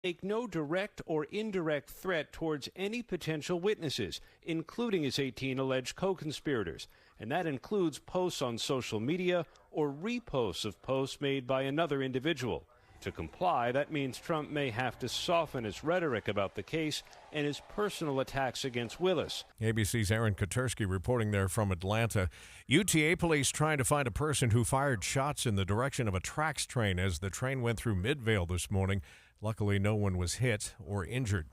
make no direct or indirect threat towards any potential witnesses, including his 18 alleged co-conspirators, and that includes posts on social media or reposts of posts made by another individual. To comply, that means Trump may have to soften his rhetoric about the case and his personal attacks against Willis. ABC's Aaron Katersky reporting there from Atlanta. UTA police trying to find a person who fired shots in the direction of a TRAX train as the train went through Midvale this morning. Luckily, no one was hit or injured.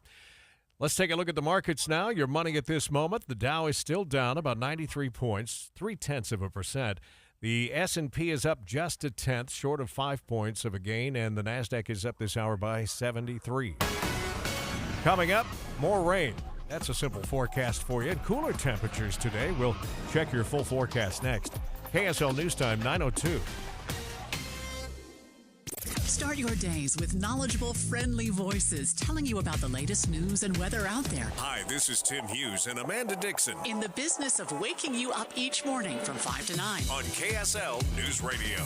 Let's take a look at the markets now. Your money at this moment. The Dow is still down about 93 points, 0.3%. The S&P is up just a tenth, short of 5 points of a gain, and the NASDAQ is up this hour by 73. Coming up, more rain. That's a simple forecast for you. And cooler temperatures today. We'll check your full forecast next. KSL News Time, 9:02. Start your days with knowledgeable, friendly voices telling you about the latest news and weather out there. Hi, this is Tim Hughes and Amanda Dixon. In the business of waking you up each morning from 5 to 9. On KSL News Radio.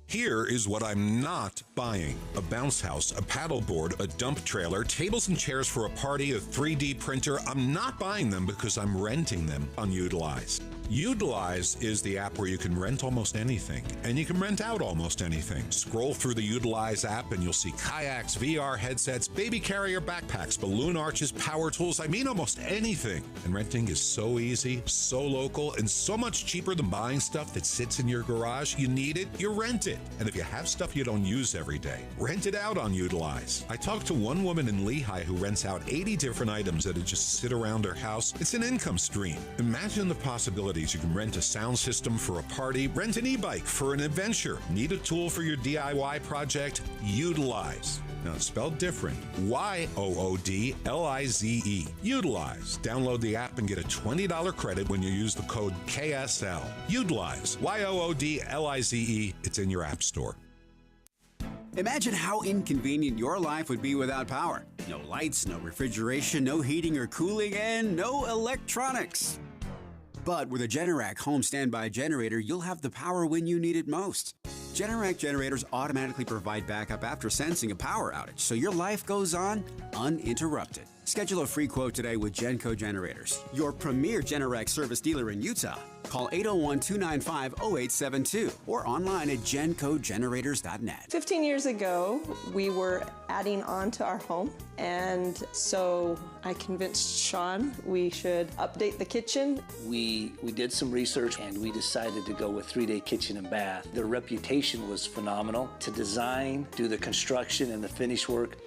Here is what I'm not buying. A bounce house, a paddleboard, a dump trailer, tables and chairs for a party, a 3D printer. I'm not buying them because I'm renting them on Utilize. Utilize is the app where you can rent almost anything, and you can rent out almost anything. Scroll through the Utilize app and you'll see kayaks, VR headsets, baby carrier backpacks, balloon arches, power tools, I mean almost anything. And renting is so easy, so local, and so much cheaper than buying stuff that sits in your garage. You need it, you rent it. And if you have stuff you don't use every day, rent it out on Utilize. I talked to one woman in Lehigh who rents out 80 different items that just sit around her house. It's an income stream. Imagine the possibilities. You can rent a sound system for a party, rent an e-bike for an adventure, need a tool for your DIY project, Utilize. Now it's spelled different. YOODLIZE. Utilize. Download the app and get a $20 credit when you use the code KSL. Utilize. YOODLIZE. It's in your app store. Imagine how inconvenient your life would be without power. No lights, no refrigeration, no heating or cooling, and no electronics. But with a Generac home standby generator, you'll have the power when you need it most. Generac generators automatically provide backup after sensing a power outage, so your life goes on uninterrupted. Schedule a free quote today with Genco Generators, your premier Generac service dealer in Utah. Call 801-295-0872 or online at gencogenerators.net. 15 years ago, we were adding on to our home, and so I convinced Sean we should update the kitchen. We did some research and we decided to go with 3-Day Kitchen and Bath. Their reputation was phenomenal. To design, do the construction and the finish work,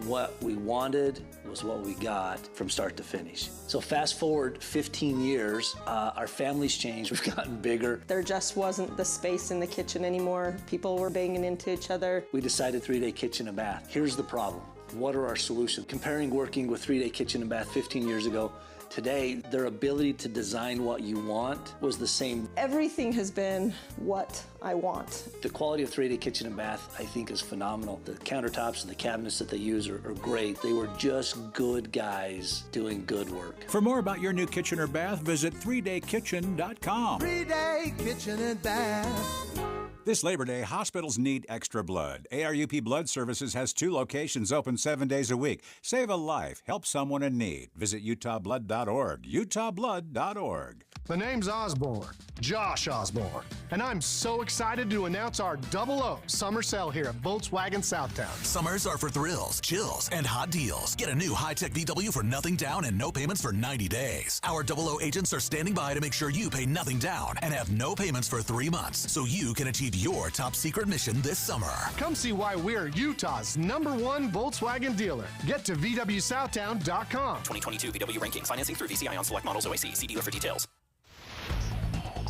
what we wanted was what we got from start to finish. So fast forward 15 years, our family's changed. We've gotten bigger. There just wasn't the space in the kitchen anymore. People were banging into each other. We decided 3-Day Kitchen and Bath. Here's the problem. What are our solutions? Comparing working with 3-Day Kitchen and Bath 15 years ago, today, their ability to design what you want was the same. Everything has been what I want. The quality of 3-Day Kitchen and Bath, I think, is phenomenal. The countertops and the cabinets that they use are great. They were just good guys doing good work. For more about your new kitchen or bath, visit 3daykitchen.com. 3-Day Kitchen and Bath. This Labor Day, hospitals need extra blood. ARUP Blood Services has 2 locations open 7 days a week. Save a life. Help someone in need. Visit utahblood.org. utahblood.org. The name's Osborne, Josh Osborne, and I'm so excited to announce our 00 summer sale here at Volkswagen Southtown. Summers are for thrills, chills, and hot deals. Get a new high-tech VW for nothing down and no payments for 90 days. Our 00 agents are standing by to make sure you pay nothing down and have no payments for 3 months, so you can achieve your top secret mission this summer. Come see why we're Utah's #1 Volkswagen dealer. Get to VWSouthtown.com. 2022 VW ranking. Financing through VCI on select models OAC. See dealer for details.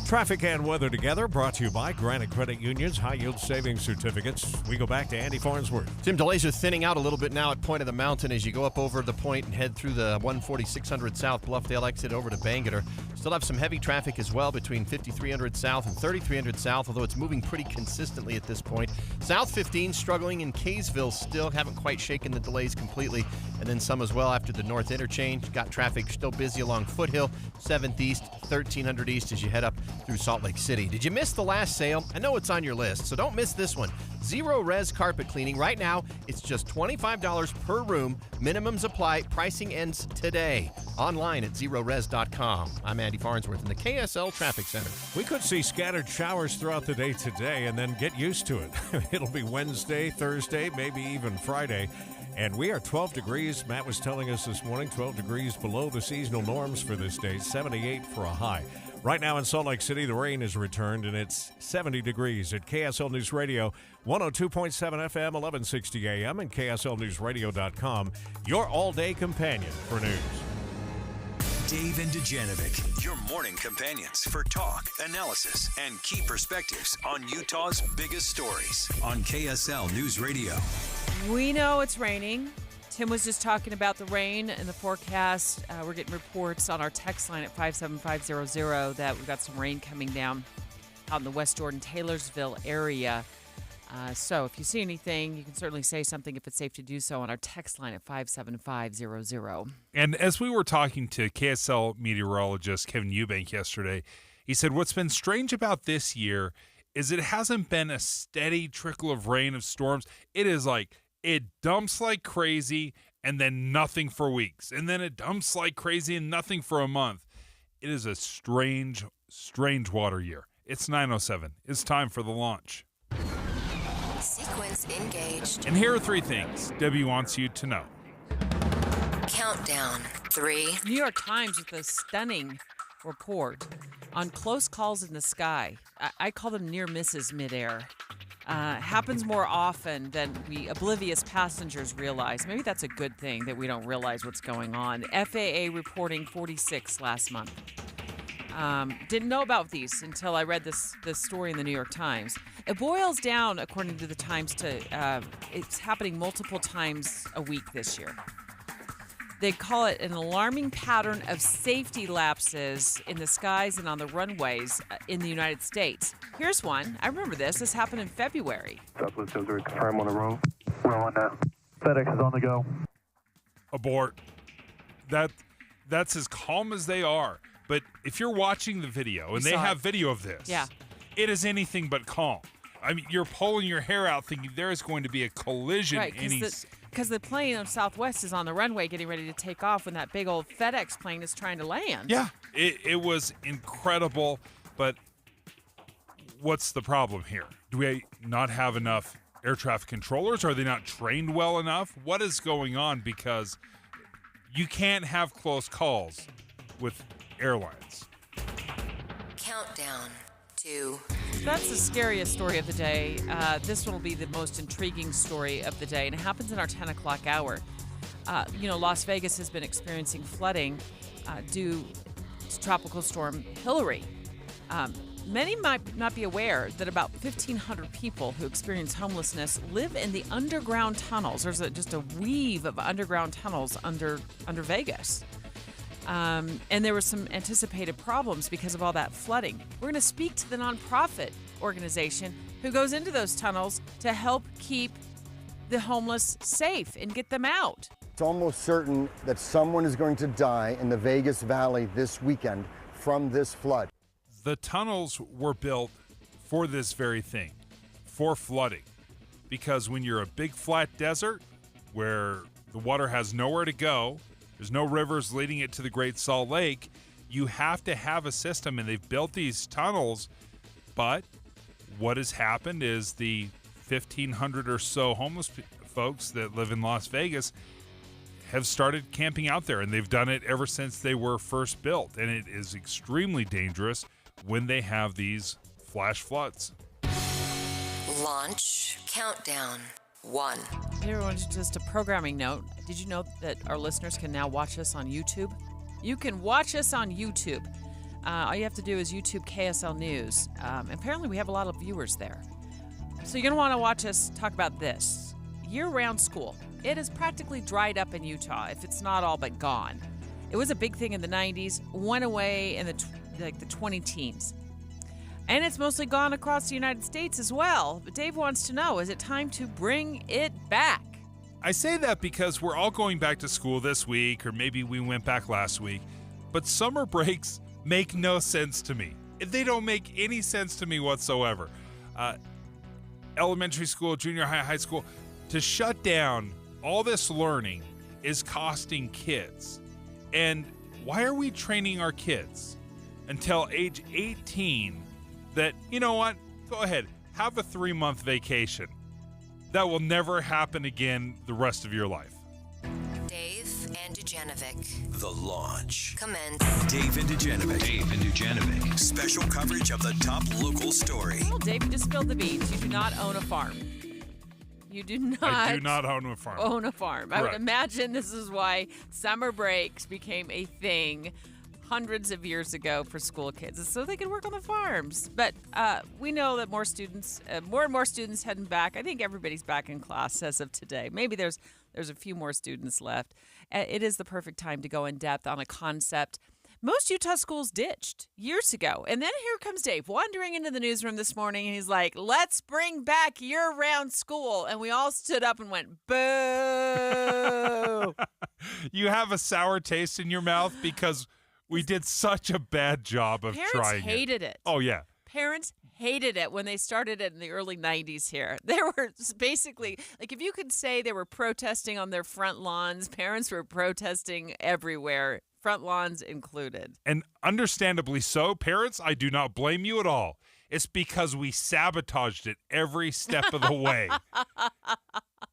Traffic and weather together, brought to you by Granite Credit Union's high-yield savings certificates. We go back to Andy Farnsworth. Tim, delays are thinning out a little bit now at Point of the Mountain as you go up over the point and head through the 14600 South Bluffdale exit over to Bangerter. Still have some heavy traffic as well between 5300 South and 3300 South, although it's moving pretty consistently at this point. South 15 struggling in Kaysville, still haven't quite shaken the delays completely, and then some as well after the North Interchange. Got traffic still busy along Foothill, 7th East, 1300 East as you head up through Salt Lake City. Did you miss the last sale? I know it's on your list, so don't miss this one. Zero Res carpet cleaning. Right now, it's just $25 per room. Minimums apply. Pricing ends today. Online at zerores.com. I'm Andy Farnsworth in the KSL Traffic Center. We could see scattered showers throughout the day today and then get used to it. It'll be Wednesday, Thursday, maybe even Friday. And we are 12 degrees. Matt was telling us this morning, 12 degrees below the seasonal norms for this day, 78 for a high. Right now in Salt Lake City, the rain has returned, and it's 70 degrees at KSL News Radio, 102.7 FM, 1160 AM, and KSLNewsRadio.com, your all-day companion for news. Dave and Dujanovic, your morning companions for talk, analysis, and key perspectives on Utah's biggest stories on KSL News Radio. We know it's raining. Tim was just talking about the rain and the forecast. We're getting reports on our text line at 57500 that we've got some rain coming down out in the West Jordan-Taylorsville area. So if you see anything, you can certainly say something if it's safe to do so on our text line at 57500. And as we were talking to KSL meteorologist Kevin Eubank yesterday, he said what's been strange about this year is it hasn't been a steady trickle of rain, of storms. It is like it dumps like crazy and then nothing for weeks. And then it dumps like crazy and nothing for a month. It is a strange, strange water year. It's 9:07. It's time for the launch. Sequence engaged. And here are three things Debbie wants you to know. Countdown. 3. New York Times with a stunning report on close calls in the sky. I call them near misses midair. Happens more often than we oblivious passengers realize. Maybe that's a good thing that we don't realize what's going on. FAA reporting 46 last month. Didn't know about these until I read this story in the New York Times. It boils down, according to the Times, to it's happening multiple times a week this year. They call it an alarming pattern of safety lapses in the skies and on the runways in the United States. Here's one. I remember this. This happened in February. Southwest 03, confirm on the road. Rolling now. FedEx is on the go. Abort. That's as calm as they are. But if you're watching the video, and they have video of this, it is anything but calm. I mean, you're pulling your hair out thinking there is going to be a collision. Right, because the plane of Southwest is on the runway getting ready to take off when that big old FedEx plane is trying to land. Yeah, it was incredible. But what's the problem here? Do we not have enough air traffic controllers? Are they not trained well enough? What is going on? Because you can't have close calls with airlines. Countdown. 2. That's the scariest story of the day. This one will be the most intriguing story of the day, and it happens in our 10 o'clock hour. Las Vegas has been experiencing flooding due to Tropical Storm Hillary. Many might not be aware that about 1,500 people who experience homelessness live in the underground tunnels. There's just a weave of underground tunnels under Vegas. And there were some anticipated problems because of all that flooding. We're going to speak to the nonprofit organization who goes into those tunnels to help keep the homeless safe and get them out. It's almost certain that someone is going to die in the Vegas Valley this weekend from this flood. The tunnels were built for this very thing, for flooding. Because when you're a big flat desert where the water has nowhere to go, there's no rivers leading it to the Great Salt Lake, you have to have a system, and they've built these tunnels. But what has happened is the 1,500 or so homeless folks that live in Las Vegas have started camping out there, and they've done it ever since they were first built. And it is extremely dangerous when they have these flash floods. Launch countdown. 1. Hey everyone, just a programming note. Did you know that our listeners can now watch us on YouTube? You can watch us on YouTube. All you have to do is YouTube KSL News. Apparently we have a lot of viewers there. So you're going to want to watch us talk about this. Year-round school. It is practically dried up in Utah, if it's not all but gone. It was a big thing in the 90s, went away in the 20-teens. And it's mostly gone across the United States as well. But Dave wants to know, is it time to bring it back? I say that because we're all going back to school this week, or maybe we went back last week. But summer breaks make no sense to me. They don't make any sense to me whatsoever. Elementary school, junior high, high school, to shut down all this learning is costing kids. And why are we training our kids until age 18 that, you know what, go ahead, have a 3-month vacation? That will never happen again the rest of your life. Dave and Dujanovic. The launch. Commence. Dave and Dujanovic. Special coverage of the top local story. Well, Dave, you just spilled the beans. You do not own a farm. You do not. I do not own a farm. Own a farm. I would imagine this is why summer breaks became a thing hundreds of years ago for school kids, so they could work on the farms. But we know that more and more students heading back. I think everybody's back in class as of today. Maybe there's a few more students left. It is the perfect time to go in depth on a concept most Utah schools ditched years ago. And then here comes Dave wandering into the newsroom this morning, and he's like, let's bring back year-round school. And we all stood up and went, boo. You have a sour taste in your mouth because we did such a bad job of trying it. Parents hated it. Oh, yeah. Parents hated it when they started it in the early 90s here. They were basically, like, if you could say they were protesting on their front lawns, parents were protesting everywhere, front lawns included. And understandably so. Parents, I do not blame you at all. It's because we sabotaged it every step of the way.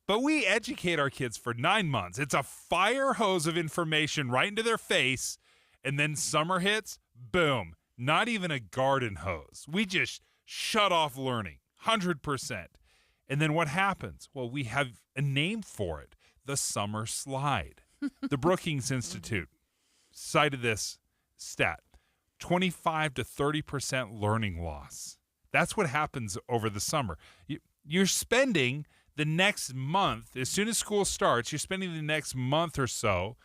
But we educate our kids for 9 months. It's a fire hose of information right into their face. And then summer hits, boom, not even a garden hose. We just shut off learning, 100%. And then what happens? Well, we have a name for it, the summer slide. The Brookings Institute cited this stat, 25 to 30% learning loss. That's what happens over the summer. You're spending the next month, as soon as school starts, you're spending the next month or so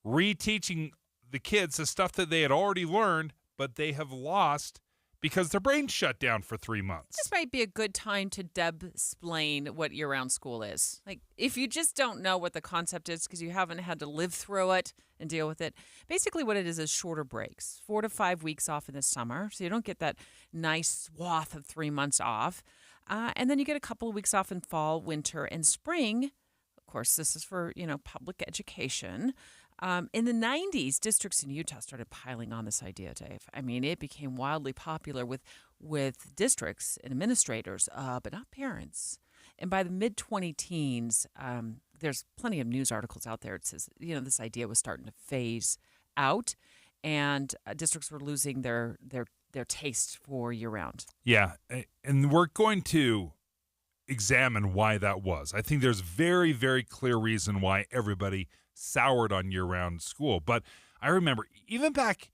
reteaching the kids the stuff that they had already learned, but they have lost because their brain shut down for 3 months. This might be a good time to explain what year-round school is. Like, if you just don't know what the concept is because you haven't had to live through it and deal with it, basically what it is shorter breaks, 4 to 5 weeks off in the summer, so you don't get that nice swath of 3 months off. And then you get a couple of weeks off in fall, winter, and spring. Of course, this is for, public education. In the 90s, districts in Utah started piling on this idea, Dave. I mean, it became wildly popular with districts and administrators, but not parents. And by the mid-2010s, there's plenty of news articles out there. It says, this idea was starting to phase out, and districts were losing their taste for year-round. Yeah, and we're going to examine why that was. I think there's very, very clear reason why everybody soured on year-round school. But I remember even back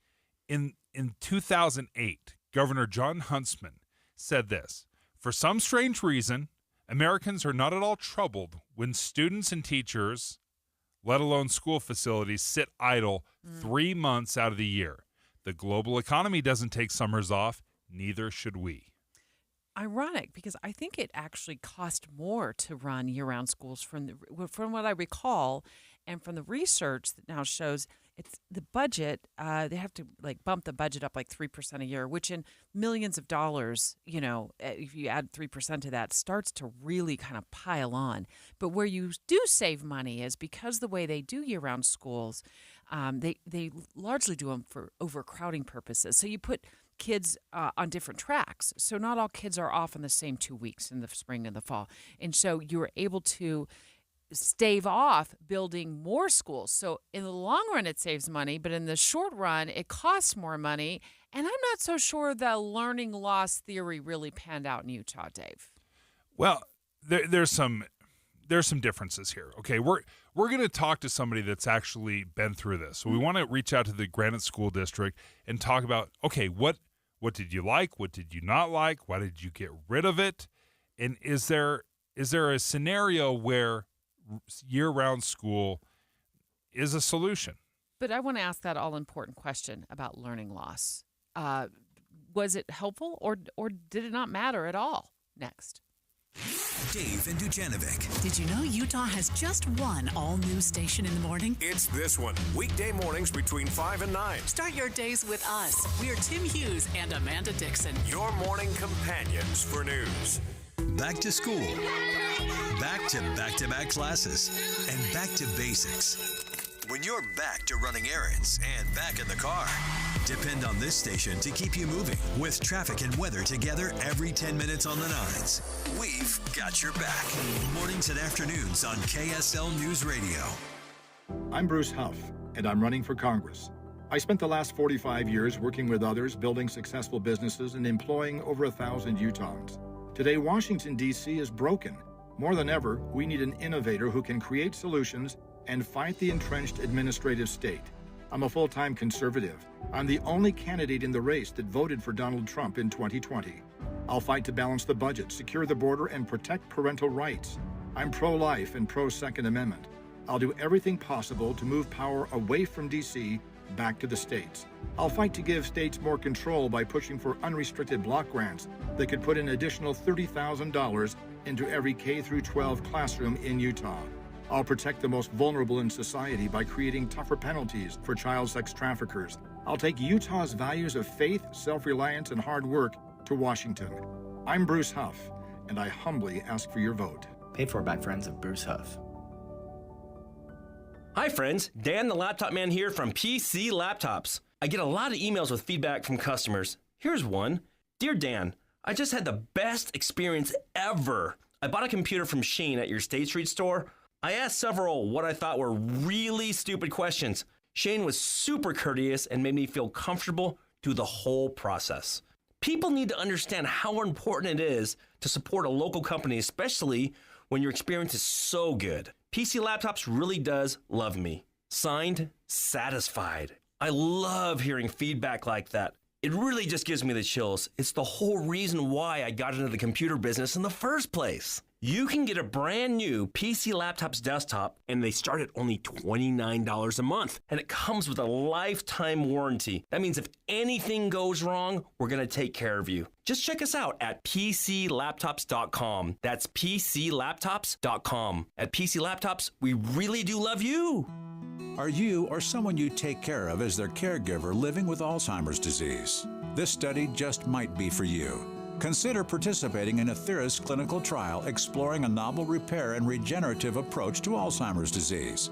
in 2008, Governor John Huntsman said this, for some strange reason, Americans are not at all troubled when students and teachers, let alone school facilities, sit idle 3 months out of the year. The global economy doesn't take summers off, neither should we. Ironic, because I think it actually cost more to run year-round schools from what I recall, and from the research that now shows it's the budget. They have to bump the budget up 3% a year, which in millions of dollars, if you add 3% to that, starts to really kind of pile on. But where you do save money is because the way they do year-round schools, they largely do them for overcrowding purposes. So you put kids on different tracks. So not all kids are off in the same 2 weeks in the spring and the fall. And so you're able to stave off building more schools. So in the long run, it saves money, but in the short run, it costs more money. And I'm not so sure the learning loss theory really panned out in Utah, Dave. Well, there's some differences here. Okay, we're going to talk to somebody that's actually been through this. So we want to reach out to the Granite School District and talk about, okay, what did you like? What did you not like? Why did you get rid of it? And is there a scenario where year-round school is a solution? But I want to ask that all-important question about learning loss. Was it helpful or did it not matter at all? Next. Dave and Dujanovic. Did you know Utah has just one all-news station in the morning? It's this one, weekday mornings between 5 and 9. Start your days with us. We're Tim Hughes and Amanda Dixon. Your morning companions for news. Back to school. Back to back-to-back classes. And back to basics. When you're back to running errands and back in the car, depend on this station to keep you moving. With traffic and weather together every 10 minutes on the 9s. We've got your back. Mornings and afternoons on KSL News Radio. I'm Bruce Huff, and I'm running for Congress. I spent the last 45 years working with others, building successful businesses and employing over 1,000 Utahns. Today, Washington, D.C. is broken. More than ever, we need an innovator who can create solutions and fight the entrenched administrative state. I'm a full-time conservative. I'm the only candidate in the race that voted for Donald Trump in 2020. I'll fight to balance the budget, secure the border, and protect parental rights. I'm pro-life and pro-Second Amendment. I'll do everything possible to move power away from D.C. back to the states. I'll fight to give states more control by pushing for unrestricted block grants that could put an additional $30,000 into every K-12 classroom in Utah. I'll protect the most vulnerable in society by creating tougher penalties for child sex traffickers. I'll take Utah's values of faith, self-reliance, and hard work to Washington. I'm Bruce Huff, and I humbly ask for your vote. Paid for by friends of Bruce Huff. Hi friends, Dan the Laptop Man here from PC Laptops. I get a lot of emails with feedback from customers. Here's one. Dear Dan, I just had the best experience ever. I bought a computer from Shane at your State Street store. I asked several what I thought were really stupid questions. Shane was super courteous and made me feel comfortable through the whole process. People need to understand how important it is to support a local company, especially when your experience is so good. PC Laptops really does love me. Signed, Satisfied. I love hearing feedback like that. It really just gives me the chills. It's the whole reason why I got into the computer business in the first place. You can get a brand new PC Laptops desktop, and they start at only $29 a month. And it comes with a lifetime warranty. That means if anything goes wrong, we're going to take care of you. Just check us out at PCLaptops.com. That's PCLaptops.com. At PC Laptops, we really do love you. Are you or someone you take care of as their caregiver living with Alzheimer's disease? This study just might be for you. Consider participating in a Theris clinical trial exploring a novel repair and regenerative approach to Alzheimer's disease.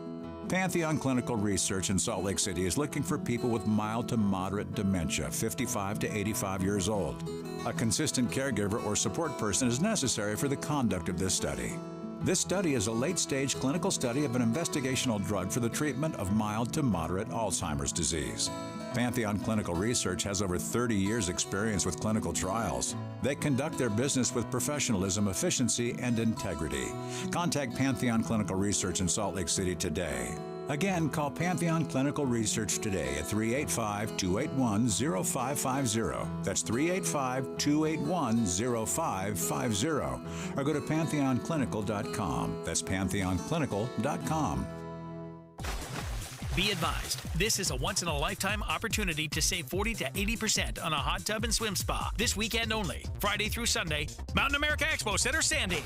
Pantheon Clinical Research in Salt Lake City is looking for people with mild to moderate dementia, 55 to 85 years old. A consistent caregiver or support person is necessary for the conduct of this study. This study is a late-stage clinical study of an investigational drug for the treatment of mild to moderate Alzheimer's disease. Pantheon Clinical Research has over 30 years' experience with clinical trials. They conduct their business with professionalism, efficiency, and integrity. Contact Pantheon Clinical Research in Salt Lake City today. Again, call Pantheon Clinical Research today at 385-281-0550. That's 385-281-0550. Or go to pantheonclinical.com. That's pantheonclinical.com. Be advised, this is a once-in-a-lifetime opportunity to save 40 to 80% on a hot tub and swim spa this weekend only, Friday through Sunday, Mountain America Expo Center, Sandy.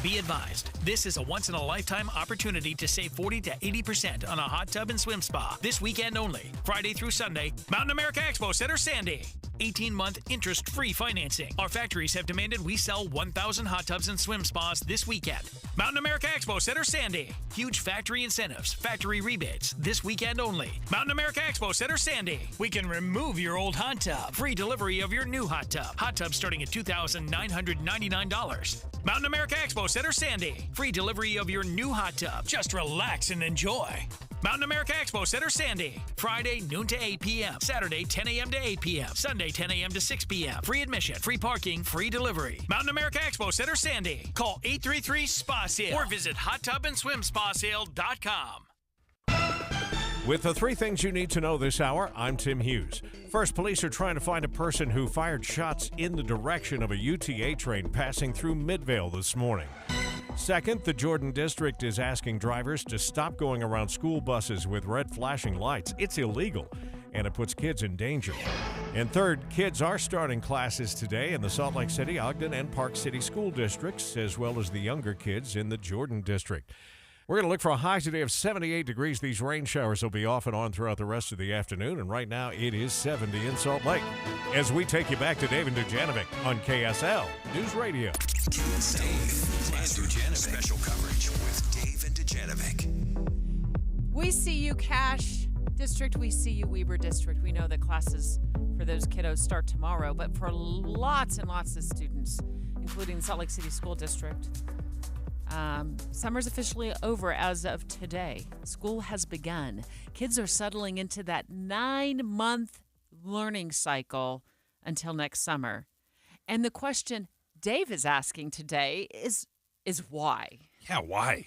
Be advised, this is a once-in-a-lifetime opportunity to save 40 to 80% on a hot tub and swim spa this weekend only, Friday through Sunday, Mountain America Expo Center, Sandy. 18-month interest-free financing. Our factories have demanded we sell 1,000 hot tubs and swim spas this weekend. Mountain America Expo Center, Sandy. Huge factory incentives, factory rebates this weekend only. Mountain America Expo Center, Sandy. We can remove your old hot tub. Free delivery of your new hot tub. Hot tub starting at $2,999. Mountain America Expo Center, Sandy. Free delivery of your new hot tub. Just relax and enjoy. Mountain America Expo Center, Sandy. Friday, noon to 8 p.m. Saturday, 10 a.m. to 8 p.m. Sunday, 10 a.m. to 6 p.m. Free admission, free parking, free delivery. Mountain America Expo Center, Sandy. Call 833-SPA-SALE or visit hottubandSwimSpaSale.com. With the three things you need to know this hour, I'm Tim Hughes. First, police are trying to find a person who fired shots in the direction of a UTA train passing through Midvale this morning. Second, the Jordan District is asking drivers to stop going around school buses with red flashing lights. It's illegal. and it puts kids in danger. And third, kids are starting classes today in the Salt Lake City, Ogden, and Park City school districts, as well as the younger kids in the Jordan district. We're going to look for a high today of 78 degrees. These rain showers will be off and on throughout the rest of the afternoon, and right now it is 70 in Salt Lake. As we take you back to Dave and Dujanovic on KSL News Radio. Dave and Dujanovic. Special coverage with Dave and Dujanovic. We see you, Cache District. We see you, Weber District. We know that classes for those kiddos start tomorrow, but for lots and lots of students, including the Salt Lake City School District, summer's officially over as of today. School has begun. Kids are settling into that 9-month learning cycle until next summer. And the question Dave is asking today is why? Yeah, why?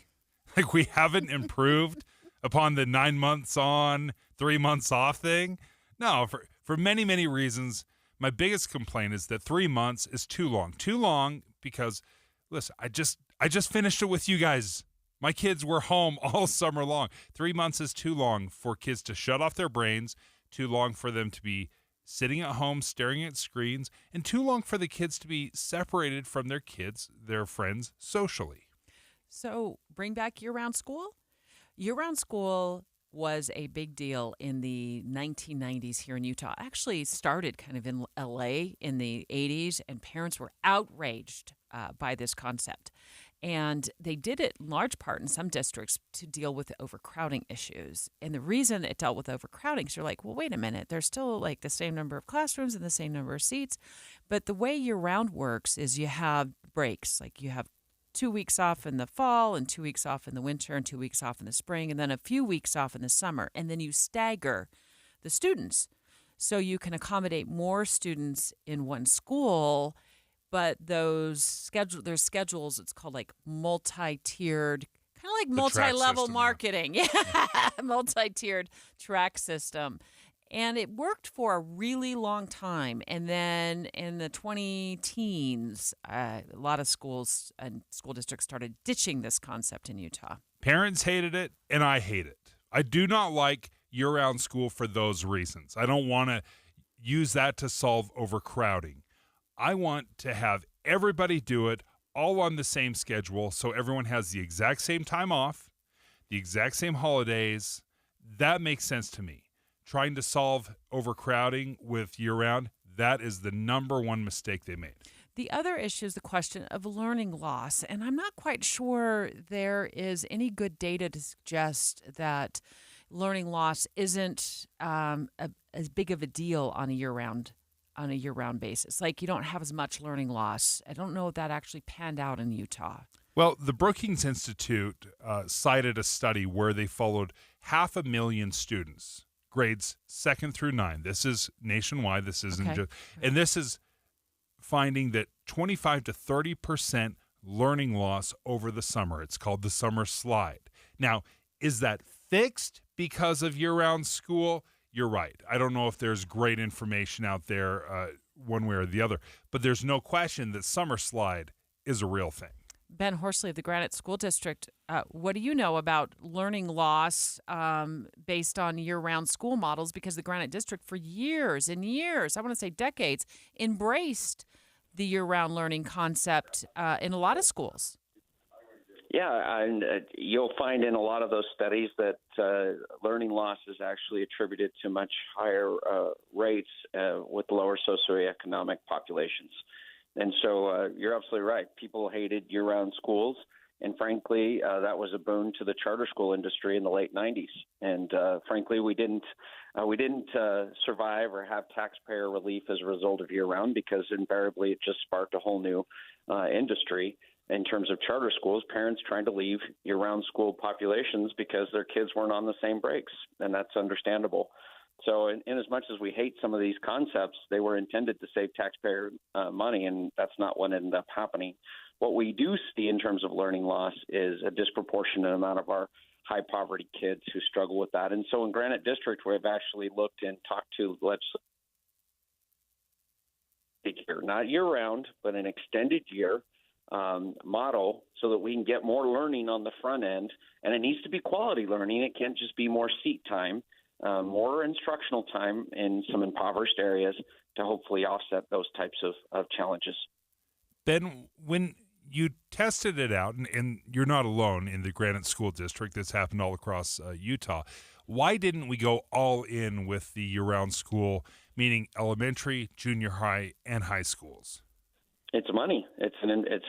Like, we haven't improved upon the 9 months on, 3 months off thing? No, for many, many reasons. My biggest complaint is that 3 months is too long. Too long because, listen, I just finished it with you guys. My kids were home all summer long. 3 months is too long for kids to shut off their brains, too long for them to be sitting at home staring at screens, and too long for the kids to be separated from their friends socially. So bring back year-round school? Year-round school was a big deal in the 1990s here in Utah. Actually started kind of in LA in the 80s, and parents were outraged by this concept. And they did it in large part in some districts to deal with the overcrowding issues. And the reason it dealt with overcrowding is you're like, well, wait a minute, there's still like the same number of classrooms and the same number of seats. But the way year-round works is you have breaks. Like you have 2 weeks off in the fall and 2 weeks off in the winter and 2 weeks off in the spring and then a few weeks off in the summer. And then you stagger the students so you can accommodate more students in one school. But there's schedules, it's called like multi-tiered, kind of like multi-level marketing. Yeah, multi-tiered track system. And it worked for a really long time. And then in the 2010s, a lot of schools and school districts started ditching this concept in Utah. Parents hated it, and I hate it. I do not like year-round school for those reasons. I don't want to use that to solve overcrowding. I want to have everybody do it all on the same schedule so everyone has the exact same time off, the exact same holidays. That makes sense to me. Trying to solve overcrowding with year-round, that is the number one mistake they made. The other issue is the question of learning loss, and I'm not quite sure there is any good data to suggest that learning loss isn't as big of a deal on a year-round basis. Like you don't have as much learning loss. I don't know if that actually panned out in Utah. Well, the Brookings Institute cited a study where they followed 500,000 students, grades 2nd through 9. This is nationwide. This isn't just, and this is finding that 25 to 30% learning loss over the summer. It's called the summer slide. Now, is that fixed because of year-round school? You're right. I don't know if there's great information out there one way or the other, but there's no question that summer slide is a real thing. Ben Horsley of the Granite School District, what do you know about learning loss based on year-round school models? Because the Granite District for years and years, I want to say decades, embraced the year-round learning concept in a lot of schools. Yeah, and you'll find in a lot of those studies that learning loss is actually attributed to much higher rates with lower socioeconomic populations. And so you're absolutely right. People hated year-round schools, and frankly, that was a boon to the charter school industry in the late 90s. And frankly, we didn't survive or have taxpayer relief as a result of year-round because invariably it just sparked a whole new industry. In terms of charter schools, parents trying to leave year-round school populations because their kids weren't on the same breaks, and that's understandable. So in as much as we hate some of these concepts, they were intended to save taxpayer money, and that's not what ended up happening. What we do see in terms of learning loss is a disproportionate amount of our high-poverty kids who struggle with that. And so in Granite District, we've actually looked and talked to not year-round, but an extended year model so that we can get more learning on the front end. And it needs to be quality learning. It can't just be more seat time. more instructional time in some impoverished areas to hopefully offset those types of challenges. Ben, when you tested it out, and you're not alone in the Granite School District, this happened all across Utah, why didn't we go all in with the year-round school, meaning elementary, junior high, and high schools? It's money. It's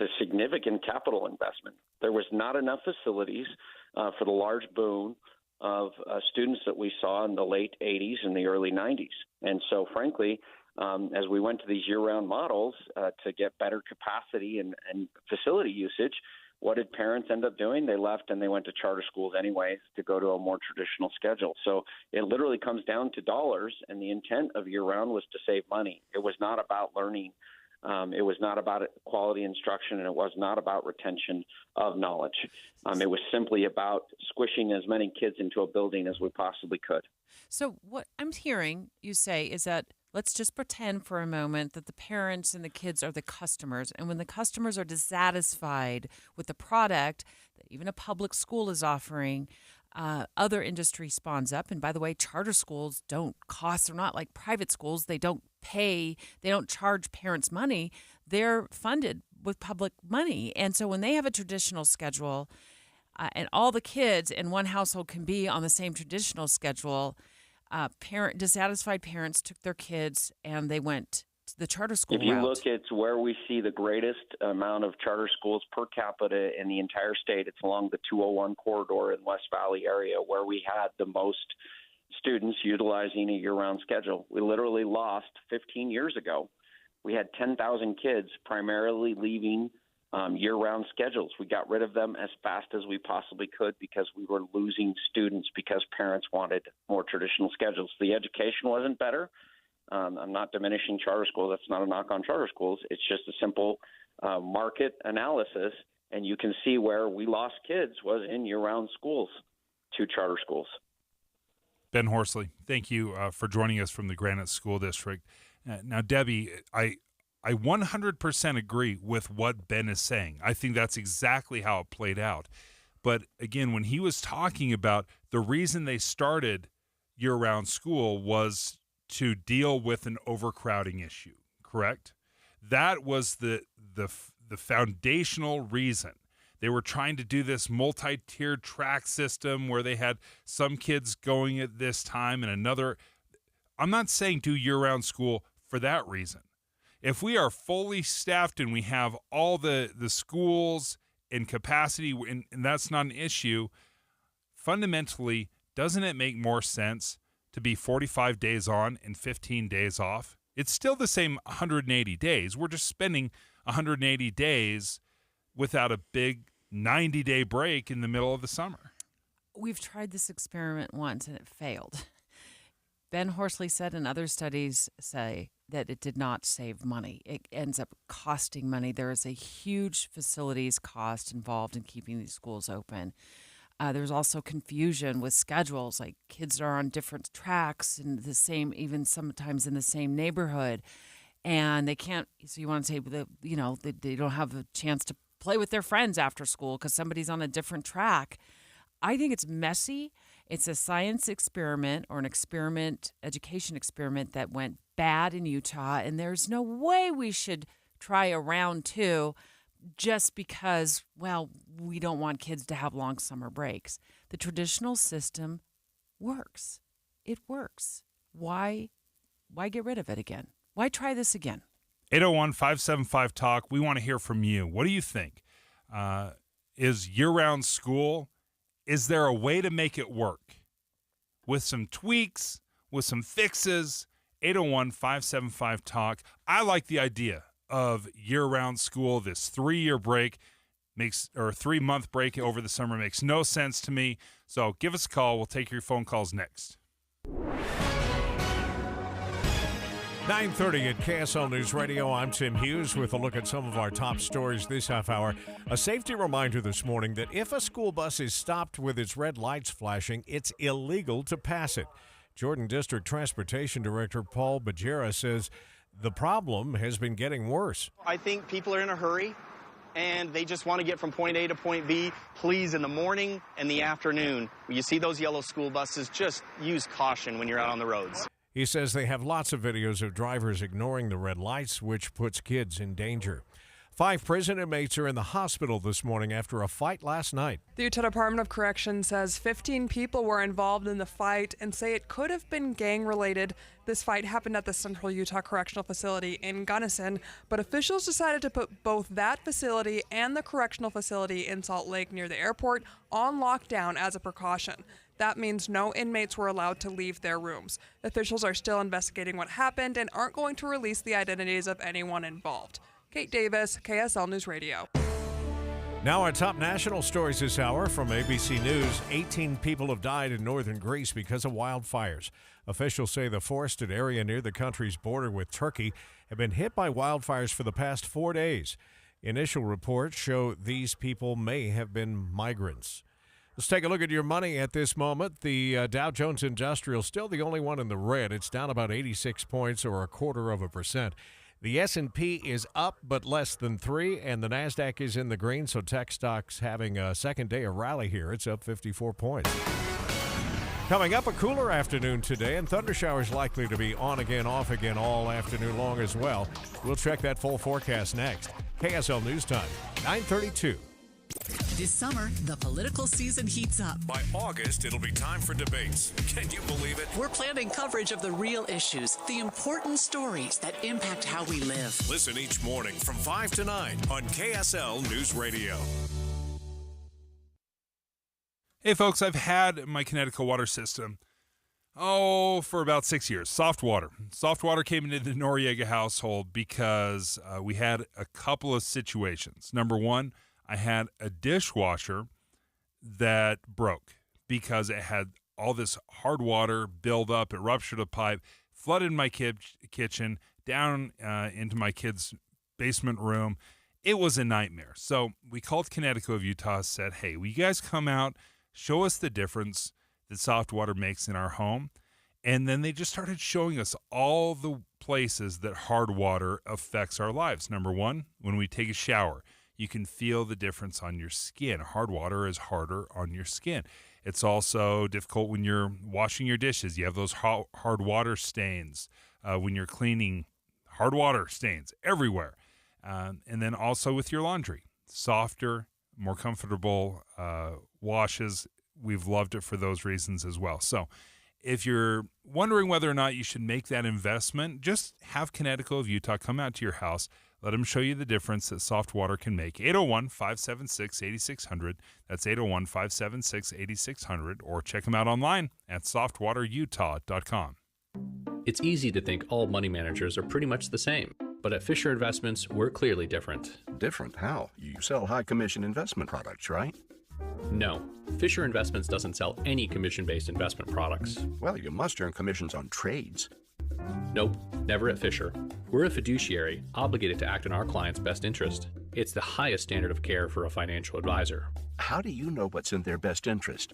a significant capital investment. There was not enough facilities for the large boom of students that we saw in the late 80s and the early 90s. And so, frankly, as we went to these year-round models to get better capacity and facility usage, what did parents end up doing? They left and they went to charter schools anyways to go to a more traditional schedule. So it literally comes down to dollars, and the intent of year-round was to save money. It was not about learning. It was not about quality instruction, and it was not about retention of knowledge. It was simply about squishing as many kids into a building as we possibly could. So what I'm hearing you say is that let's just pretend for a moment that the parents and the kids are the customers. And when the customers are dissatisfied with the product that even a public school is offering, other industry spawns up. And by the way, charter schools don't cost. They're not like private schools. They don't pay. They don't charge parents money. They're funded with public money. And so when they have a traditional schedule and all the kids in one household can be on the same traditional schedule, dissatisfied parents took their kids and they went to the charter school route. If you route. look at where we see the greatest amount of charter schools per capita in the entire state, it's along the 201 corridor in West Valley area where we had the most students utilizing a year-round schedule. We literally lost 15 years ago. We had 10,000 kids primarily leaving year-round schedules. We got rid of them as fast as we possibly could because we were losing students because parents wanted more traditional schedules. The education wasn't better. I'm not diminishing charter schools. That's not a knock on charter schools. It's just a simple market analysis, and you can see where we lost kids was in year-round schools to charter schools. Ben Horsley, thank you for joining us from the Granite School District. Now, Debbie, I 100% agree with what Ben is saying. I think that's exactly how it played out. But again, when he was talking about the reason they started year-round school was to deal with an overcrowding issue, correct? That was the foundational reason. They were trying to do this multi-tiered track system where they had some kids going at this time and another. I'm not saying do year-round school for that reason. If we are fully staffed and we have all the schools in capacity, and that's not an issue, fundamentally, doesn't it make more sense to be 45 days on and 15 days off? It's still the same 180 days. We're just spending 180 days without a big 90-day break in the middle of the summer. We've tried this experiment once and it failed. Ben Horsley said, and other studies say, that it did not save money. It ends up costing money. There is a huge facilities cost involved in keeping these schools open. There's also confusion with schedules, like kids are on different tracks in the same, even sometimes in the same neighborhood, and they can't. So you want to say, they don't have a chance to play with their friends after school because somebody's on a different track. I think it's messy. It's a science experiment or an education experiment that went bad in Utah, and there's no way we should try a round two just because, we don't want kids to have long summer breaks. The traditional system works. It works. Why get rid of it again? Why try this again? 801-575-TALK. We want to hear from you. What do you think? Is year-round school, is there a way to make it work? With some tweaks, with some fixes, 801-575-TALK. I like the idea of year-round school. This 3-year break 3-month break over the summer makes no sense to me. So give us a call. We'll take your phone calls next. 9:30 at KSL News Radio. I'm Tim Hughes with a look at some of our top stories this half hour. A safety reminder this morning that if a school bus is stopped with its red lights flashing, it's illegal to pass it. Jordan District Transportation Director Paul Bajera says the problem has been getting worse. I think people are in a hurry. and they just want to get from point A to point B. Please, in the morning and the afternoon, when you see those yellow school buses, just use caution when you're out on the roads. He says they have lots of videos of drivers ignoring the red lights, which puts kids in danger. 5 prison inmates are in the hospital this morning after a fight last night. The Utah Department of Corrections says 15 people were involved in the fight and say it could have been gang-related. This fight happened at the Central Utah Correctional Facility in Gunnison, but officials decided to put both that facility and the correctional facility in Salt Lake near the airport on lockdown as a precaution. That means no inmates were allowed to leave their rooms. Officials are still investigating what happened and aren't going to release the identities of anyone involved. Kate Davis, KSL News Radio. Now our top national stories this hour from ABC News. 18 people have died in northern Greece because of wildfires. Officials say the forested area near the country's border with Turkey have been hit by wildfires for the past 4 days. Initial reports show these people may have been migrants. Let's take a look at your money at this moment. The Dow Jones Industrial still the only one in the red. It's down about 86 points or 0.25%. The S&P is up but less than 3, and the Nasdaq is in the green, so tech stocks having a second day of rally here. It's up 54 points. Coming up, a cooler afternoon today, and thunder showers likely to be on again, off again all afternoon long as well. We'll check that full forecast next. KSL News Time, 9:32. This summer, the political season heats up. By August, it'll be time for debates. Can you believe it? We're planning coverage of the real issues, the important stories that impact how we live. Listen each morning from 5 to 9 on KSL News Radio. Hey, folks, I've had my Connecticut water system, for about 6 years. Soft water. Soft water came into the Noriega household because we had a couple of situations. Number one, I had a dishwasher that broke because it had all this hard water build up. It ruptured a pipe, flooded my kitchen, down into my kids' basement room. It was a nightmare. So we called Connecticut of Utah, said, hey, will you guys come out, show us the difference that soft water makes in our home? And then they just started showing us all the places that hard water affects our lives. Number one, when we take a shower, you can feel the difference on your skin. Hard water is harder on your skin. It's also difficult when you're washing your dishes. You have those hard water stains. When you're cleaning, hard water stains everywhere. And then also with your laundry. Softer, more comfortable washes. We've loved it for those reasons as well. So if you're wondering whether or not you should make that investment, just have Connecticut of Utah come out to your house. Let them show you the difference that soft water can make. 801-576-8600. That's 801-576-8600. Or check them out online at softwaterutah.com. It's easy to think all money managers are pretty much the same. But at Fisher Investments, we're clearly different. Different? How? You sell high-commission investment products, right? No. Fisher Investments doesn't sell any commission-based investment products. Well, you must earn commissions on trades. Nope, never at Fisher. We're a fiduciary, obligated to act in our client's best interest. It's the highest standard of care for a financial advisor. How do you know what's in their best interest?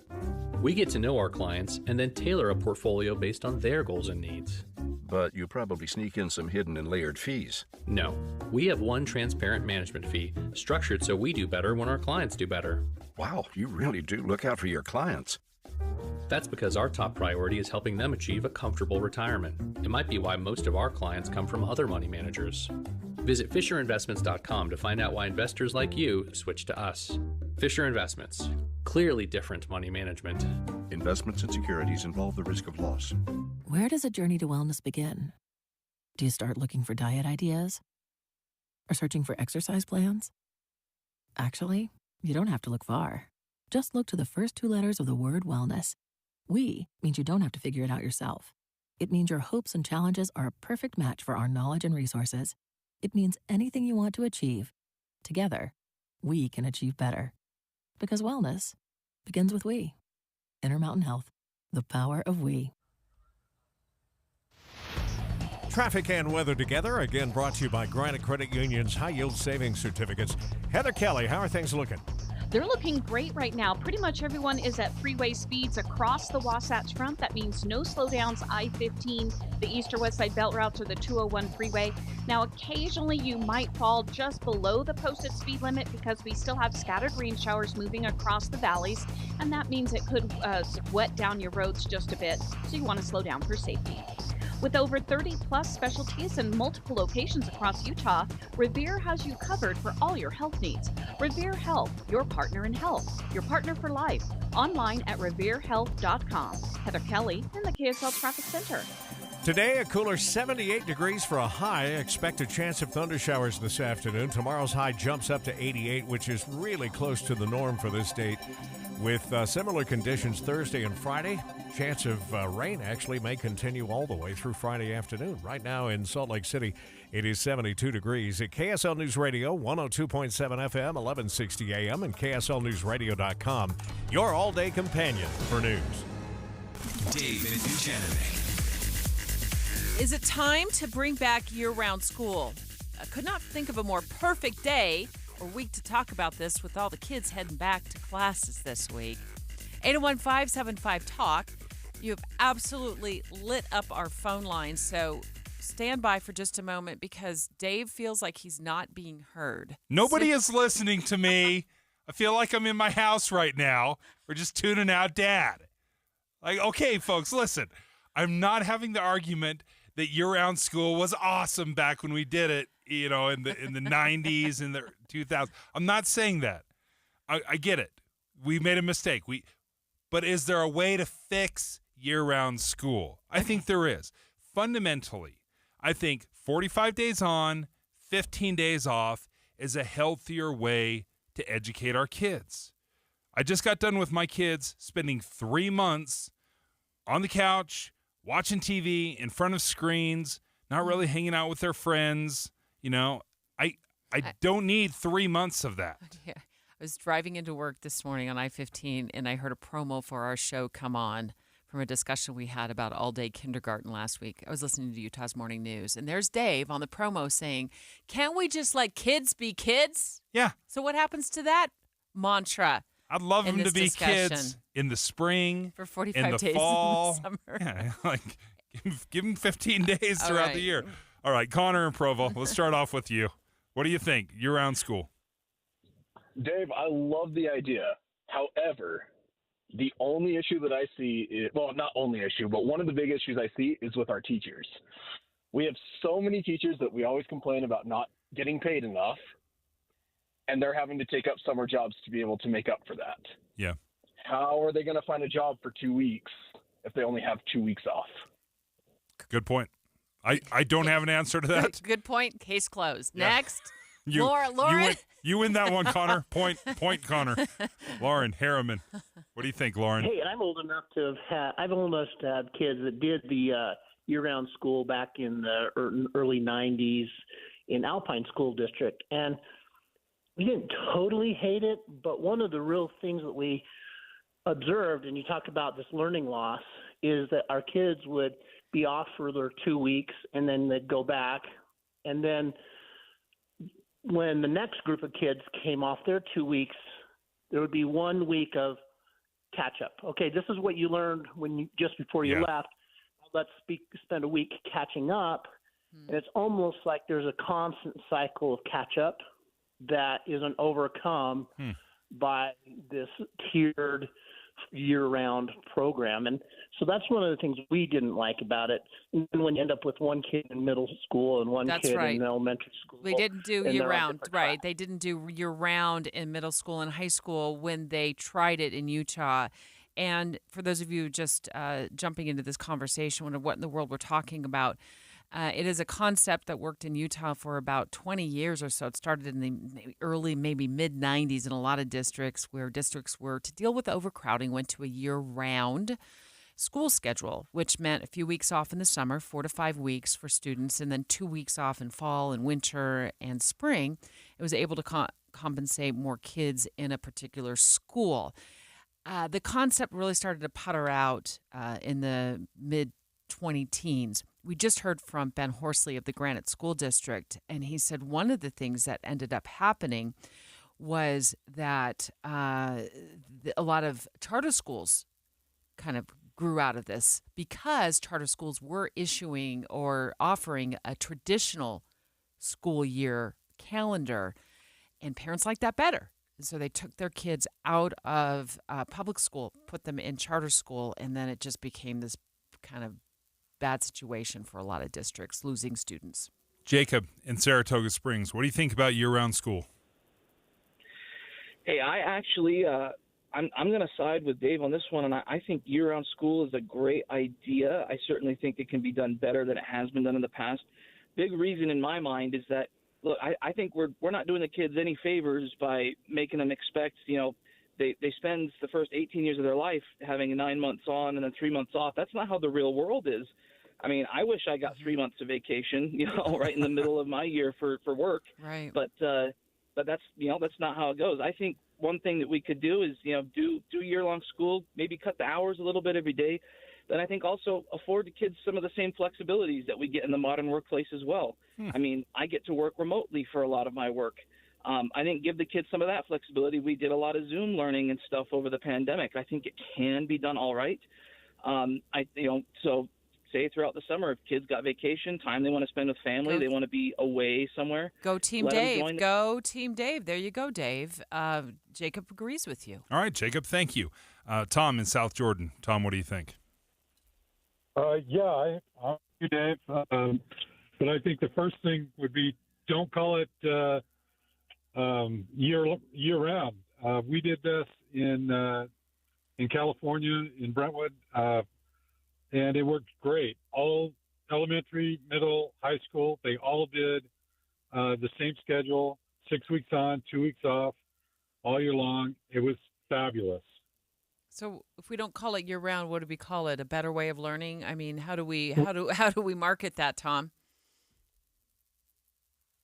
We get to know our clients and then tailor a portfolio based on their goals and needs. But you probably sneak in some hidden and layered fees. No, we have one transparent management fee, structured so we do better when our clients do better. Wow, you really do look out for your clients. That's because our top priority is helping them achieve a comfortable retirement. It might be why most of our clients come from other money managers. Visit FisherInvestments.com to find out why investors like you switch to us. Fisher Investments. Clearly different money management. Investments and securities involve the risk of loss. Where does a journey to wellness begin? Do you start looking for diet ideas? Or searching for exercise plans? Actually, you don't have to look far. Just look to the first 2 letters of the word wellness. We means you don't have to figure it out yourself. It means your hopes and challenges are a perfect match for our knowledge and resources. It means anything you want to achieve, together, we can achieve better. Because wellness begins with we. Intermountain Health, the power of we. Traffic and weather together, again brought to you by Granite Credit Union's high-yield savings certificates. Heather Kelly, how are things looking? They're looking great right now. Pretty much everyone is at freeway speeds across the Wasatch Front. That means no slowdowns. I-15, the east or west side belt routes, or the 201 freeway. Now, occasionally you might fall just below the posted speed limit because we still have scattered rain showers moving across the valleys, and that means it could wet down your roads just a bit, so you want to slow down for safety. With over 30-plus specialties in multiple locations across Utah, Revere has you covered for all your health needs. Revere Health, your partner in health, your partner for life. Online at reverehealth.com. Heather Kelly in the KSL Traffic Center. Today, a cooler 78 degrees for a high. Expect a chance of thundershowers this afternoon. Tomorrow's high jumps up to 88, which is really close to the norm for this date. With similar conditions Thursday and Friday, chance of rain actually may continue all the way through Friday afternoon. Right now in Salt Lake City, it is 72 degrees. At KSL News Radio, 102.7 FM, 1160 AM, and KSLNewsRadio.com, your all-day companion for news. Dave and Dujanovic. Is it time to bring back year-round school? I could not think of a more perfect day or week to talk about this with all the kids heading back to classes this week. 801-575-TALK. You have absolutely lit up our phone line, so stand by for just a moment because Dave feels like he's not being heard. Nobody is listening to me. I feel like I'm in my house right now. We're just tuning out Dad. Like, okay, folks, listen. I'm not having the argument that year-round school was awesome back when we did it, in the 90s and the 2000s. I'm not saying that. I get it. We made a mistake. But is there a way to fix year-round school? I think there is. Fundamentally, I think 45 days on, 15 days off is a healthier way to educate our kids. I just got done with my kids spending 3 months on the couch, watching TV in front of screens, not really hanging out with their friends. I don't need 3 months of that. Yeah. I was driving into work this morning on I-15, and I heard a promo for our show come on from a discussion we had about all-day kindergarten last week. I was listening to Utah's Morning News, and there's Dave on the promo saying, can't we just let kids be kids? Yeah. So what happens to that mantra? I'd love them to be kids in the spring, for 45 in the days fall. in the summer. Yeah, like give them 15 days throughout the year. All right, Connor and Provo, let's start off with you. What do you think? Year-round school. Dave, I love the idea. However, the only issue that I see is, well, not only issue, but one of the big issues I see is with our teachers. We have so many teachers that we always complain about not getting paid enough, and they're having to take up summer jobs to be able to make up for that. Yeah. How are they going to find a job for 2 weeks if they only have 2 weeks off? Good point. I don't have an answer to that. Good point. Case closed. Yeah. Next. Lauren. You win that one, Connor. Point, Connor. Lauren Harriman. What do you think, Lauren? Hey, and I'm old enough to have kids that did the year-round school back in the early 90s in Alpine School District. And we didn't totally hate it, but one of the real things that we observed, and you talk about this learning loss, is that our kids would be off for their 2 weeks, and then they'd go back. And then when the next group of kids came off their 2 weeks, there would be 1 week of catch-up. Okay, this is what you learned just before you left. Let's spend a week catching up. And it's almost like there's a constant cycle of catch-up that isn't overcome by this tiered year-round program. And so that's one of the things we didn't like about it. And when you end up with one kid in middle school and one kid in elementary school. They didn't do year-round, right. They didn't do year-round in middle school and high school when they tried it in Utah. And for those of you just jumping into this conversation, what in the world we're talking about, it is a concept that worked in Utah for about 20 years or so. It started in the early, maybe mid-90s in a lot of districts where districts were, to deal with overcrowding, went to a year-round school schedule, which meant a few weeks off in the summer, 4 to 5 weeks for students, and then 2 weeks off in fall and winter and spring. It was able to compensate more kids in a particular school. The concept really started to putter out in the mid-20-teens. We just heard from Ben Horsley of the Granite School District, and he said one of the things that ended up happening was that a lot of charter schools kind of grew out of this because charter schools were issuing or offering a traditional school year calendar, and parents liked that better. And so they took their kids out of public school, put them in charter school, and then it just became this kind of bad situation for a lot of districts, losing students. Jacob in Saratoga Springs, what do you think about year-round school? Hey, I actually, I'm going to side with Dave on this one, and I think year-round school is a great idea. I certainly think it can be done better than it has been done in the past. Big reason in my mind is that, look, I think we're not doing the kids any favors by making them expect, they spend the first 18 years of their life having 9 months on and then 3 months off. That's not how the real world is. I mean, I wish I got 3 months of vacation, right in the middle of my year for work. Right. But that's, that's not how it goes. I think one thing that we could do is, do year-long school, maybe cut the hours a little bit every day. Then I think also afford the kids some of the same flexibilities that we get in the modern workplace as well. I mean, I get to work remotely for a lot of my work. I think give the kids some of that flexibility. We did a lot of Zoom learning and stuff over the pandemic. I think it can be done all right. So say throughout the summer, if kids got vacation time they want to spend with family, they want to be away somewhere. Go Team Dave. Go Team Dave. There you go, Dave. Jacob agrees with you. All right, Jacob, thank you. Tom in South Jordan. Tom, what do you think? I'm you, Dave. But I think the first thing would be don't call it year round. We did this in California, in Brentwood, and it worked great. All elementary, middle, high school, they all did the same schedule, 6 weeks on, 2 weeks off, all year long. It was fabulous. So if we don't call it year round, what do we call it? A better way of learning? I mean, how do we market that, Tom?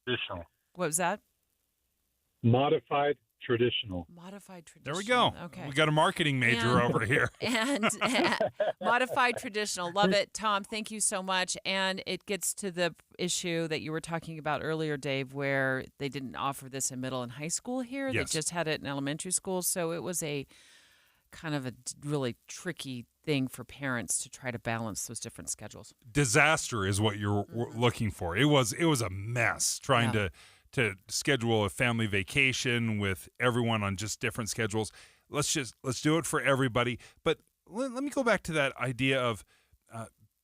Traditional. What was that? Modified traditional. Modified traditional. There we go. Okay. We got a marketing major over here. And modified traditional. Love it, Tom. Thank you so much. And it gets to the issue that you were talking about earlier, Dave, where they didn't offer this in middle and high school here. Yes. They just had it in elementary school. So it was a kind of a really tricky thing for parents to try to balance those different schedules. Disaster is what you're looking for. It was a mess trying to schedule a family vacation with everyone on just different schedules. Let's do it for everybody. But let me go back to that idea of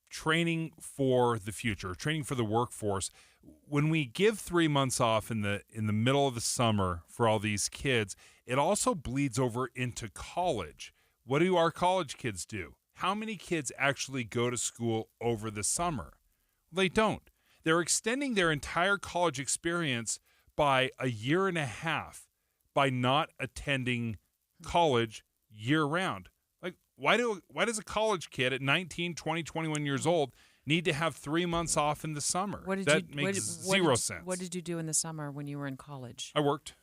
training for the future, training for the workforce. When we give 3 months off in the middle of the summer for all these kids, it also bleeds over into college. What do our college kids do? How many kids actually go to school over the summer? They don't. They're extending their entire college experience by a year and a half by not attending college year-round. Like, why does a college kid at 19, 20, 21 years old need to have 3 months off in the summer? That makes zero sense. What did you do in the summer when you were in college? I worked.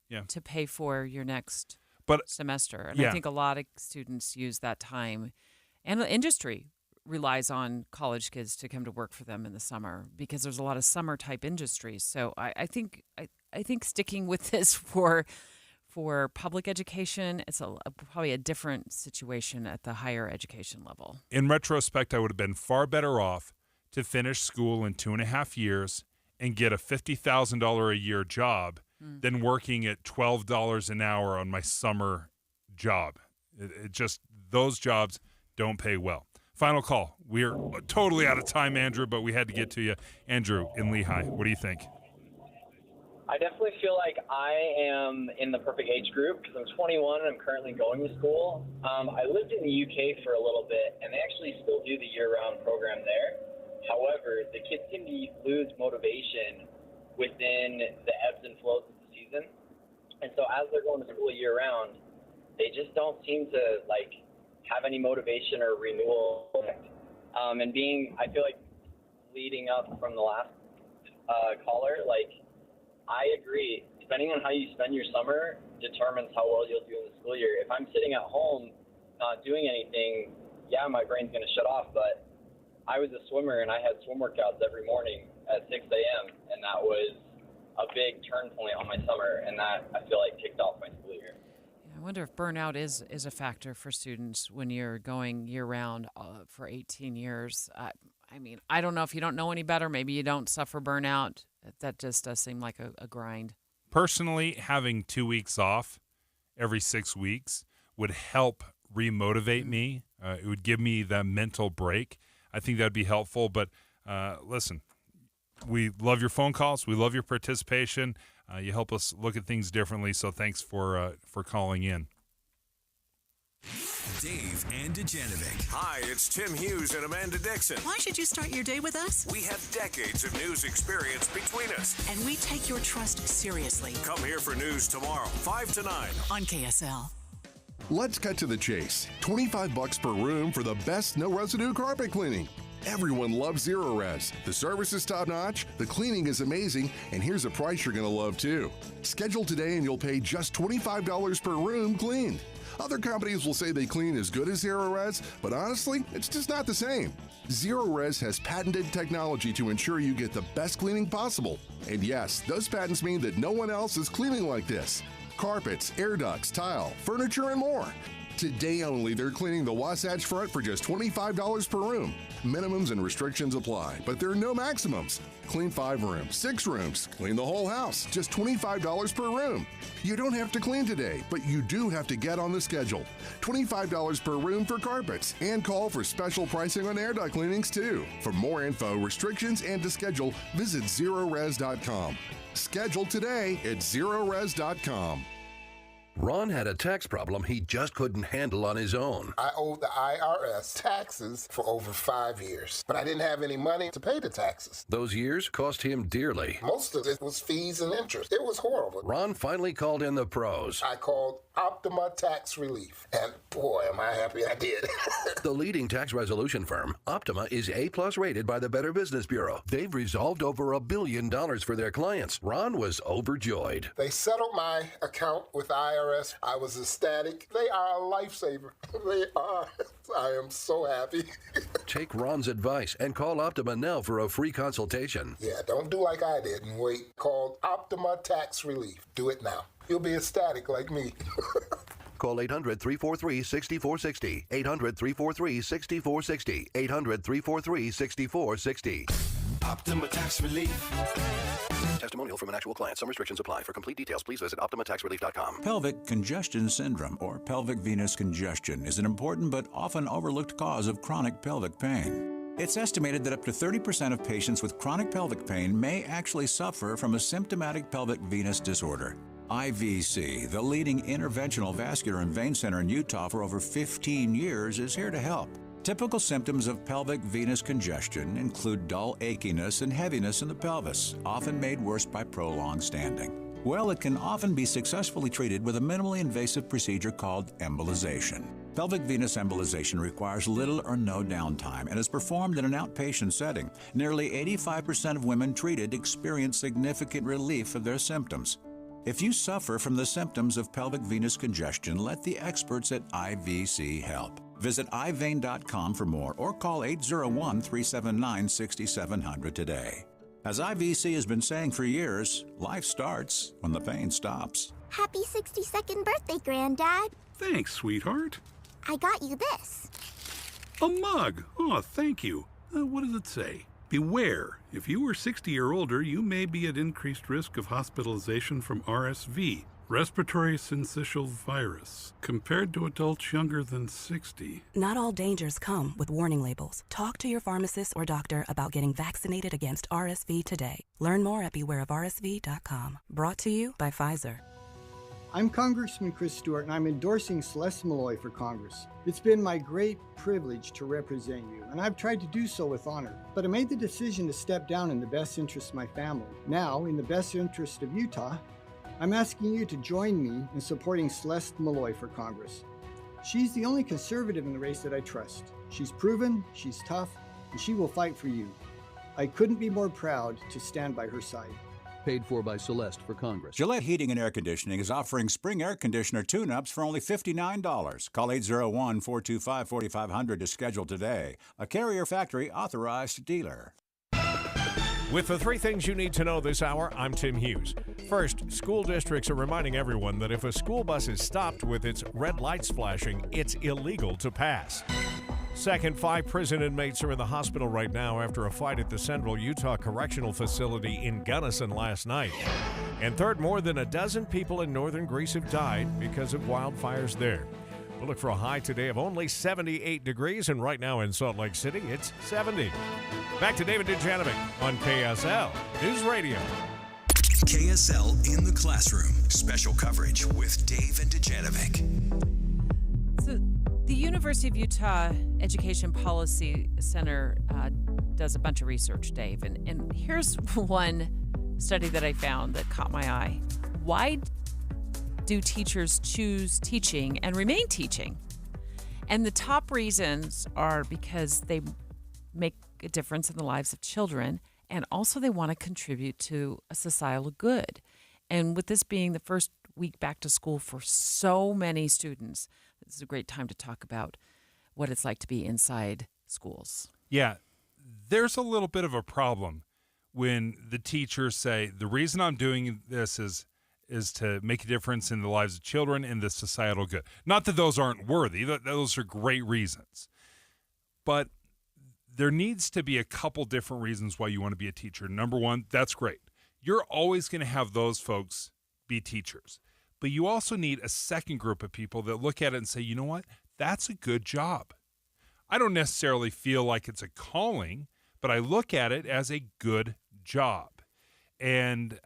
Yeah. To pay for your next semester. And I think a lot of students use that time. And the industry relies on college kids to come to work for them in the summer because there's a lot of summer type industries. So I think sticking with this for public education, it's probably a different situation at the higher education level. In retrospect, I would have been far better off to finish school in 2.5 years and get a $50,000 a year job than working at $12 an hour on my summer job. It just, those jobs don't pay well. Final call. We're totally out of time, Andrew, but we had to get to you. Andrew in Lehigh, what do you think? I definitely feel like I am in the perfect age group because I'm 21 and I'm currently going to school. I lived in the UK for a little bit, and they actually still do the year-round program there. However, the kids seem to lose motivation within the ebbs and flows of the season. And so as they're going to school year-round, they just don't seem to, have any motivation or renewal. I feel like leading up from the last caller, I agree. Depending on how you spend your summer determines how well you'll do in the school year. If I'm sitting at home not doing anything, my brain's going to shut off. But I was a swimmer, and I had swim workouts every morning at 6 a.m., and that was a big turn point on my summer, and that I feel like kicked off my school year. I wonder if burnout is a factor for students when you're going year-round for 18 years. I mean, I don't know if you don't know any better. Maybe you don't suffer burnout. That just does seem like a grind. Personally, having 2 weeks off every 6 weeks would help remotivate me. It would give me that mental break. I think that'd be helpful. But listen, we love your phone calls. We love your participation. You help us look at things differently. So thanks for calling in. Dave and Dujanovic. Hi, it's Tim Hughes and Amanda Dixon. Why should you start your day with us? We have decades of news experience between us. And we take your trust seriously. Come here for news tomorrow, 5 to 9. On KSL. Let's cut to the chase. $25 per room for the best no-residue carpet cleaning. Everyone loves Zero Res. The service is top-notch, the cleaning is amazing, and here's a price you're going to love, too. Schedule today and you'll pay just $25 per room cleaned. Other companies will say they clean as good as Zero Res, but honestly, it's just not the same. Zero Res has patented technology to ensure you get the best cleaning possible. And yes, those patents mean that no one else is cleaning like this. Carpets, air ducts, tile, furniture, and more. Today only, they're cleaning the Wasatch Front for just $25 per room. Minimums and restrictions apply, but there are no maximums. Clean 5 rooms, 6 rooms, clean the whole house, just $25 per room. You don't have to clean today, but you do have to get on the schedule. $25 per room for carpets, and call for special pricing on air duct cleanings too. For more info, restrictions, and to schedule, visit ZeroRes.com. Schedule today at ZeroRes.com. Ron had a tax problem he just couldn't handle on his own. I owed the IRS taxes for over 5 years, but I didn't have any money to pay the taxes. Those years cost him dearly. Most of it was fees and interest. It was horrible. Ron finally called in the pros. I called Optima Tax Relief, and boy, am I happy I did. The leading tax resolution firm, Optima, is A+ rated by the Better Business Bureau. They've resolved over $1 billion for their clients. Ron was overjoyed. They settled my account with the IRS. I was ecstatic. They are a lifesaver. They are. I am so happy. Take Ron's advice and call Optima now for a free consultation. Yeah, don't do like I did and wait. Call Optima Tax Relief. Do it now. You'll be ecstatic like me. Call 800-343-6460. 800-343-6460. 800-343-6460. Optima Tax Relief. Testimonial from an actual client. Some restrictions apply. For complete details, please visit OptimaTaxRelief.com. Pelvic congestion syndrome, or pelvic venous congestion, is an important but often overlooked cause of chronic pelvic pain. It's estimated that up to 30% of patients with chronic pelvic pain may actually suffer from a symptomatic pelvic venous disorder. IVC, the leading interventional vascular and vein center in Utah for over 15 years, is here to help. Typical symptoms of pelvic venous congestion include dull achiness and heaviness in the pelvis, often made worse by prolonged standing. Well, it can often be successfully treated with a minimally invasive procedure called embolization. Pelvic venous embolization requires little or no downtime and is performed in an outpatient setting. Nearly 85% of women treated experience significant relief of their symptoms. If you suffer from the symptoms of pelvic venous congestion, let the experts at IVC help. Visit iVein.com for more or call 801-379-6700 today. As IVC has been saying for years, life starts when the pain stops. Happy 62nd birthday, Granddad. Thanks, sweetheart. I got you this. A mug. Oh, thank you. What does it say? Beware, if you are 60 or older, you may be at increased risk of hospitalization from RSV, respiratory syncytial virus, compared to adults younger than 60. Not all dangers come with warning labels. Talk to your pharmacist or doctor about getting vaccinated against RSV today. Learn more at bewareofrsv.com. Brought to you by Pfizer. I'm Congressman Chris Stewart, and I'm endorsing Celeste Malloy for Congress. It's been my great privilege to represent you, and I've tried to do so with honor. But I made the decision to step down in the best interest of my family. Now, in the best interest of Utah, I'm asking you to join me in supporting Celeste Malloy for Congress. She's the only conservative in the race that I trust. She's proven, she's tough, and she will fight for you. I couldn't be more proud to stand by her side. Paid for by Celeste for Congress. Gillette Heating and Air Conditioning is offering spring air conditioner tune-ups for only $59. Call 801-425-4500 to schedule today. A Carrier Factory authorized dealer. With the three things you need to know this hour, I'm Tim Hughes. First, school districts are reminding everyone that if a school bus is stopped with its red lights flashing, it's illegal to pass. Second, 5 prison inmates are in the hospital right now after a fight at the Central Utah Correctional Facility in Gunnison last night. And third, more than a dozen people in northern Greece have died because of wildfires there. We'll look for a high today of only 78 degrees, and right now in Salt Lake City, it's 70. Back to David Dujanovic on KSL News Radio. KSL in the classroom. Special coverage with Dave and Dujanovic. So the University of Utah Education Policy Center does a bunch of research, Dave. And here's one study that I found that caught my eye. Why do teachers choose teaching and remain teaching? And the top reasons are because they make a difference in the lives of children, and also they want to contribute to a societal good. And with this being the first week back to school for so many students, this is a great time to talk about what it's like to be inside schools. Yeah, there's a little bit of a problem when the teachers say, the reason I'm doing this is to make a difference in the lives of children and the societal good. Not that those aren't worthy. Those are great reasons. But there needs to be a couple different reasons why you want to be a teacher. Number one, that's great. You're always going to have those folks be teachers. But you also need a second group of people that look at it and say, you know what? That's a good job. I don't necessarily feel like it's a calling, but I look at it as a good job. And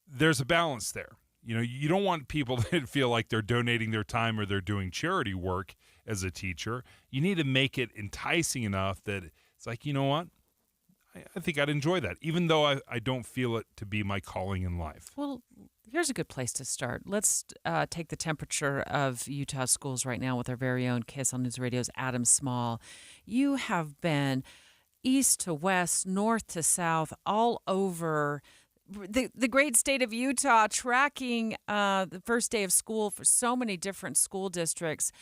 there's a balance there. You know, you don't want people that feel like they're donating their time or they're doing charity work as a teacher. You need to make it enticing enough that it's like, you know what? I think I'd enjoy that, even though I don't feel it to be my calling in life. Well, here's a good place to start. Let's take the temperature of Utah schools right now with our very own KSL News Radio's Adam Small. You have been east to west, north to south, all over the great state of Utah, tracking the first day of school for so many different school districts.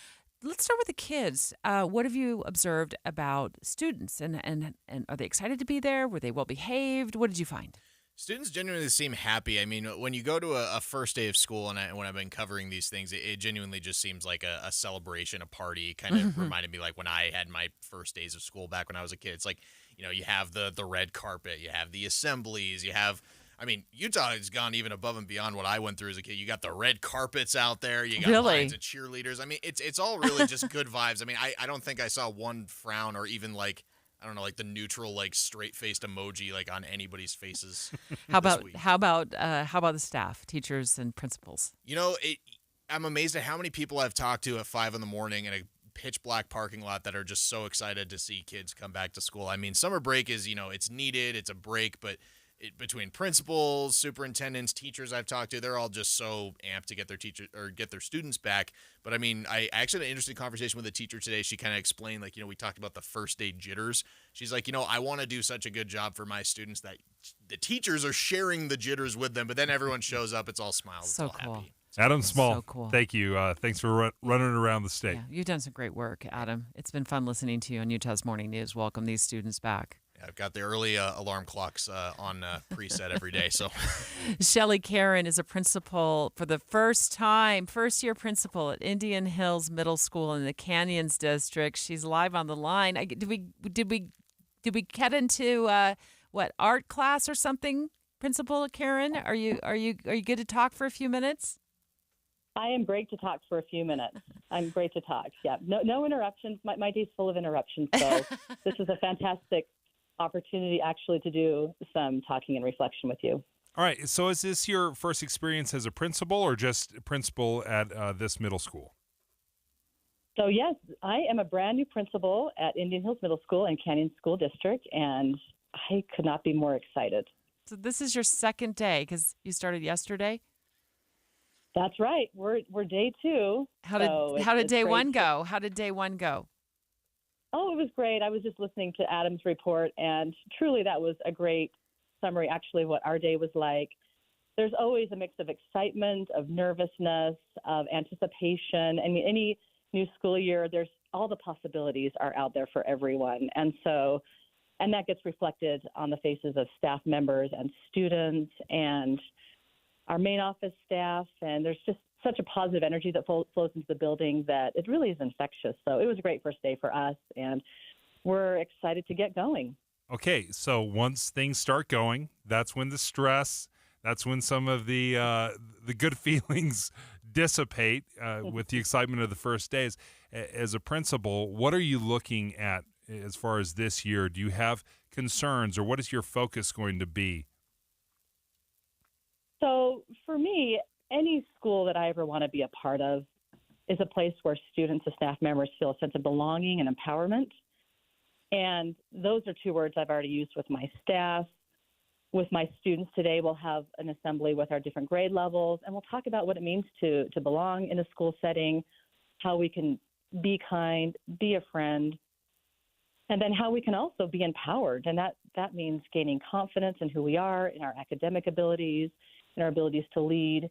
Let's start with the kids. What have you observed about students, and are they excited to be there? Were they well behaved? What did you find? Students genuinely seem happy. I mean, when you go to a first day of school, and when I've been covering these things, it genuinely just seems like a celebration, a party. Kind of reminded me like when I had my first days of school back when I was a kid. It's like, you know, you have the red carpet, you have the assemblies, you have... I mean, Utah has gone even above and beyond what I went through as a kid. You got the red carpets out there. You got lines of cheerleaders. I mean, it's all really just good vibes. I mean, I don't think I saw one frown or even like, I don't know, like the neutral, like straight-faced emoji like on anybody's faces. How about the staff, teachers and principals? You know, I'm amazed at how many people I've talked to at 5 a.m. in a pitch black parking lot that are just so excited to see kids come back to school. I mean, summer break is, you know, it's needed. It's a break, but between principals, superintendents, teachers I've talked to, they're all just so amped to get their students back. But I mean, I actually had an interesting conversation with a teacher today. She kind of explained, like, you know, we talked about the first day jitters. She's like, you know, I want to do such a good job for my students that the teachers are sharing the jitters with them, but then everyone shows up, it's all smiles, so it's all cool. happy. Adam Small, so cool. Thank you. Thanks for running around the state. Yeah, you've done some great work, Adam. It's been fun listening to you on Utah's Morning News. Welcome these students back. I've got the early alarm clocks on preset every day. So, Shelly Karen is a principal for the first-year principal at Indian Hills Middle School in the Canyons District. She's live on the line. Did we get into art class or something? Principal Karen, are you good to talk for a few minutes? I am great to talk for a few minutes. I'm great to talk. Yeah, no interruptions. My day's full of interruptions, so this is a fantastic opportunity actually to do some talking and reflection with you. All right. So is this your first experience as a principal or just principal at this middle school? So yes, I am a brand new principal at Indian Hills Middle School and Canyon School District, and I could not be more excited. So this is your second day because you started yesterday? That's right. We're day 2. How did day one go? How did day one go? Oh, it was great. I was just listening to Adam's report, and truly that was a great summary, actually, what our day was like. There's always a mix of excitement, of nervousness, of anticipation. I mean, any new school year, there's all the possibilities are out there for everyone. And so And that gets reflected on the faces of staff members and students and our main office staff. And there's just such a positive energy that flows into the building that it really is infectious. So it was a great first day for us, and we're excited to get going. Okay, so once things start going, that's when the stress, that's when some of the good feelings dissipate with the excitement of the first days. As a principal, what are you looking at as far as this year? Do you have concerns, or what is your focus going to be? So for me, any school that I ever want to be a part of is a place where students and staff members feel a sense of belonging and empowerment. And those are two words I've already used with my staff. With my students today, we'll have an assembly with our different grade levels, and we'll talk about what it means to belong in a school setting, how we can be kind, be a friend, and then how we can also be empowered. And that means gaining confidence in who we are, in our academic abilities, in our abilities to lead.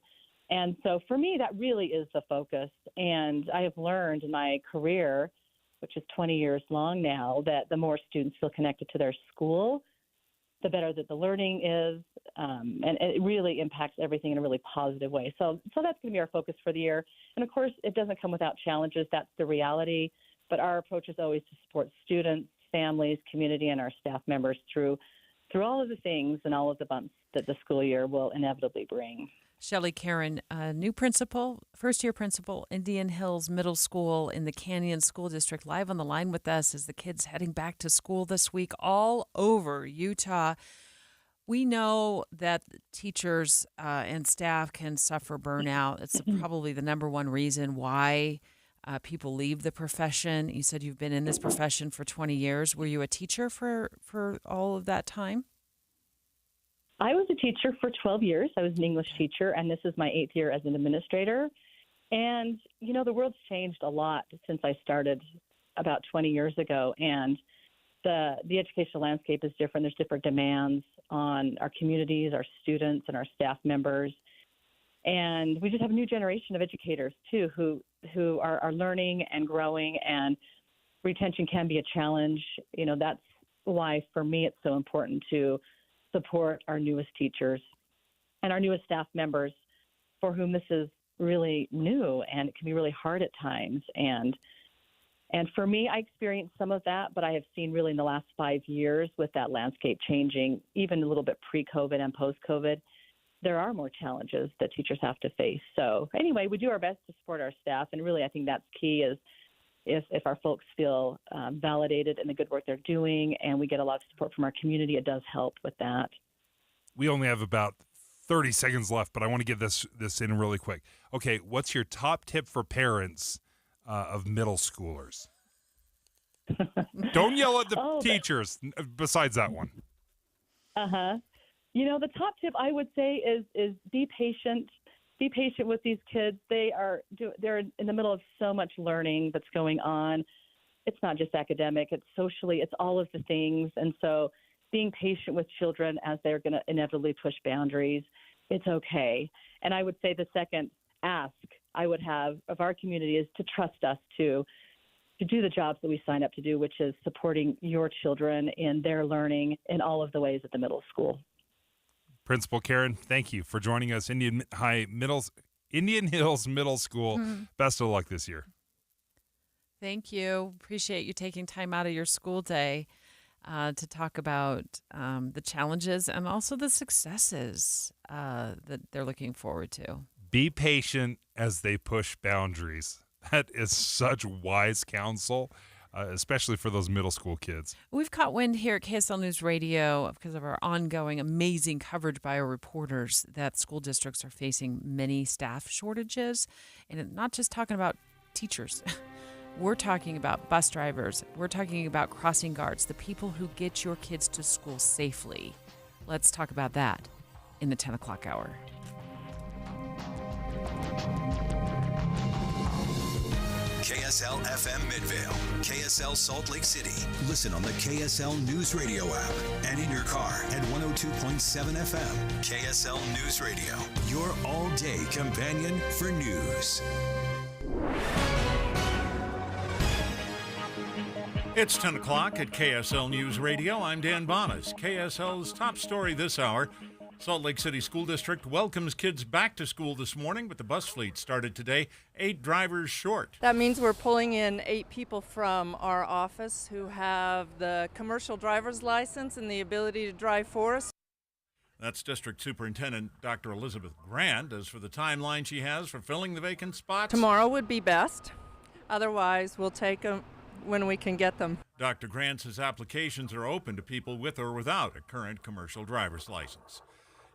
And so for me, that really is the focus. And I have learned in my career, which is 20 years long now, that the more students feel connected to their school, the better that the learning is, and it really impacts everything in a really positive way. So that's going to be our focus for the year. And of course, it doesn't come without challenges. That's the reality. But our approach is always to support students, families, community, and our staff members through all of the things and all of the bumps that the school year will inevitably bring. Shelley Karen, new principal, first-year principal, Indian Hills Middle School in the Canyon School District, live on the line with us as the kids heading back to school this week all over Utah. We know that teachers and staff can suffer burnout. It's probably the number one reason why people leave the profession. You said you've been in this profession for 20 years. Were you a teacher for all of that time? I was a teacher for 12 years. I was an English teacher, and this is my 8th year as an administrator. And, you know, the world's changed a lot since I started about 20 years ago, and the educational landscape is different. There's different demands on our communities, our students, and our staff members. And we just have a new generation of educators, too, who are learning and growing, and retention can be a challenge. You know, that's why, for me, it's so important to support our newest teachers and our newest staff members for whom this is really new and it can be really hard at times. And for me, I experienced some of that, but I have seen really in the last 5 years with that landscape changing, even a little bit pre-COVID and post-COVID, there are more challenges that teachers have to face. So anyway, we do our best to support our staff. And really, I think that's key is if our folks feel validated in the good work they're doing and we get a lot of support from our community, it does help with that. We only have about 30 seconds left, but I want to get this in really quick. Okay, what's your top tip for parents of middle schoolers? Don't yell at the teachers besides that one. Uh-huh. You know, the top tip I would say is be patient. Be patient with these kids. They're in the middle of so much learning that's going on. It's not just academic, it's socially, it's all of the things. And so being patient with children as they're going to inevitably push boundaries, it's okay. And I would say the second ask I would have of our community is to trust us to do the jobs that we sign up to do, which is supporting your children in their learning in all of the ways at the middle school. Principal Karen, thank you for joining us. Indian Hills Middle School. Best of luck this year. Thank you. Appreciate you taking time out of your school day to talk about the challenges and also the successes that they're looking forward to. Be patient as they push boundaries. That is such wise counsel. Especially for those middle school kids. We've caught wind here at KSL News Radio because of our ongoing amazing coverage by our reporters that school districts are facing many staff shortages. And not just talking about teachers. We're talking about bus drivers. We're talking about crossing guards, the people who get your kids to school safely. Let's talk about that in the 10 o'clock hour. KSL FM Midvale, KSL Salt Lake City. Listen on the KSL News Radio app and in your car at 102.7 FM. KSL News Radio, your all-day companion for news. It's 10 o'clock at KSL News Radio. I'm Dan Bonas. KSL's top story this hour. Salt Lake City School District welcomes kids back to school this morning, but the bus fleet started today 8 drivers short. That means we're pulling in 8 people from our office who have the commercial driver's license and the ability to drive for us. That's District Superintendent Dr. Elizabeth Grant. As for the timeline she has for filling the vacant spots, Tomorrow would be best. Otherwise, we'll take them when we can get them. Dr. Grant says applications are open to people with or without a current commercial driver's license.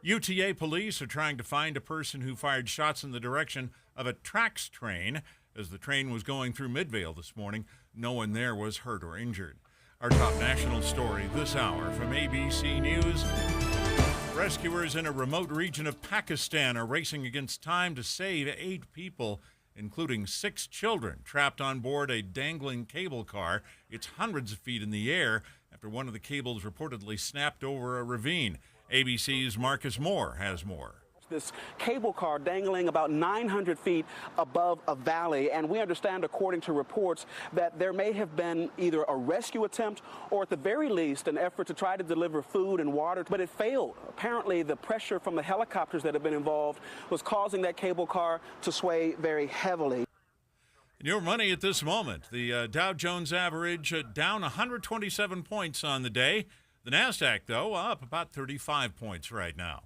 UTA police are trying to find a person who fired shots in the direction of a TRAX train. As the train was going through Midvale this morning, no one there was hurt or injured. Our top national story this hour from ABC News. Rescuers in a remote region of Pakistan are racing against time to save 8 people, including 6 children, trapped on board a dangling cable car. It's hundreds of feet in the air after one of the cables reportedly snapped over a ravine. ABC's Marcus Moore has more. This cable car dangling about 900 feet above a valley, and we understand, according to reports, that there may have been either a rescue attempt or at the very least an effort to try to deliver food and water, but it failed. Apparently the pressure from the helicopters that have been involved was causing that cable car to sway very heavily. In your money at this moment, the Dow Jones average down 127 points on the day. The NASDAQ, though, up about 35 points right now.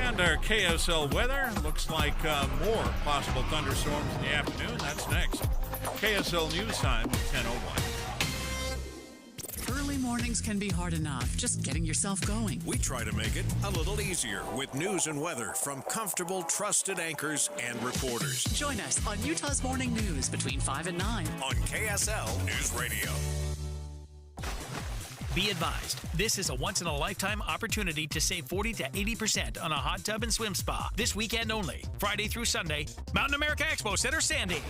And our KSL weather looks like more possible thunderstorms in the afternoon. That's next. KSL News Time, 10:01. Early mornings can be hard enough, just getting yourself going. We try to make it a little easier with news and weather from comfortable, trusted anchors and reporters. Join us on Utah's Morning News between 5 and 9 on KSL News Radio. Be advised, this is a once-in-a-lifetime opportunity to save 40 to 80% on a hot tub and swim spa this weekend only, Friday through Sunday, Mountain America Expo Center, Sandy.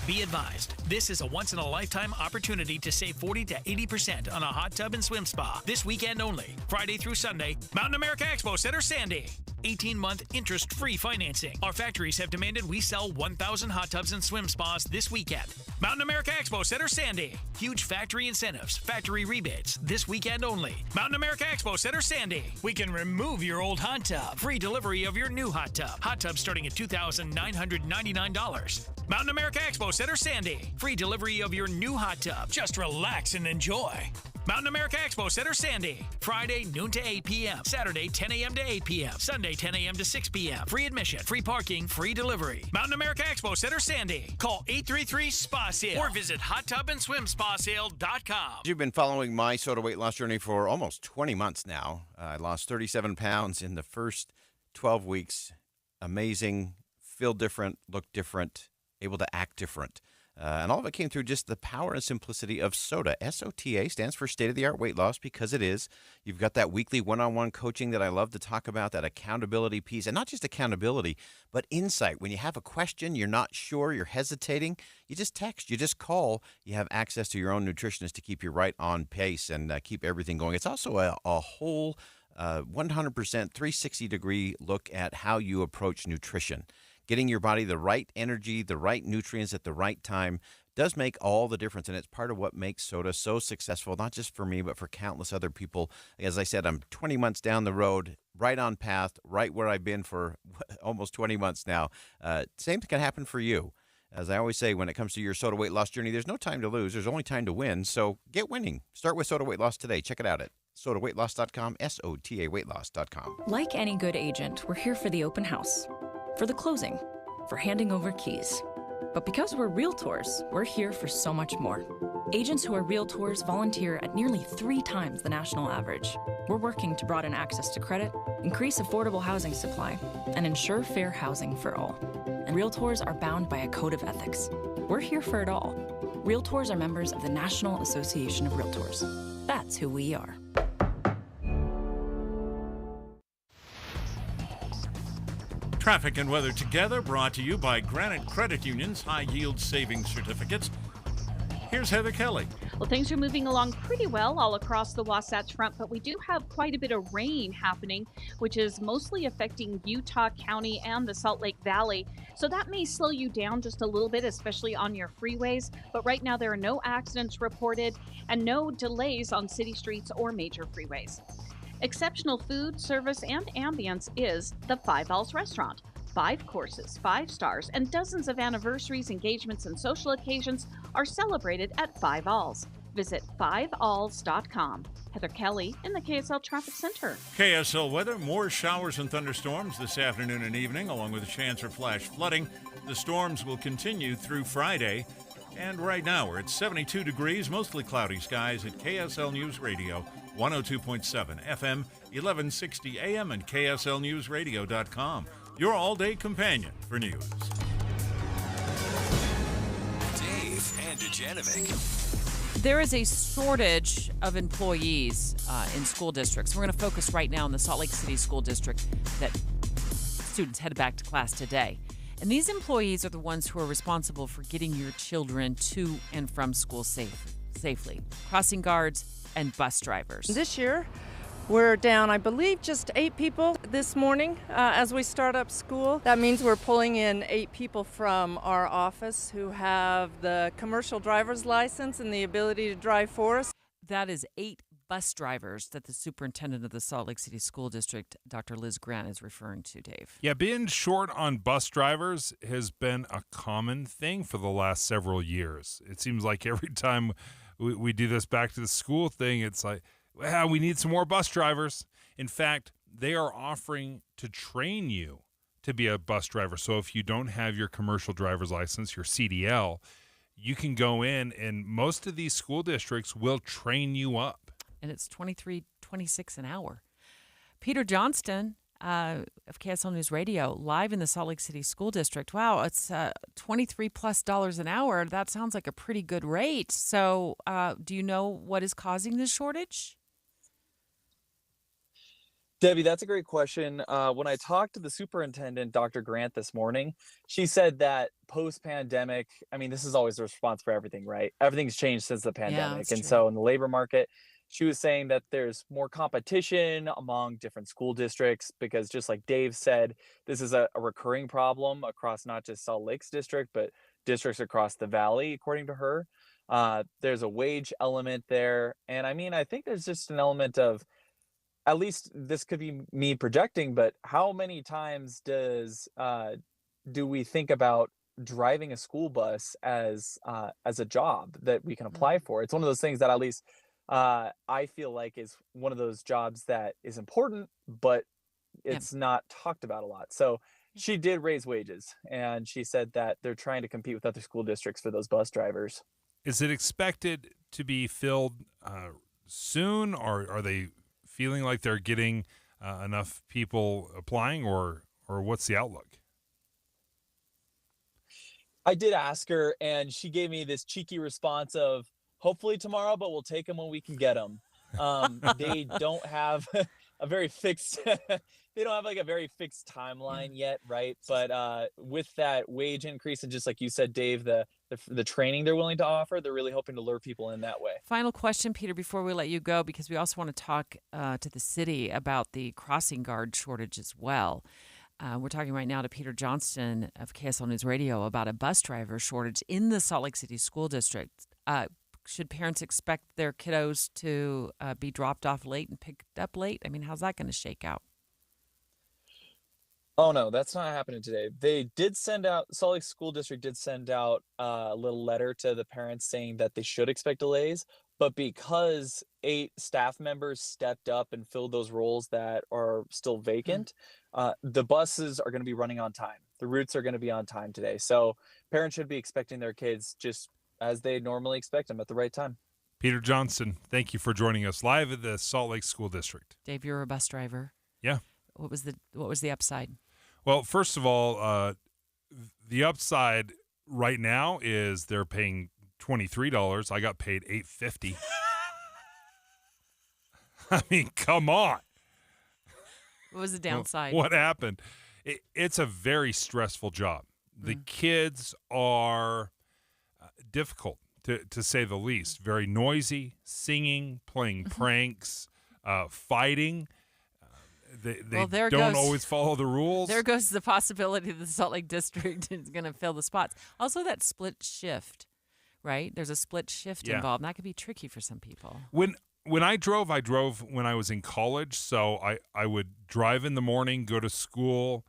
Be advised, this is a once-in-a-lifetime opportunity to save 40 to 80% on a hot tub and swim spa this weekend only, Friday through Sunday, Mountain America Expo Center, Sandy. 18-month interest-free financing. Our factories have demanded we sell 1,000 hot tubs and swim spas this weekend. Mountain America Expo Center, Sandy. Huge factory incentives, factory rebates this weekend only. Mountain America Expo Center, Sandy. We can remove your old hot tub. Free delivery of your new hot tub. Hot tub starting at $2,999. Mountain America Expo Center, Sandy. Free delivery of your new hot tub. Just relax and enjoy. Mountain America Expo Center, Sandy. Friday, noon to 8 p.m. Saturday, 10 a.m. to 8 p.m. Sunday, 10 a.m. to 6 p.m. Free admission, free parking, free delivery. Mountain America Expo Center, Sandy. Call 833-SPA-SALE or visit hottubandSwimSpaSale.com. You've been following my SOTA weight loss journey for almost 20 months now. I lost 37 pounds in the first 12 weeks. Amazing. Feel different, look different, able to act different. And all of it came through just the power and simplicity of SOTA. SOTA stands for state-of-the-art weight loss because it is. You've got that weekly one-on-one coaching that I love to talk about, that accountability piece. And not just accountability, but insight. When you have a question, you're not sure, you're hesitating, you just text, you just call. You have access to your own nutritionist to keep you right on pace and keep everything going. It's also a whole 100% 360-degree look at how you approach nutrition. Getting your body the right energy, the right nutrients at the right time does make all the difference, and it's part of what makes SOTA so successful, not just for me, but for countless other people. As I said, I'm 20 months down the road, right on path, right where I've been for almost 20 months now. Same thing can happen for you. As I always say, when it comes to your SOTA weight loss journey, there's no time to lose. There's only time to win, so get winning. Start with SOTA weight loss today. Check it out at SOTAweightloss.com, SOTA weightloss.com. Like any good agent, we're here for the open house, for the closing, for handing over keys. But because we're realtors, we're here for so much more. Agents who are realtors volunteer at nearly 3 times the national average. We're working to broaden access to credit, increase affordable housing supply, and ensure fair housing for all. And realtors are bound by a code of ethics. We're here for it all. Realtors are members of the National Association of Realtors. That's who we are. Traffic and weather together, brought to you by Granite Credit Union's high-yield savings certificates. Here's Heather Kelly. Well, things are moving along pretty well all across the Wasatch Front, but we do have quite a bit of rain happening, which is mostly affecting Utah County and the Salt Lake Valley. So that may slow you down just a little bit, especially on your freeways. But right now, there are no accidents reported and no delays on city streets or major freeways. Exceptional food, service, and ambience is the Five Alls Restaurant. 5 courses, 5 stars, and dozens of anniversaries, engagements, and social occasions are celebrated at Five Alls. Visit 5alls.com. Heather Kelly in the KSL Traffic Center. KSL weather, more showers and thunderstorms this afternoon and evening, along with a chance for flash flooding. The storms will continue through Friday. And right now we're at 72 degrees, mostly cloudy skies at KSL News Radio, 102.7 FM, 1160 AM, and KSLNewsRadio.com. Your all-day companion for news. Dave and Dujanovic. There is a shortage of employees in school districts. We're going to focus right now on the Salt Lake City School District that students head back to class today. And these employees are the ones who are responsible for getting your children to and from school safely. Crossing guards and bus drivers. This year, we're down, I believe, just 8 people this morning as we start up school. That means we're pulling in 8 people from our office who have the commercial driver's license and the ability to drive for us. That is 8 bus drivers that the superintendent of the Salt Lake City School District, Dr. Liz Grant, is referring to, Dave. Yeah, being short on bus drivers has been a common thing for the last several years. It seems like every time we do this back to the school thing, it's like, well, we need some more bus drivers. In fact, they are offering to train you to be a bus driver. So if you don't have your commercial driver's license, your CDL, you can go in and most of these school districts will train you up. And it's $23.26 an hour. Peter Johnston of KSL News Radio, live in the Salt Lake City School District. Wow, it's $23+ an hour. That sounds like a pretty good rate. So do you know what is causing this shortage? Debbie, that's a great question. When I talked to the superintendent, Dr. Grant, this morning, she said that post-pandemic, I mean, this is always the response for everything, right? Everything's changed since the pandemic. And so in the labor market, she was saying that there's more competition among different school districts because just like Dave said, this is a recurring problem across not just Salt Lake's district, but districts across the valley, according to her. There's a wage element there. And I mean, I think there's just an element of, at least this could be me projecting, but how many times do we think about driving a school bus as a job that we can apply for? It's one of those things that at least I feel like is one of those jobs that is important, but it's not talked about a lot. So she did raise wages, and she said that they're trying to compete with other school districts for those bus drivers. Is it expected to be filled soon, or are they feeling like they're getting enough people applying, or what's the outlook? I did ask her, and she gave me this cheeky response of, hopefully tomorrow, but we'll take them when we can get them. They don't have a very fixed they don't have like a very fixed timeline yet, right? But with that wage increase and just like you said, Dave, the training they're willing to offer, they're really hoping to lure people in that way. Final question, Peter, before we let you go, because we also want to talk to the city about the crossing guard shortage as well. We're talking right now to Peter Johnston of KSL News Radio about a bus driver shortage in the Salt Lake City School District. Should parents expect their kiddos to be dropped off late and picked up late? I mean, how's that going to shake out? Oh, no, that's not happening today. They did send out, Salt Lake School District did send out a little letter to the parents saying that they should expect delays. But because 8 staff members stepped up and filled those roles that are still vacant, the buses are going to be running on time. The routes are going to be on time today. So parents should be expecting their kids just as they normally expect them at the right time. Peter Johnston, thank you for joining us live at the Salt Lake School District. Dave, you're a bus driver. Yeah. What was the upside? Well, first of all, the upside right now is they're paying $23. I got paid $8.50. I mean, come on. What was the downside? What happened? It's a very stressful job. The kids are difficult to say the least. Very noisy, singing, playing pranks, fighting. They don't always follow the rules. There goes the possibility that the Salt Lake District is going to fill the spots. Also, that split shift, right? There's a split shift involved, and that could be tricky for some people. When I drove when I was in college, so I would drive in the morning, go to school,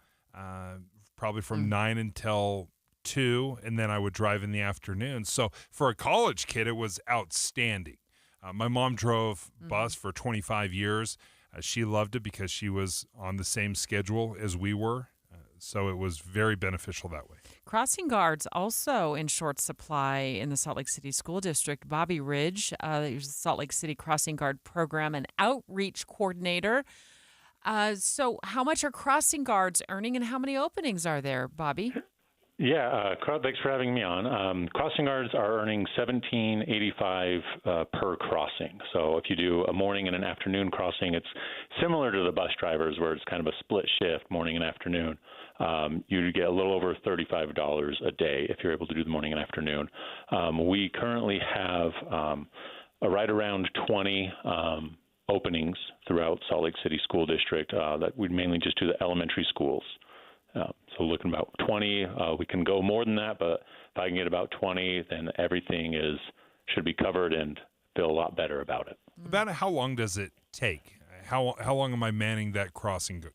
probably from 9 until 2, and then I would drive in the afternoon. So for a college kid, it was outstanding. My mom drove bus for 25 years. She loved it because she was on the same schedule as we were. So it was very beneficial that way. Crossing guards also in short supply in the Salt Lake City School District. Bobby Ridge, the Salt Lake City Crossing Guard Program and Outreach Coordinator. So how much are crossing guards earning and how many openings are there, Bobby? Yeah, thanks for having me on. Crossing guards are earning $17.85 per crossing. So if you do a morning and an afternoon crossing, it's similar to the bus drivers where it's kind of a split shift, morning and afternoon. You get a little over $35 a day if you're able to do the morning and afternoon. We currently have right around 20 openings throughout Salt Lake City School District that we mainly just do the elementary schools. So looking about 20, we can go more than that, but if I can get about 20, then everything should be covered and feel a lot better about it. About how long does it take? How long am I manning that crosswalk?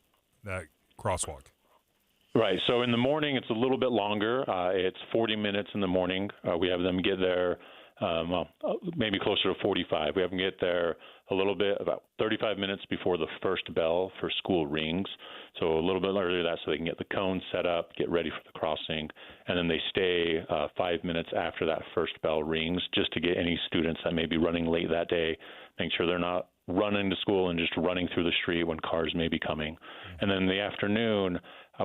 Right. So in the morning, it's a little bit longer. It's 40 minutes in the morning. We have them get there, maybe closer to 45. We have them get there a little bit, about 35 minutes before the first bell for school rings. So a little bit earlier that so they can get the cone set up, get ready for the crossing, and then they stay 5 minutes after that first bell rings just to get any students that may be running late that day, make sure they're not running to school and just running through the street when cars may be coming. And then in the afternoon,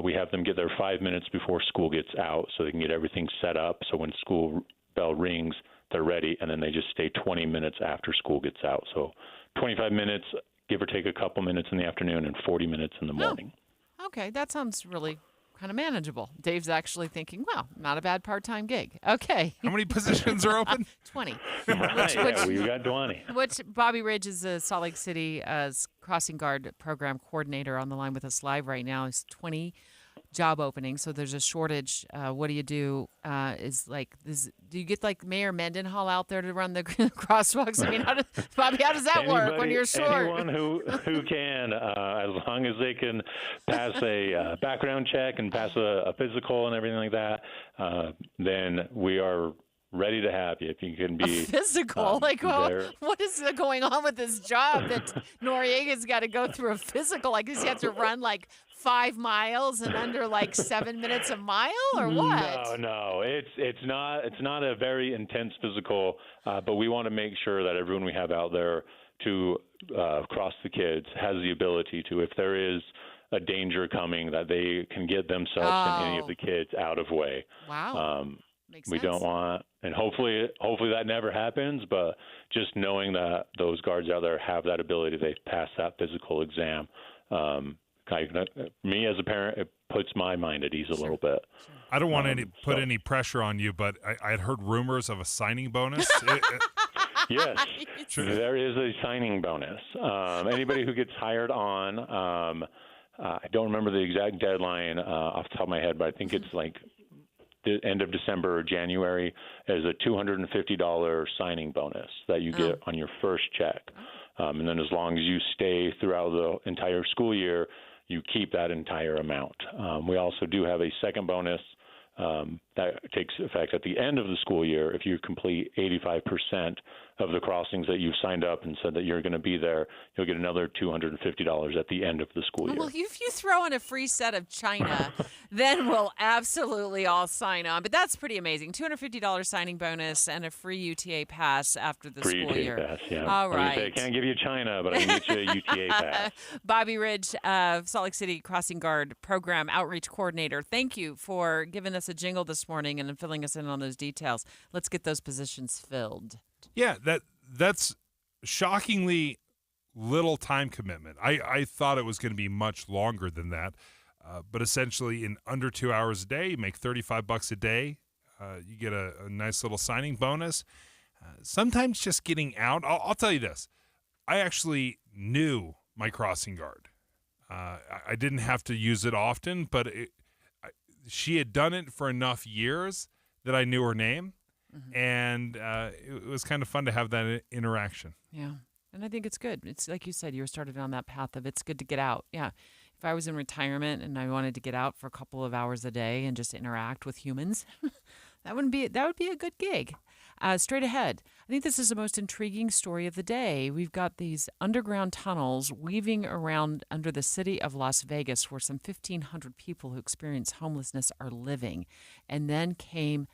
we have them get there 5 minutes before school gets out so they can get everything set up. So when school bell rings, they're ready, and then they just stay 20 minutes after school gets out. So 25 minutes, give or take a couple minutes in the afternoon, and 40 minutes in the morning. Okay, that sounds really kind of manageable. Dave's actually thinking, well, not a bad part-time gig. Okay. How many positions are open? 20. Right, we got 20. Which Bobby Ridge is the Salt Lake City Crossing Guard Program Coordinator on the line with us live right now. It's 20 job openings, so there's a shortage. What do you do? Do you get like Mayor Mendenhall out there to run the crosswalks? I mean, Bobby, how does that work when you're short? Anyone who can, as long as they can pass a background check and pass a physical and everything like that, then we are ready to have you. If you can be a physical, what is going on with this job that Noriega's got to go through a physical? Like, does he have to run like 5 miles in under like 7 minutes a mile, or what? No, it's not a very intense physical, but we want to make sure that everyone we have out there to cross the kids has the ability to, if there is a danger coming, that they can get themselves and any of the kids out of way. Wow. We don't want, and hopefully that never happens, but just knowing that those guards out there have that ability, they pass that physical exam. Me as a parent, it puts my mind at ease a little bit. I don't want to put any pressure on you, but I had heard rumors of a signing bonus. Yes, there is a signing bonus. Anybody who gets hired on, I don't remember the exact deadline off the top of my head, but I think it's like the end of December or January, is a $250 signing bonus that you get on your first check. And then as long as you stay throughout the entire school year, you keep that entire amount. We also do have a second bonus that takes effect at the end of the school year. If you complete 85% of the crossings that you've signed up and said that you're going to be there, you'll get another $250 at the end of the school year. Well, if you throw in a free set of china, then we'll absolutely all sign on. But that's pretty amazing. $250 signing bonus and a free UTA pass after the free school UTA year. Pass, yeah. All right. I can't give you china, but I can get you a UTA pass. Bobby Ridge, Salt Lake City Crossing Guard Program Outreach Coordinator, thank you for giving us a jingle this morning and filling us in on those details. Let's get those positions filled. Yeah, that's shockingly little time commitment. I thought it was going to be much longer than that, but essentially in under 2 hours a day, you make $35 a day. You get a nice little signing bonus, sometimes just getting out. I'll tell you this. I actually knew my crossing guard. I didn't have to use it often, but she had done it for enough years that I knew her name, and it was kind of fun to have that interaction. Yeah, and I think it's good. It's like you said, you were started on that path of it's good to get out. Yeah, if I was in retirement and I wanted to get out for a couple of hours a day and just interact with humans, that would be a good gig. Straight ahead, I think this is the most intriguing story of the day. We've got these underground tunnels weaving around under the city of Las Vegas where some 1,500 people who experience homelessness are living. And then came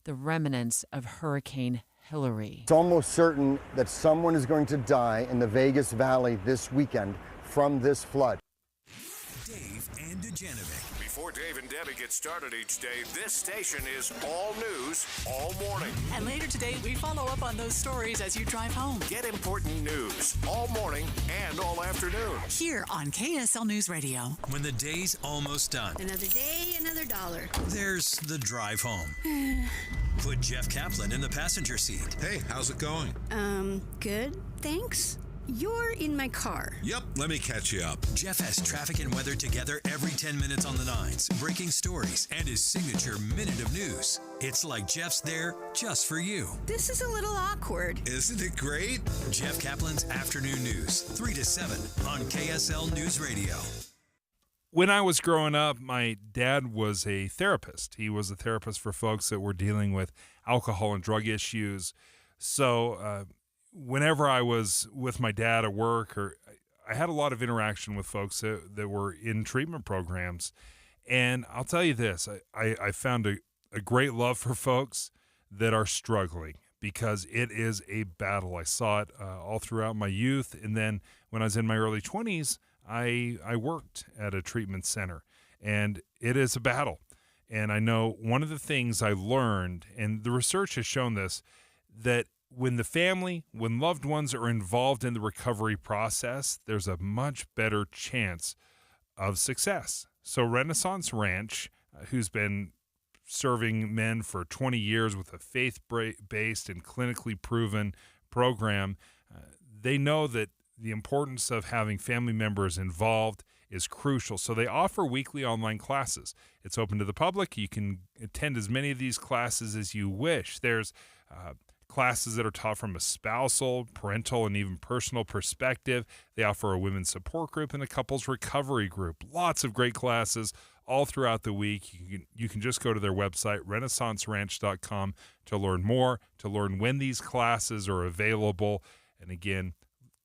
the remnants of Hurricane Hillary. It's almost certain that someone is going to die in the Vegas Valley this weekend from this flood. Dave and Dujanovic. Before Dave and Debbie get started each day, this station is all news all morning. And later today, we follow up on those stories as you drive home. Get important news all morning and all afternoon. Here on KSL News Radio. When the day's almost done, Another day, another dollar. there's the drive home. Put Jeff Kaplan in the passenger seat. Hey, how's it going? Good, thanks. You're in my car. Yep, let me catch you up. Jeff has traffic and weather together every 10 minutes on the nines, breaking stories, and his signature minute of news. It's like Jeff's there just for you. This is a little awkward. Isn't it great? Jeff Kaplan's Afternoon News, 3 to 7 on KSL News Radio. When I was growing up, my dad was a therapist. He was a therapist for folks that were dealing with alcohol and drug issues. So whenever I was with my dad at work, or I had a lot of interaction with folks that were in treatment programs. And I'll tell you this, I found a great love for folks that are struggling because it is a battle. I saw it all throughout my youth. And then when I was in my early 20s, I worked at a treatment center, and it is a battle. And I know one of the things I learned, and the research has shown this, that when loved ones are involved in the recovery process, there's a much better chance of success. So Renaissance Ranch, who's been serving men for 20 years with a faith-based and clinically proven program, they know that the importance of having family members involved is crucial. So they offer weekly online classes. It's open to the public. You can attend as many of these classes as you wish. There's classes that are taught from a spousal, parental, and even personal perspective. They offer a women's support group and a couples recovery group. Lots of great classes all throughout the week. You can just go to their website, renaissanceranch.com, to learn more, to learn when these classes are available, and again,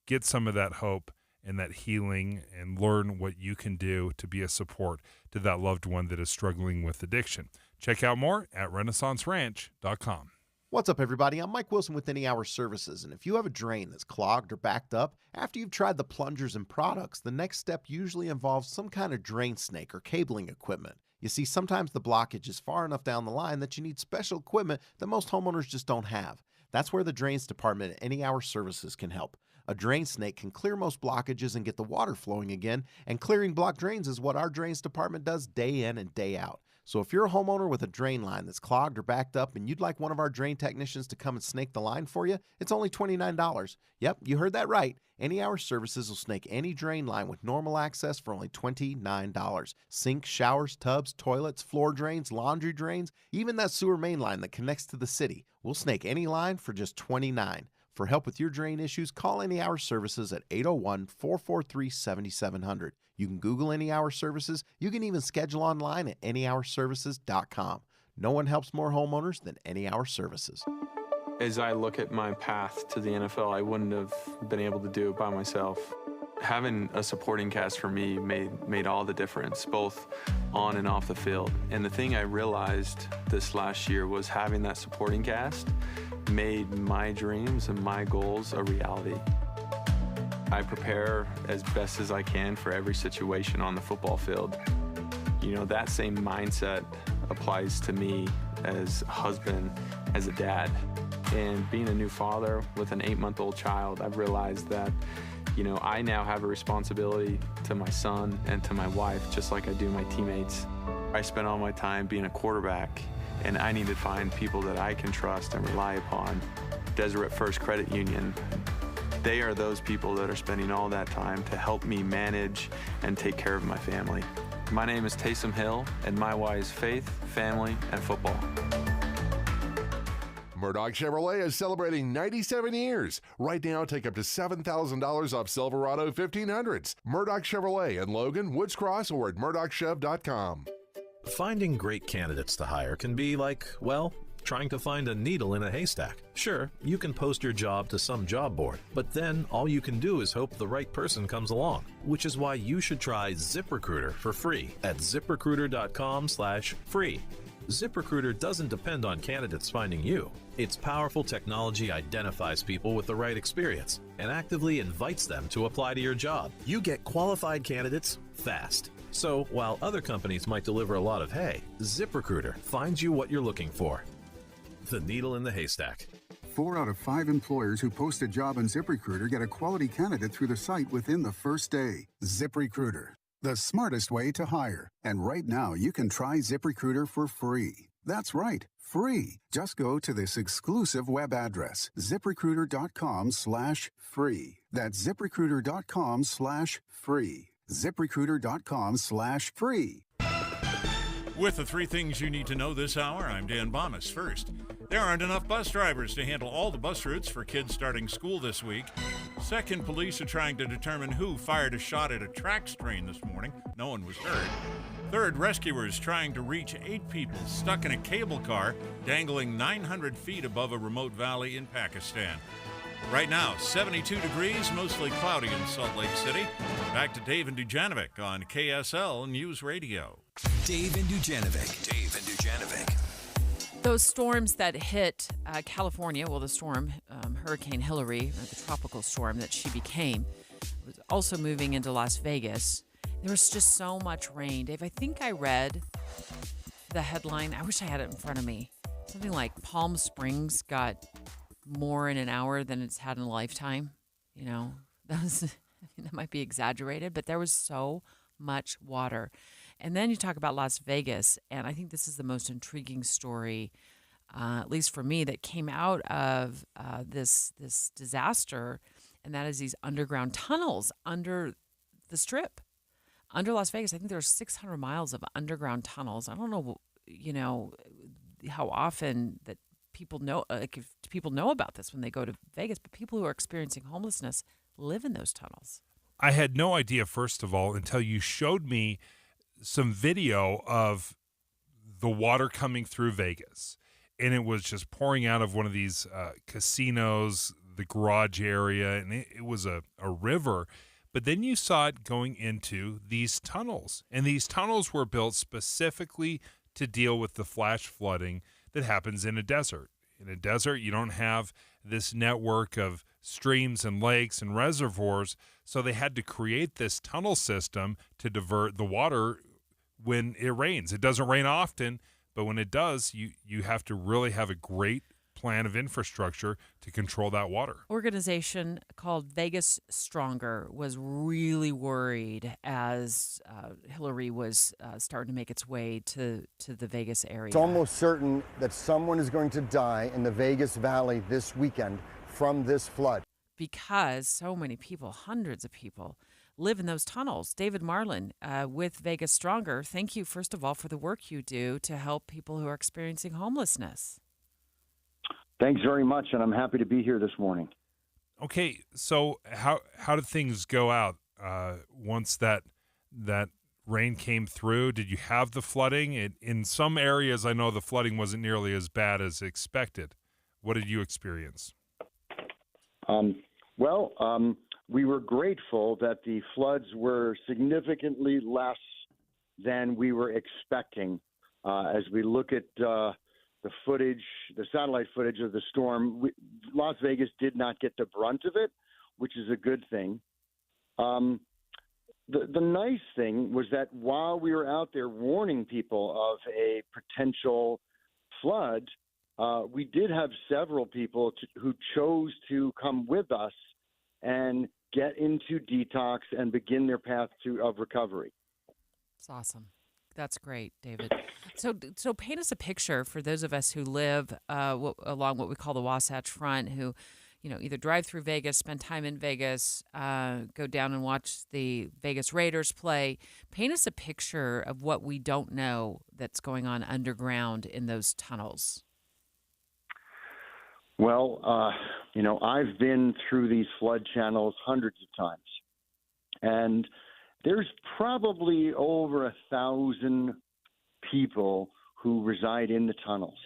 get some of that hope and that healing and learn what you can do to be a support to that loved one that is struggling with addiction. Check out more at renaissanceranch.com. What's up, everybody? I'm Mike Wilson with Any Hour Services, and if you have a drain that's clogged or backed up, after you've tried the plungers and products, the next step usually involves some kind of drain snake or cabling equipment. You see, sometimes the blockage is far enough down the line that you need special equipment that most homeowners just don't have. That's where the Drains Department at Any Hour Services can help. A drain snake can clear most blockages and get the water flowing again, and clearing blocked drains is what our Drains Department does day in and day out. So if you're a homeowner with a drain line that's clogged or backed up and you'd like one of our drain technicians to come and snake the line for you, it's only $29. Yep, you heard that right. Any Hour Services will snake any drain line with normal access for only $29. Sinks, showers, tubs, toilets, floor drains, laundry drains, even that sewer main line that connects to the city. We'll snake any line for just $29. For help with your drain issues, call Any Hour Services at 801-443-7700. You can Google Any Hour Services. You can even schedule online at anyhourservices.com. No one helps more homeowners than Any Hour Services. As I look at my path to the NFL, I wouldn't have been able to do it by myself. Having a supporting cast for me made all the difference, both on and off the field. And the thing I realized this last year was having that supporting cast made my dreams and my goals a reality. I prepare as best as I can for every situation on the football field. You know, that same mindset applies to me as a husband, as a dad. And being a new father with an 8-month-old child, I've realized that, you know, I now have a responsibility to my son and to my wife, just like I do my teammates. I spend all my time being a quarterback and I need to find people that I can trust and rely upon. Deseret First Credit Union, they are those people that are spending all that time to help me manage and take care of my family. My name is Taysom Hill, and my why is faith, family, and football. Murdoch Chevrolet is celebrating 97 years. Right now, take up to $7,000 off Silverado 1500s. Murdoch Chevrolet in Logan, Woods Cross, or at murdochchev.com. Finding great candidates to hire can be like, well, trying to find a needle in a haystack. Sure, you can post your job to some job board, but then all you can do is hope the right person comes along, which is why you should try ZipRecruiter for free at ziprecruiter.com/free. ZipRecruiter doesn't depend on candidates finding you. Its powerful technology identifies people with the right experience and actively invites them to apply to your job. You get qualified candidates fast. So while other companies might deliver a lot of hay, ZipRecruiter finds you what you're looking for. The needle in the haystack. 4 out of 5 employers who post a job on ZipRecruiter get a quality candidate through the site within the first day. ZipRecruiter, the smartest way to hire. And right now, you can try ZipRecruiter for free. That's right, free. Just go to this exclusive web address, ziprecruiter.com/free. That's ziprecruiter.com/free. ZipRecruiter.com/free. With the 3 things you need to know this hour, I'm Dan Bomas. First, there aren't enough bus drivers to handle all the bus routes for kids starting school this week. Second, police are trying to determine who fired a shot at a tracks train this morning. No one was hurt. Third, rescuers trying to reach 8 people stuck in a cable car dangling 900 feet above a remote valley in Pakistan. Right now, 72 degrees, mostly cloudy in Salt Lake City. Back to Dave and Dujanovic on KSL News Radio. Dave and Dujanovic. Dave and Dujanovic. Those storms that hit California, well, the storm, Hurricane Hillary, or the tropical storm that she became, was also moving into Las Vegas. There was just so much rain. Dave, I think I read the headline. I wish I had it in front of me. Something like Palm Springs got more in an hour than it's had in a lifetime. You know, that might be exaggerated, but there was so much water. And then you talk about Las Vegas, and I think this is the most intriguing story, at least for me, that came out of this disaster, and that is these underground tunnels under the Strip, under Las Vegas. I think there's 600 miles of underground tunnels. I don't know, how often that people know, if people know about this when they go to Vegas, but people who are experiencing homelessness live in those tunnels. I had no idea, first of all, until you showed me some video of the water coming through Vegas. And it was just pouring out of one of these casinos, the garage area, and it was a river. But then you saw it going into these tunnels. And these tunnels were built specifically to deal with the flash flooding that happens in a desert. In a desert, you don't have this network of streams and lakes and reservoirs, so they had to create this tunnel system to divert the water when it rains. It doesn't rain often, but when it does, you have to really have a great plan of infrastructure to control that water. Organization called Vegas Stronger was really worried as Hillary was starting to make its way to the Vegas area. It's almost certain that someone is going to die in the Vegas Valley this weekend from this flood. Because so many people, hundreds of people, live in those tunnels. David Marlin with Vegas Stronger, thank you, first of all, for the work you do to help people who are experiencing homelessness. Thanks very much, and I'm happy to be here this morning. Okay, so how did things go out once that rain came through? Did you have the flooding? In some areas, I know the flooding wasn't nearly as bad as expected. What did you experience? We were grateful that the floods were significantly less than we were expecting. As we look at the footage, the satellite footage of the storm, Las Vegas did not get the brunt of it, which is a good thing. The nice thing was that while we were out there warning people of a potential flood, we did have several people who chose to come with us and get into detox and begin their path of recovery. It's awesome. That's great, David. So paint us a picture for those of us who live along what we call the Wasatch Front, who, either drive through Vegas, spend time in Vegas, go down and watch the Vegas Raiders play. Paint us a picture of what we don't know that's going on underground in those tunnels. Well, I've been through these flood channels hundreds of times, and there's probably over 1,000 people who reside in the tunnels.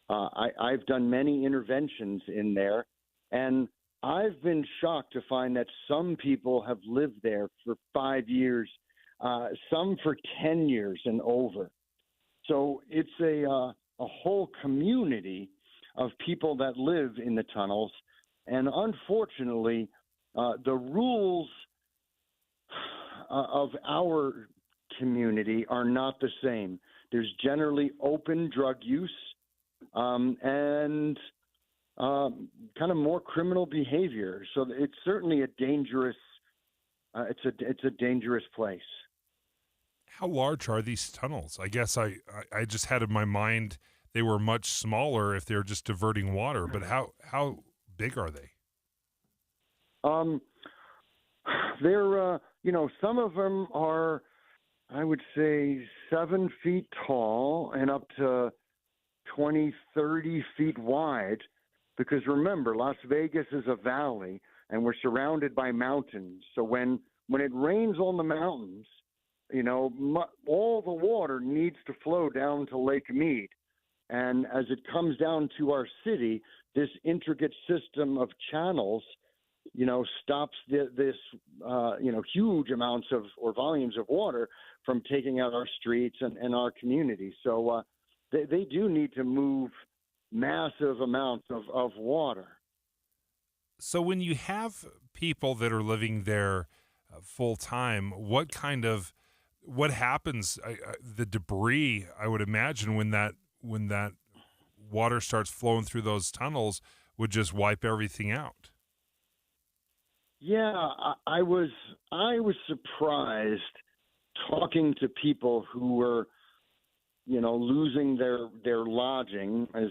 I've done many interventions in there, and I've been shocked to find that some people have lived there for 5 years, some for 10 years and over. So it's a whole community of people that live in the tunnels. And unfortunately, the rules of our community are not the same. There's generally open drug use and kind of more criminal behavior. So it's certainly a dangerous. It's a dangerous place. How large are these tunnels? I guess I just had in my mind they were much smaller if they're just diverting water. But how big are they? They're some of them are, I would say, 7 feet tall and up to 20, 30 feet wide. Because remember, Las Vegas is a valley, and we're surrounded by mountains. So when it rains on the mountains, all the water needs to flow down to Lake Mead. And as it comes down to our city, this intricate system of channels, stops this huge amounts of or volumes of water from taking out our streets and our community. So they do need to move massive amounts of water. So when you have people that are living there full time, what happens? The debris, I would imagine, when that water starts flowing through those tunnels, would just wipe everything out. Yeah, I was surprised talking to people who were, losing their lodging as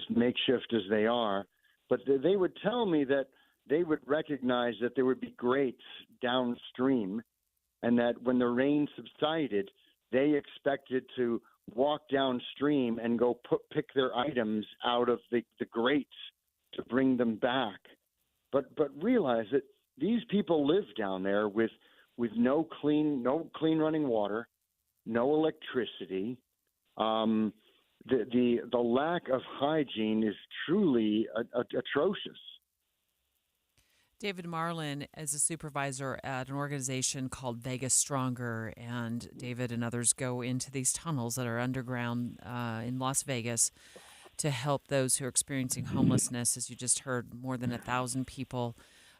makeshift as they are, but they would tell me that they would recognize that there would be grates downstream, and that when the rain subsided, they expected to walk downstream and go pick their items out of the grates to bring them back. But realize that these people live down there with no clean running water, no electricity. The lack of hygiene is truly atrocious. David Marlin is a supervisor at an organization called Vegas Stronger, and David and others go into these tunnels that are underground in Las Vegas to help those who are experiencing homelessness. As you just heard, more than 1,000 people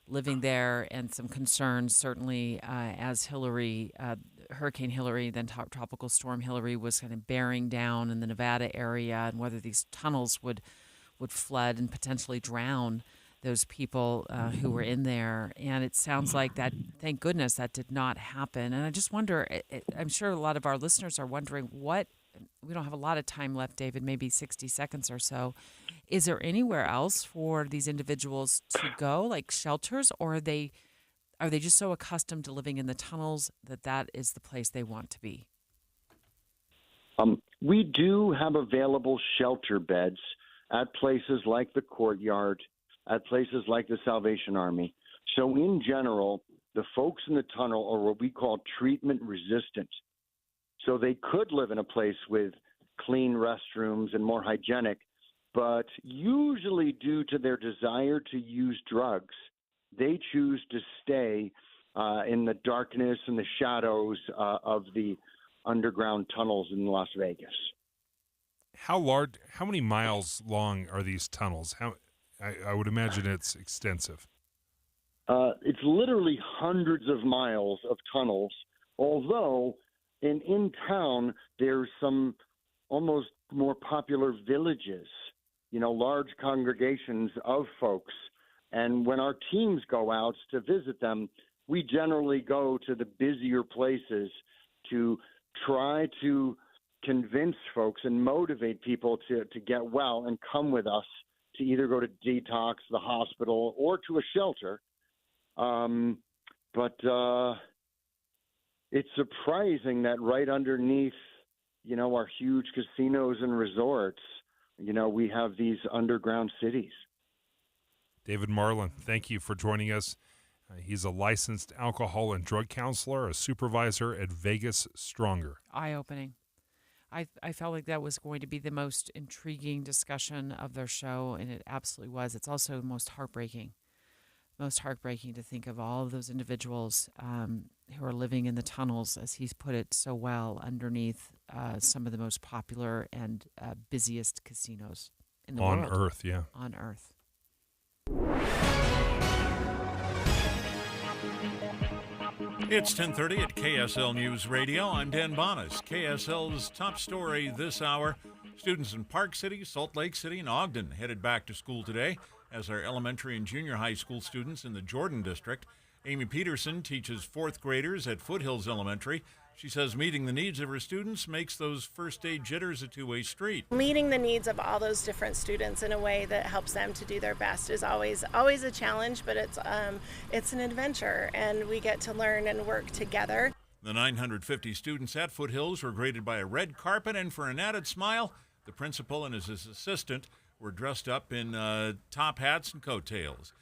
living there, and some concerns certainly as Hurricane Hillary, then Tropical Storm Hillary was kind of bearing down in the Nevada area, and whether these tunnels would flood and potentially drown those people who were in there. And it sounds like that, thank goodness, that did not happen. And I just wonder, I'm sure a lot of our listeners are wondering we don't have a lot of time left, David, maybe 60 seconds or so. Is there anywhere else for these individuals to go, like shelters, or are they just so accustomed to living in the tunnels that is the place they want to be? We do have available shelter beds at places like the Courtyard, at places like the Salvation Army. So in general, the folks in the tunnel are what we call treatment resistant. So they could live in a place with clean restrooms and more hygienic, but usually due to their desire to use drugs, they choose to stay in the darkness and the shadows of the underground tunnels in Las Vegas. How many miles long are these tunnels? I would imagine it's extensive. It's literally hundreds of miles of tunnels, although in town there's some almost more popular villages, large congregations of folks. And when our teams go out to visit them, we generally go to the busier places to try to convince folks and motivate people to get well and come with us to either go to detox, the hospital, or to a shelter. But it's surprising that right underneath, our huge casinos and resorts, we have these underground cities. David Marlin, thank you for joining us. He's a licensed alcohol and drug counselor, a supervisor at Vegas Stronger. Eye-opening. I felt like that was going to be the most intriguing discussion of their show, and it absolutely was. It's also most heartbreaking to think of all of those individuals who are living in the tunnels, as he's put it so well, underneath some of the most popular and busiest casinos in the world. On Earth, yeah. On Earth. It's 10:30 at KSL News Radio. I'm Dan Bonas. KSL's top story this hour. Students in Park City, Salt Lake City, and Ogden headed back to school today, as are elementary and junior high school students in the Jordan District. Amy Peterson teaches fourth graders at Foothills Elementary. She says meeting the needs of her students makes those first day jitters a two-way street. Meeting the needs of all those different students in a way that helps them to do their best is always a challenge, but it's an adventure, and we get to learn and work together. The 950 students at Foothills were greeted by a red carpet, and for an added smile, the principal and his assistant were dressed up in top hats and coattails.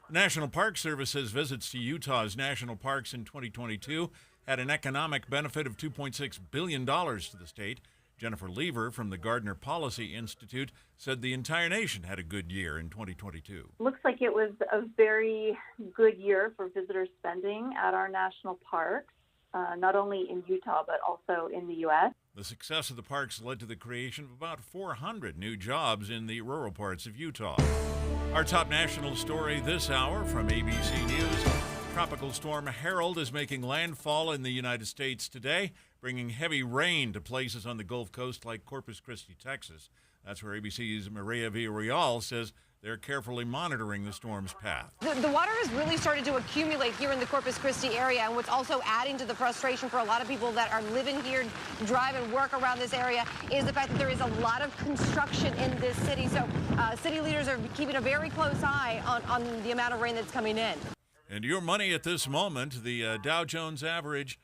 The National Park Service says visits to Utah's national parks in 2022 had an economic benefit of $2.6 billion to the state. Jennifer Lever from the Gardner Policy Institute said the entire nation had a good year in 2022. Looks like it was a very good year for visitor spending at our national parks, not only in Utah, but also in the U.S. The success of the parks led to the creation of about 400 new jobs in the rural parts of Utah. Our top national story this hour from ABC News. Tropical storm Harold is making landfall in the United States today, bringing heavy rain to places on the Gulf Coast like Corpus Christi, Texas. That's where ABC's Maria Villarreal says they're carefully monitoring the storm's path. The water has really started to accumulate here in the Corpus Christi area, and what's also adding to the frustration for a lot of people that are living here, drive and work around this area, is the fact that there is a lot of construction in this city. So city leaders are keeping a very close eye on the amount of rain that's coming in. And your money at this moment, the Dow Jones average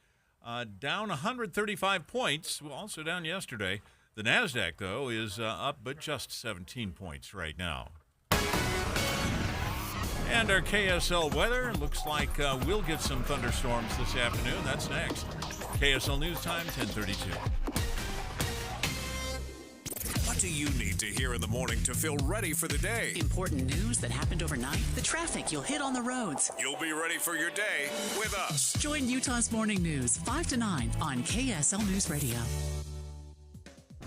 down 135 points, also down yesterday. The NASDAQ, though, is up but just 17 points right now. And our KSL weather looks like we'll get some thunderstorms this afternoon. That's next. KSL News Time, 10:32. What do you need to hear in the morning to feel ready for the day? Important news that happened overnight, the traffic you'll hit on the roads. You'll be ready for your day with us. Join Utah's Morning News 5 to 9 on KSL News Radio.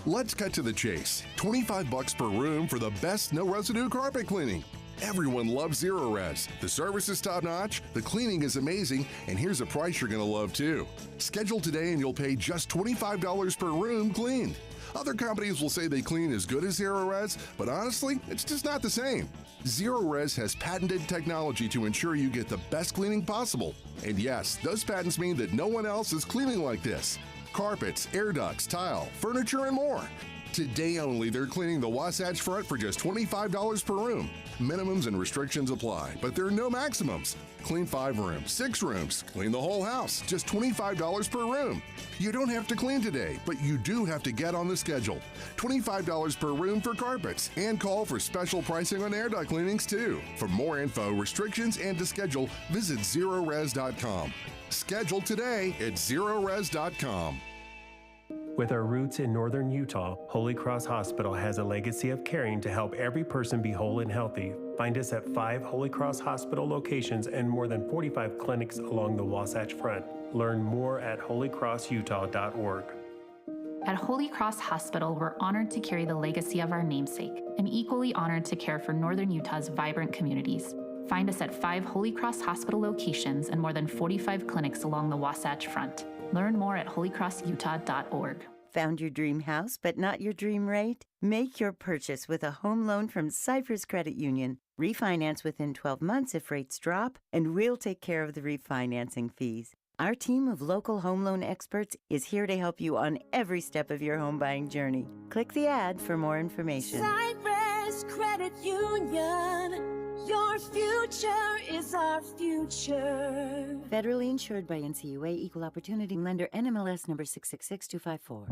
Let's cut to the chase. $25 per room for the best no residue carpet cleaning. Everyone loves Zero Res. The service is top-notch, the cleaning is amazing, and here's a price you're going to love, too. Schedule today and you'll pay just $25 per room cleaned. Other companies will say they clean as good as Zero Res, but honestly, it's just not the same. Zero Res has patented technology to ensure you get the best cleaning possible. And yes, those patents mean that no one else is cleaning like this. Carpets, air ducts, tile, furniture, and more. Today only, they're cleaning the Wasatch Front for just $25 per room. Minimums and restrictions apply, but there are no maximums. Clean 5 rooms, 6 rooms, clean the whole house, just $25 per room. You don't have to clean today, but you do have to get on the schedule. $25 per room for carpets, and call for special pricing on air duct cleanings too. For more info, restrictions, and to schedule, visit ZeroRes.com. Schedule today at ZeroRes.com. With our roots in northern Utah, Holy Cross Hospital has a legacy of caring to help every person be whole and healthy. Find us at 5 Holy Cross Hospital locations and more than 45 clinics along the Wasatch Front. Learn more at holycrossutah.org. At Holy Cross Hospital, we're honored to carry the legacy of our namesake and equally honored to care for northern Utah's vibrant communities. Find us at 5 Holy Cross Hospital locations and more than 45 clinics along the Wasatch Front. Learn more at holycrossutah.org. Found your dream house but not your dream rate? Make your purchase with a home loan from Cypress Credit Union. Refinance within 12 months if rates drop, and we'll take care of the refinancing fees. Our team of local home loan experts is here to help you on every step of your home buying journey. Click the ad for more information. Cypress Credit Union. Your future is our future. Federally insured by NCUA, Equal Opportunity Lender, NMLS number 666254.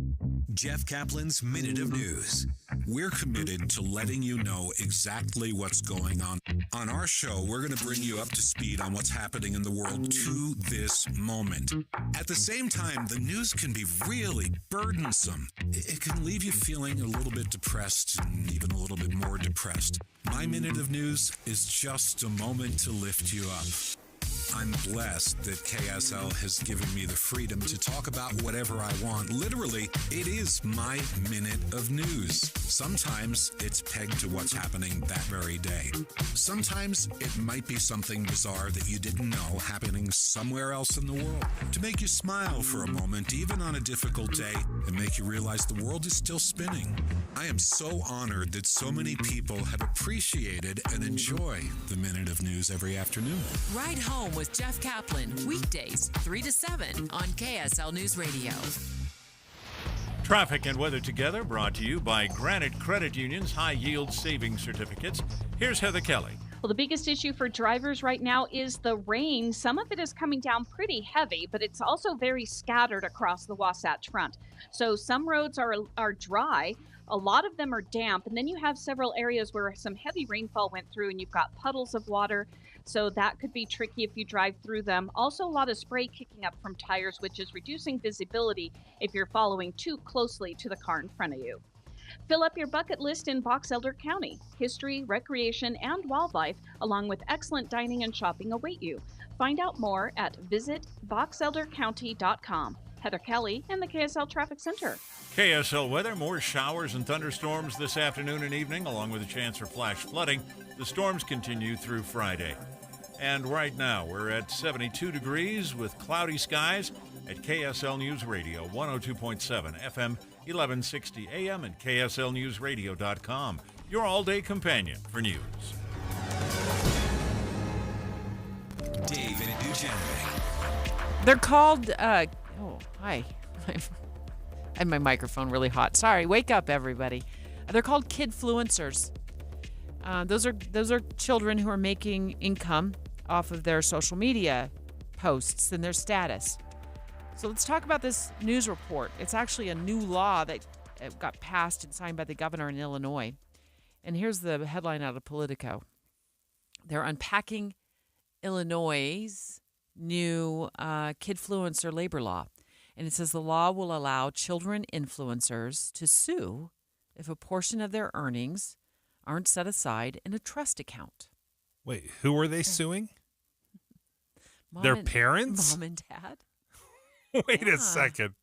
Jeff Kaplan's Minute of News. We're committed to letting you know exactly what's going on. On our show, we're going to bring you up to speed on what's happening in the world to this moment. At the same time, the news can be really burdensome. It can leave you feeling a little bit depressed and even a little bit more depressed. My Minute of News is just a moment to lift you up. I'm blessed that KSL has given me the freedom to talk about whatever I want. Literally, it is my minute of news. Sometimes it's pegged to what's happening that very day. Sometimes it might be something bizarre that you didn't know happening somewhere else in the world. To make you smile for a moment, even on a difficult day, and make you realize the world is still spinning. I am so honored that so many people have appreciated and enjoy the Minute of News every afternoon. Ride Home with Jeff Kaplan, weekdays 3 to 7 on KSL News Radio. Traffic and weather together brought to you by Granite Credit Union's High Yield Savings Certificates. Here's Heather Kelly. Well, the biggest issue for drivers right now is the rain. Some of it is coming down pretty heavy, but it's also very scattered across the Wasatch Front. So some roads are dry. A lot of them are damp, and then you have several areas where some heavy rainfall went through and you've got puddles of water. So that could be tricky if you drive through them. Also, a lot of spray kicking up from tires, which is reducing visibility if you're following too closely to the car in front of you. Fill up your bucket list in Box Elder County. History, recreation, and wildlife, along with excellent dining and shopping, await you. Find out more at visitboxeldercounty.com. Heather Kelly in the KSL Traffic Center. KSL weather, more showers and thunderstorms this afternoon and evening, along with a chance for flash flooding. The storms continue through Friday. And right now, we're at 72 degrees with cloudy skies at KSL News Radio, 102.7 FM, 1160 AM, and KSLNewsRadio.com. Your all-day companion for news. Dave and Dujanovic. They're called, hi. And my microphone really hot. Sorry, wake up, everybody. They're called kidfluencers. Those are children who are making income off of their social media posts and their status. So let's talk about this news report. It's actually a new law that got passed and signed by the governor in Illinois. And here's the headline out of Politico. They're unpacking Illinois' new kidfluencer labor law. And it says the law will allow children influencers to sue if a portion of their earnings aren't set aside in a trust account. Wait, who are they suing? Their parents? Mom and dad. Wait a second.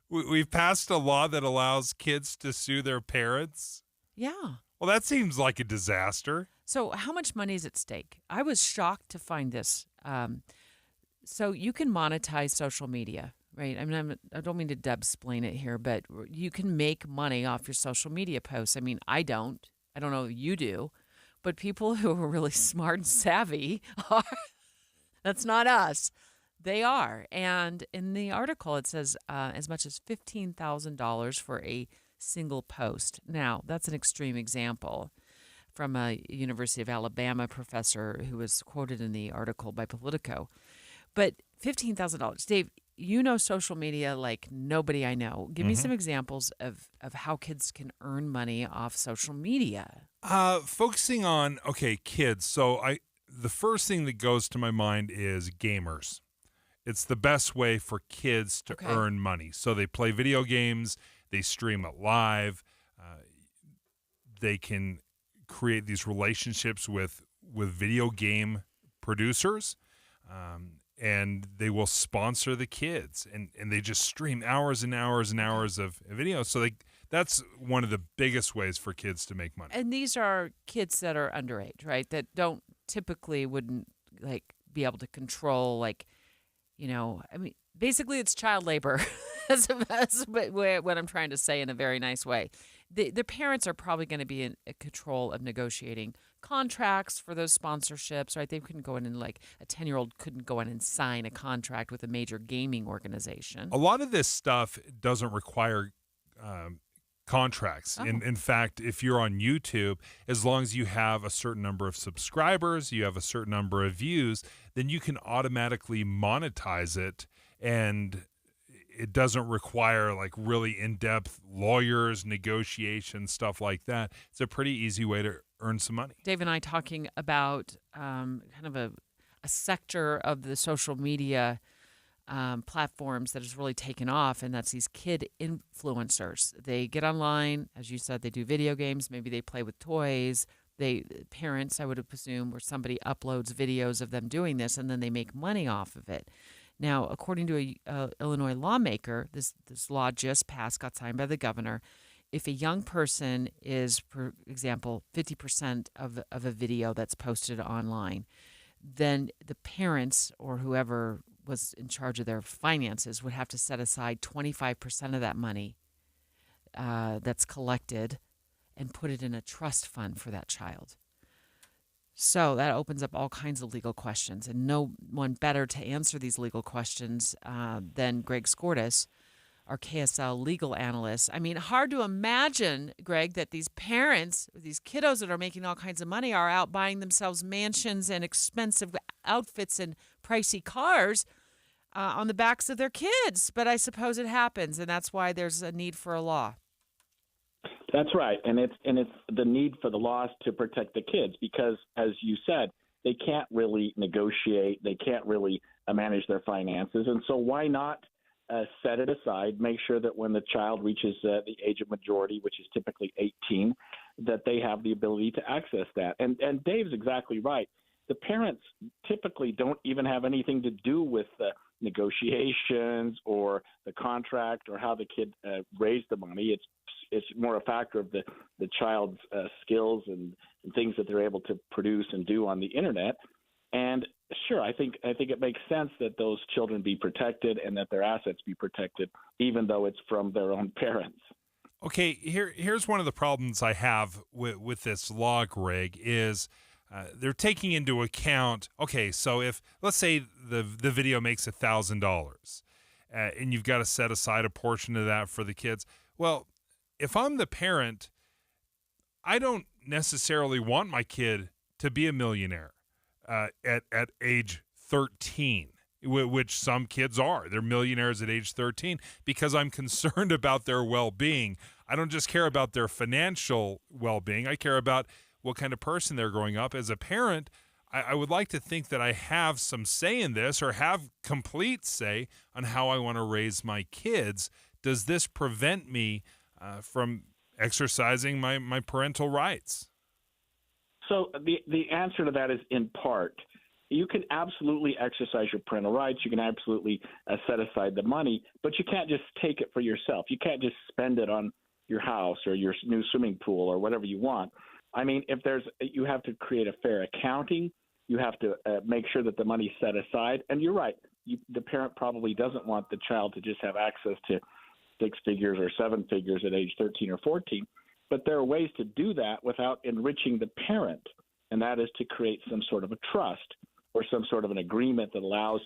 We've passed a law that allows kids to sue their parents? Yeah. Well, that seems like a disaster. So how much money is at stake? I was shocked to find this. So you can monetize social media, right? I mean, I don't mean to Deb-splain it here, but you can make money off your social media posts. I mean, I don't know if you do, but people who are really smart and savvy are. That's not us. They are. And in the article, it says as much as $15,000 for a single post. Now, that's an extreme example from a University of Alabama professor who was quoted in the article by Politico. But $15,000. Dave, you know social media like nobody I know. Give me some examples of how kids can earn money off social media. Focusing on, kids. So the first thing that goes to my mind is gamers. It's the best way for kids to earn money. So they play video games, they stream it live, they can create these relationships with video game producers, and they will sponsor the kids, and they just stream hours and hours and hours of video. So that's one of the biggest ways for kids to make money. And these are kids that are underage, right? That wouldn't be able to control, basically it's child labor. That's what I'm trying to say in a very nice way. The parents are probably going to be in control of negotiating contracts for those sponsorships, right? They couldn't go in and like a 10-year-old couldn't go in and sign a contract with a major gaming organization. A lot of this stuff doesn't require contracts. Oh. In fact, if you're on YouTube, as long as you have a certain number of subscribers, you have a certain number of views, then you can automatically monetize it, and it doesn't require like really in-depth lawyers, negotiations, stuff like that. It's a pretty easy way to earn some money. Dave and I talking about kind of a sector of the social media platforms that has really taken off, and that's these kid influencers. They get online, as you said, they do video games, maybe they play with toys. Parents, I would assume, where somebody uploads videos of them doing this, and then they make money off of it. Now, according to a Illinois lawmaker, this law just passed, got signed by the governor. If a young person is, for example, 50% of a video that's posted online, then the parents or whoever was in charge of their finances would have to set aside 25% of that money that's collected and put it in a trust fund for that child. So that opens up all kinds of legal questions, and no one better to answer these legal questions than Greg Skordas, our KSL legal analyst. I mean, hard to imagine, Greg, that these parents, these kiddos that are making all kinds of money are out buying themselves mansions and expensive outfits and pricey cars on the backs of their kids. But I suppose it happens, and that's why there's a need for a law. That's right, and it's the need for the laws to protect the kids because, as you said, they can't really negotiate, they can't really manage their finances, and so why not set it aside, make sure that when the child reaches the age of majority, which is typically 18, that they have the ability to access that. And Dave's exactly right. The parents typically don't even have anything to do with the negotiations or the contract or how the kid raised the money. It's more a factor of the child's skills and things that they're able to produce and do on the internet. And sure, I think it makes sense that those children be protected and that their assets be protected, even though it's from their own parents. Okay, here's one of the problems I have with this law, Greg, is they're taking into account, okay, so if, let's say the video makes $1,000 and you've got to set aside a portion of that for the kids. Well, if I'm the parent, I don't necessarily want my kid to be a millionaire at age 13, which some kids are. They're millionaires at age 13 because I'm concerned about their well-being. I don't just care about their financial well-being. I care about what kind of person they're growing up. As a parent, I would like to think that I have some say in this or have complete say on how I want to raise my kids. Does this prevent me from exercising my parental rights? So the answer to that is in part. You can absolutely exercise your parental rights. You can absolutely set aside the money, but you can't just take it for yourself. You can't just spend it on your house or your new swimming pool or whatever you want. I mean, you have to create a fair accounting. You have to make sure that the money's set aside. And you're right. The parent probably doesn't want the child to just have access to 6 figures or 7 figures at age 13 or 14. But there are ways to do that without enriching the parent, and that is to create some sort of a trust or some sort of an agreement that allows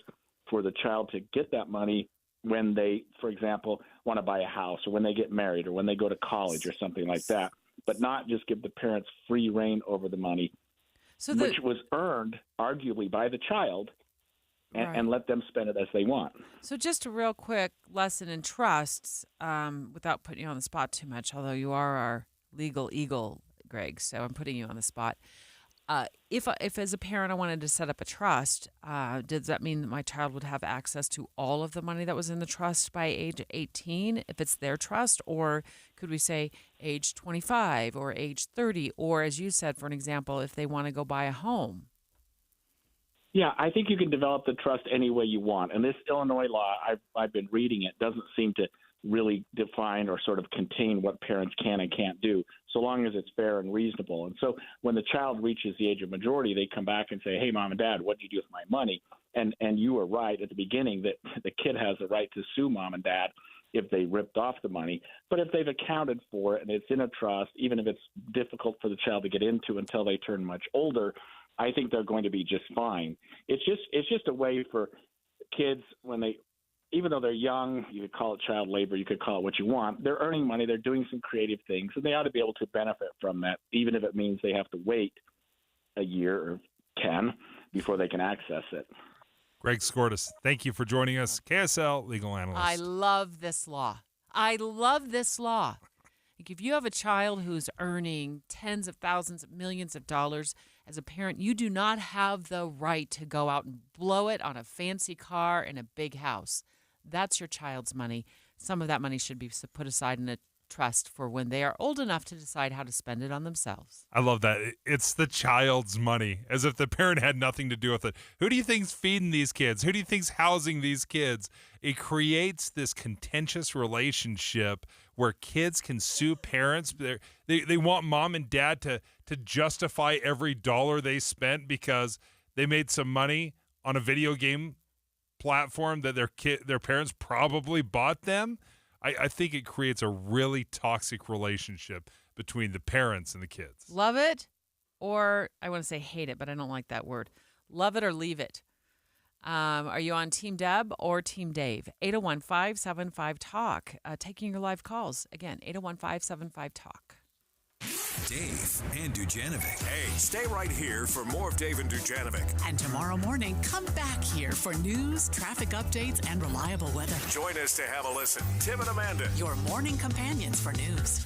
for the child to get that money when they, for example, want to buy a house or when they get married or when they go to college or something like that, but not just give the parents free reign over the money, which was earned arguably by the child, and let them spend it as they want. So just a real quick lesson in trusts, without putting you on the spot too much, although you are our legal eagle, Greg, so I'm putting you on the spot. If as a parent I wanted to set up a trust, does that mean that my child would have access to all of the money that was in the trust by age 18 if it's their trust? Or could we say age 25 or age 30? Or as you said, for an example, if they want to go buy a home? Yeah, I think you can develop the trust any way you want. And this Illinois law, I've been reading it, doesn't seem to really define or sort of contain what parents can and can't do, so long as it's fair and reasonable. And so when the child reaches the age of majority, they come back and say, hey, Mom and Dad, what do you do with my money? And you were right at the beginning that the kid has the right to sue Mom and Dad if they ripped off the money. But if they've accounted for it and it's in a trust, even if it's difficult for the child to get into until they turn much older, I think they're going to be just fine. It's just a way for kids when they, even though they're young, you could call it child labor, you could call it what you want, they're earning money, they're doing some creative things, and they ought to be able to benefit from that, even if it means they have to wait a year or 10 before they can access it. Greg Skordas, thank you for joining us, KSL legal analyst. I love this law. I love this law. Like if you have a child who's earning tens of thousands of millions of dollars, as a parent, you do not have the right to go out and blow it on a fancy car and a big house. That's your child's money. Some of that money should be put aside in a trust for when they are old enough to decide how to spend it on themselves. I love that. It's the child's money, as if the parent had nothing to do with it. Who do you think's feeding these kids? Who do you think's housing these kids? It creates this contentious relationship where kids can sue parents. They want mom and dad to justify every dollar they spent because they made some money on a video game platform that their parents probably bought them. I think it creates a really toxic relationship between the parents and the kids. Love it, or I want to say hate it, but I don't like that word. Love it or leave it. Are you on Team Deb or Team Dave? 801-575-TALK. Taking your live calls. Again, 801-575-TALK. Dave and Dujanovic. Hey, stay right here for more of Dave and Dujanovic. And tomorrow morning, come back here for news, traffic updates, and reliable weather. Join us to have a listen. Tim and Amanda. Your morning companions for news.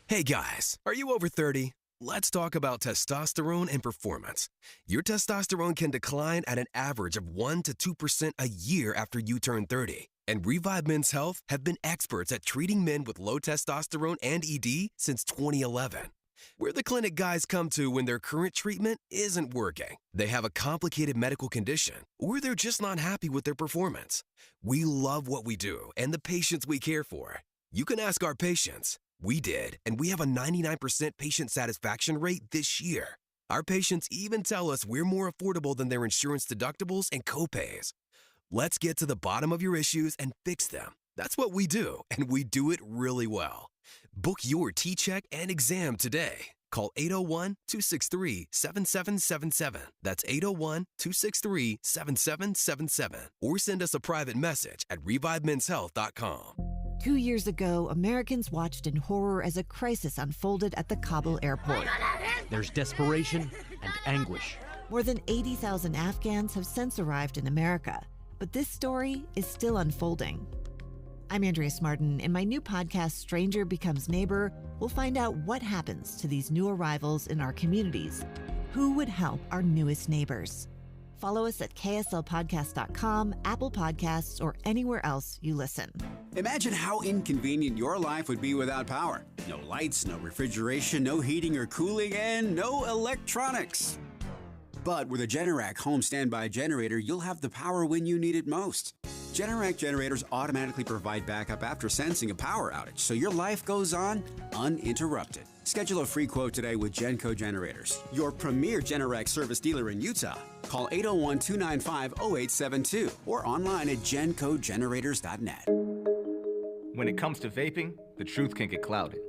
Hey guys, are you over 30? Let's talk about testosterone and performance. Your testosterone can decline at an average of 1% to 2% a year after you turn 30. And Revive Men's Health have been experts at treating men with low testosterone and ED since 2011. We're the clinic guys come to when their current treatment isn't working, they have a complicated medical condition, or they're just not happy with their performance. We love what we do and the patients we care for. You can ask our patients. We did, and we have a 99% patient satisfaction rate this year. Our patients even tell us we're more affordable than their insurance deductibles and copays. Let's get to the bottom of your issues and fix them. That's what we do, and we do it really well. Book your T-check and exam today. Call 801-263-7777. That's 801-263-7777. Or send us a private message at revivemenshealth.com. 2 years ago, Americans watched in horror as a crisis unfolded at the Kabul airport. There's desperation and anguish. More than 80,000 Afghans have since arrived in America, but this story is still unfolding. I'm Andrea Smartin. In my new podcast, Stranger Becomes Neighbor, we'll find out what happens to these new arrivals in our communities. Who would help our newest neighbors? Follow us at kslpodcast.com, Apple Podcasts, or anywhere else you listen. Imagine how inconvenient your life would be without power. No lights, no refrigeration, no heating or cooling, and no electronics. But with a Generac home standby generator, you'll have the power when you need it most. Generac generators automatically provide backup after sensing a power outage, so your life goes on uninterrupted. Schedule a free quote today with Genco Generators, your premier Generac service dealer in Utah. Call 801-295-0872 or online at gencogenerators.net. When it comes to vaping, the truth can get clouded.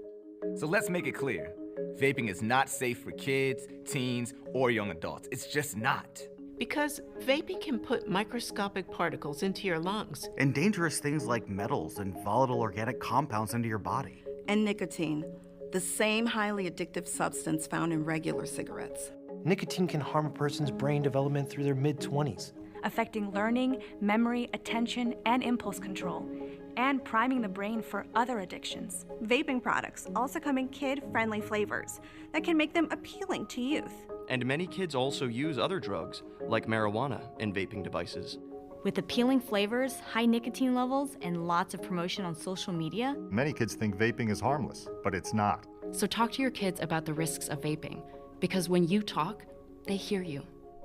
So let's make it clear. Vaping is not safe for kids, teens, or young adults. It's just not. Because vaping can put microscopic particles into your lungs. And dangerous things like metals and volatile organic compounds into your body. And nicotine, the same highly addictive substance found in regular cigarettes. Nicotine can harm a person's brain development through their mid-20s. Affecting learning, memory, attention, and impulse control, and priming the brain for other addictions. Vaping products also come in kid-friendly flavors that can make them appealing to youth. And many kids also use other drugs, like marijuana, in vaping devices. With appealing flavors, high nicotine levels, and lots of promotion on social media, many kids think vaping is harmless, but it's not. So talk to your kids about the risks of vaping, because when you talk, they hear you.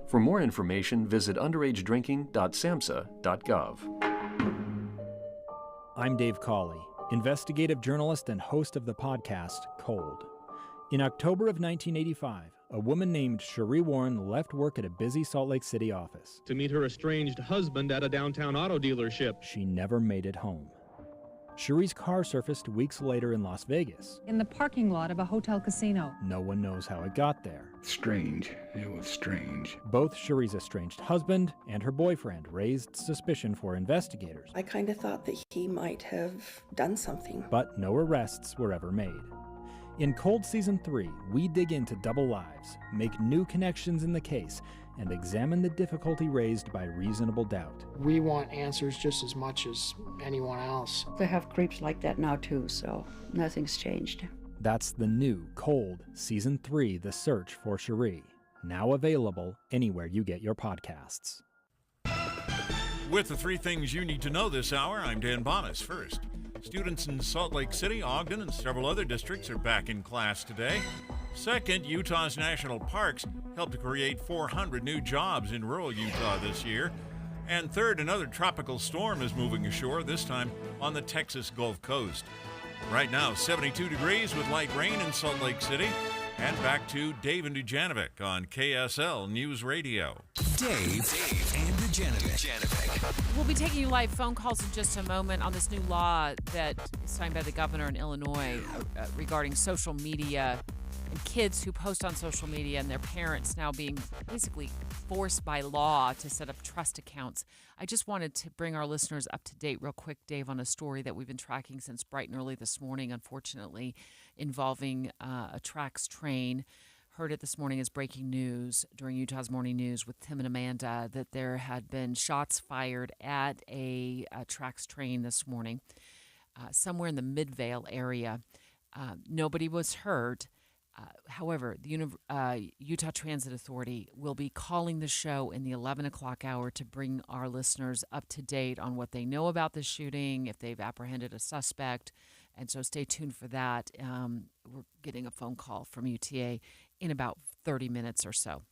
For more information, visit underagedrinking.samhsa.gov. I'm Dave Cawley, investigative journalist and host of the podcast Cold. In October of 1985, a woman named Cherie Warren left work at a busy Salt Lake City office to meet her estranged husband at a downtown auto dealership. She never made it home. Cherie's car surfaced weeks later in Las Vegas. In the parking lot of a hotel casino. No one knows how it got there. Strange. It was strange. Both Cherie's estranged husband and her boyfriend raised suspicion for investigators. I kind of thought that he might have done something. But no arrests were ever made. In Cold Season 3, we dig into double lives, make new connections in the case, and examine the difficulty raised by reasonable doubt. We want answers just as much as anyone else. They have creeps like that now too, so nothing's changed. That's the new Cold Season 3, The Search for Cherie, now available anywhere you get your podcasts. With the 3 things you need to know this hour, I'm Dan Bonas. First, students in Salt Lake City, Ogden, and several other districts are back in class today. Second, Utah's national parks helped to create 400 new jobs in rural Utah this year. And third, another tropical storm is moving ashore, this time on the Texas Gulf Coast. Right now, 72 degrees with light rain in Salt Lake City. And back to Dave and Dujanovic on KSL News Radio. Dave and Dujanovic. We'll be taking you live phone calls in just a moment on this new law that is signed by the governor in Illinois regarding social media and kids who post on social media and their parents now being basically forced by law to set up trust accounts. I just wanted to bring our listeners up to date real quick, Dave, on a story that we've been tracking since bright and early this morning, unfortunately, involving a Trax train. Heard it this morning as breaking news during Utah's Morning News with Tim and Amanda that there had been shots fired at a Trax train this morning somewhere in the Midvale area. Nobody was hurt. However, the Utah Transit Authority will be calling the show in the 11 o'clock hour to bring our listeners up to date on what they know about the shooting, if they've apprehended a suspect. And so stay tuned for that. We're getting a phone call from UTA in about 30 minutes or so.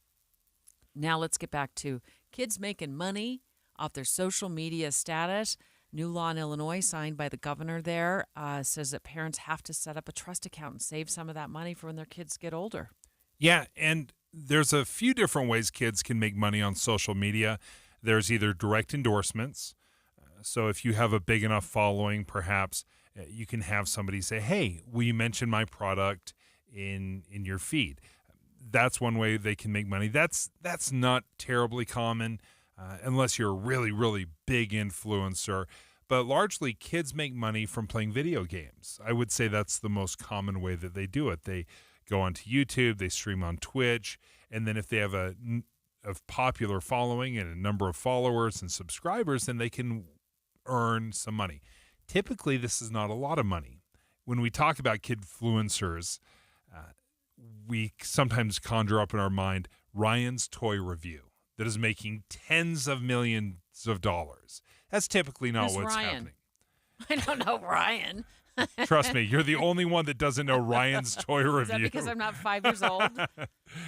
Now let's get back to kids making money off their social media status. New law in Illinois signed by the governor there says that parents have to set up a trust account and save some of that money for when their kids get older. Yeah, and there's a few different ways kids can make money on social media. There's either direct endorsements. So if you have a big enough following, perhaps you can have somebody say, hey, will you mention my product in your feed? That's one way they can make money. That's not terribly common. Unless you're a really, really big influencer. But largely, kids make money from playing video games. I would say that's the most common way that they do it. They go onto YouTube, they stream on Twitch, and then if they have a popular following and a number of followers and subscribers, then they can earn some money. Typically, this is not a lot of money. When we talk about kidfluencers, we sometimes conjure up in our mind Ryan's Toy Review that is making tens of millions of dollars. That's typically not what's happening. I don't know Ryan. Trust me, you're the only one that doesn't know Ryan's Toy Review. Is that because I'm not 5 years old?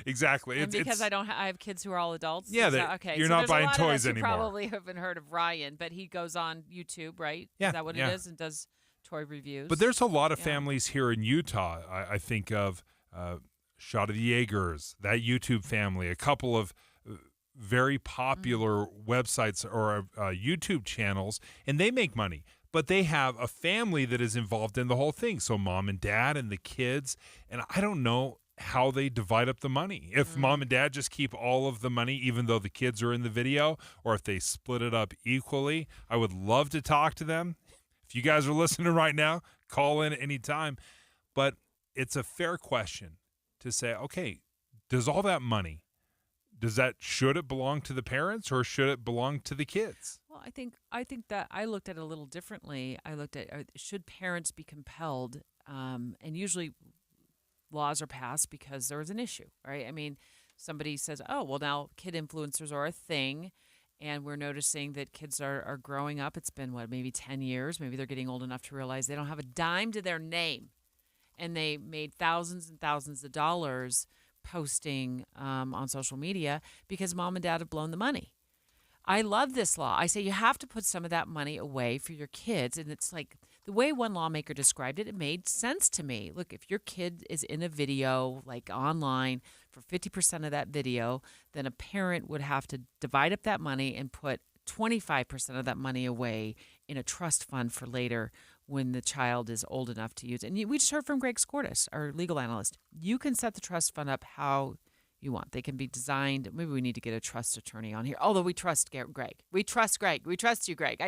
Exactly. And because I have kids who are all adults? Yeah, okay. You're so not buying toys toys anymore. anymore. You probably haven't heard of Ryan, but he goes on YouTube, right? Yeah. Is that what it is? And does toy reviews. But there's a lot of families here in Utah. I think of Shot of the Jaegers, that YouTube family, a couple of very popular websites or YouTube channels, and they make money. But they have a family that is involved in the whole thing. So mom and dad and the kids. And I don't know how they divide up the money. If mom and dad just keep all of the money, even though the kids are in the video, or if they split it up equally. I would love to talk to them. If you guys are listening right now, call in anytime. But it's a fair question to say, okay, does all that money, should it belong to the parents or should it belong to the kids? Well, I think that I looked at it a little differently. I looked at should parents be compelled, and usually laws are passed because there was an issue, right? I mean, somebody says, oh, well, now kid influencers are a thing, and we're noticing that kids are growing up. It's been, maybe 10 years. Maybe they're getting old enough to realize they don't have a dime to their name, and they made thousands and thousands of dollars posting on social media because mom and dad have blown the money. I love this law. I say you have to put some of that money away for your kids. And it's like the way one lawmaker described it, it made sense to me. Look, if your kid is in a video, like online, for 50% of that video, then a parent would have to divide up that money and put 25% of that money away in a trust fund for later when the child is old enough to use it. And we just heard from Greg Skordas, our legal analyst. You can set the trust fund up how you want. They can be designed. Maybe we need to get a trust attorney on here. Although we trust Greg. We trust Greg. We trust you, Greg.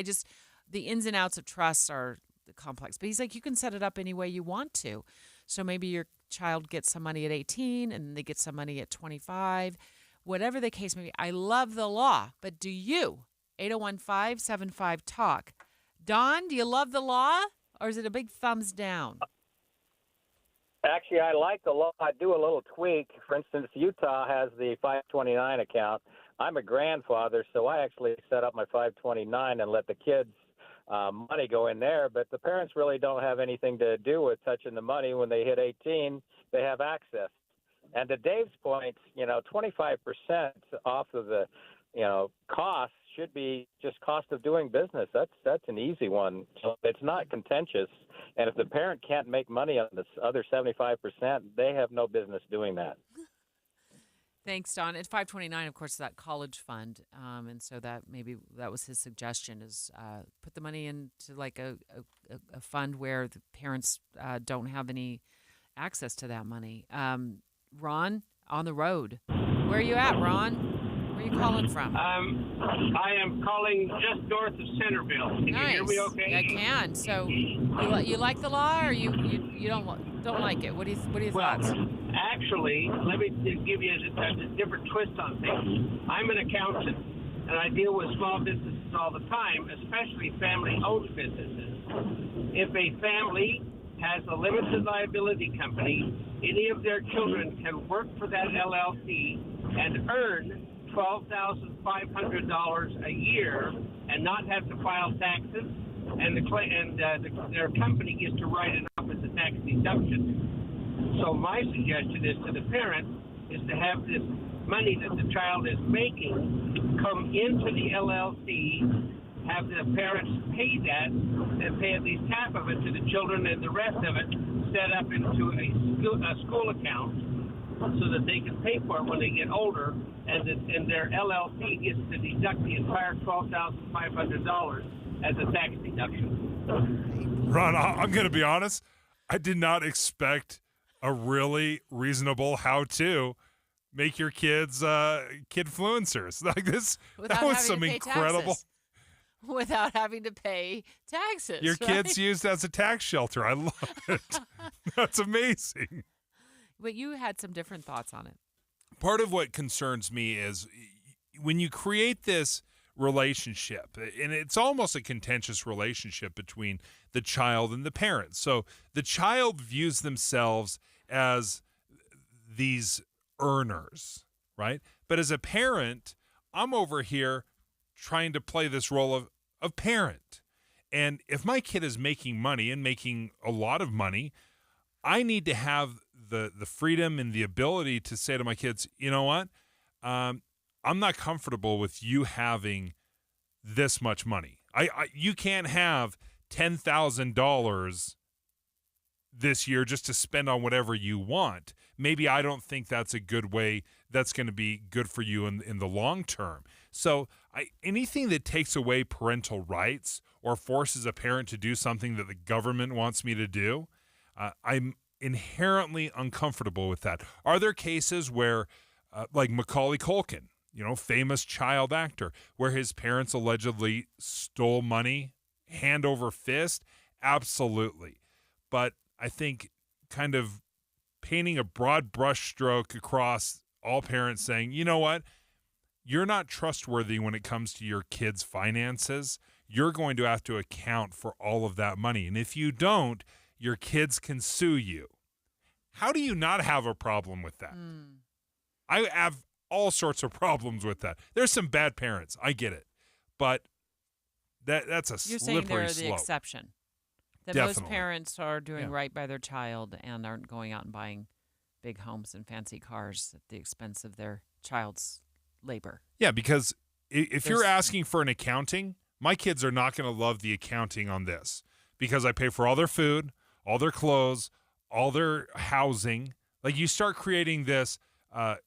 The ins and outs of trusts are complex. But he's like, you can set it up any way you want to. So maybe your child gets some money at 18 and they get some money at 25. Whatever the case may be. I love the law. But do you? 801-575-TALK. Don, do you love the law, or is it a big thumbs down? Actually, I like the law. I do a little tweak. For instance, Utah has the 529 account. I'm a grandfather, so I actually set up my 529 and let the kids' money go in there. But the parents really don't have anything to do with touching the money. When they hit 18, they have access. And to Dave's point, 25% off of the, cost should be just cost of doing business. That's an easy one. So it's not contentious. And if the parent can't make money on this other 75%, they have no business doing that. Thanks, Don. At 529, of course, is that college fund. And so that was his suggestion is put the money into like a fund where the parents don't have any access to that money. Ron, on the road. Where are you at, Ron? Where are you calling from? I am calling just north of Centerville. Can you hear me okay? I can. So you like the law, or you don't like it? What are your thoughts? Actually, let me give you a different twist on things. I'm an accountant, and I deal with small businesses all the time, especially family-owned businesses. If a family has a limited liability company, any of their children can work for that LLC and earn $12,500 a year and not have to file taxes, and their company gets to write it off as a tax deduction. So my suggestion is to the parent is to have this money that the child is making come into the LLC, have the parents pay that, and pay at least half of it to the children, and the rest of it set up into a school account so that they can pay for it when they get older, and their LLC gets to deduct the entire $12,500 as a tax deduction. Ron, I'm going to be honest. I did not expect a really reasonable how-to make your kids kidfluencers like this. Without that was some incredible. Taxes. Without having to pay taxes. Your right? kids used as a tax shelter. I love it. That's amazing. But you had some different thoughts on it. Part of what concerns me is when you create this relationship, and it's almost a contentious relationship between the child and the parents. So the child views themselves as these earners, right? But as a parent, I'm over here trying to play this role of parent. And if my kid is making money and making a lot of money, I need to have the freedom and the ability to say to my kids, you know what? I'm not comfortable with you having this much money. You can't have $10,000 this year just to spend on whatever you want. Maybe I don't think that's a good way that's going to be good for you in the long term. So anything that takes away parental rights or forces a parent to do something that the government wants me to do, I'm inherently uncomfortable with that. Are there cases where, like Macaulay Culkin, famous child actor, where his parents allegedly stole money hand over fist? Absolutely. But I think kind of painting a broad brush stroke across all parents saying, you know what? You're not trustworthy when it comes to your kids' finances. You're going to have to account for all of that money. And if you don't, your kids can sue you. How do you not have a problem with that? I have all sorts of problems with that. There's some bad parents. I get it. But that's a You're slippery saying they're slope. the exception. That Definitely. most parents are doing Yeah. right by their child and aren't going out and buying big homes and fancy cars at the expense of their child's labor. Yeah, because if you're There's- asking for an accounting, my kids are not going to love the accounting on this because I pay for all their food, all their clothes, all their housing. Like you start creating this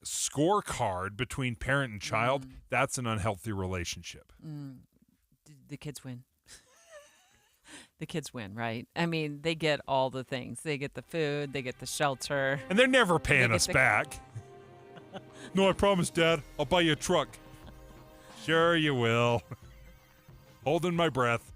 scorecard between parent and child, that's an unhealthy relationship. Did the kids win? The kids win, right? I mean, they get all the things. They get the food, they get the shelter. And they're never paying us back. No, I promise, Dad. I'll buy you a truck. Sure you will. Holding my breath.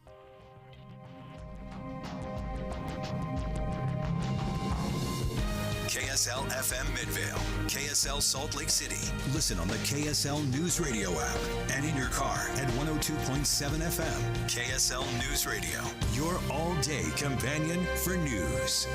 KSL FM Midvale, KSL Salt Lake City. Listen on the KSL News Radio app and in your car at 102.7 FM. KSL News Radio, your all-day companion for news.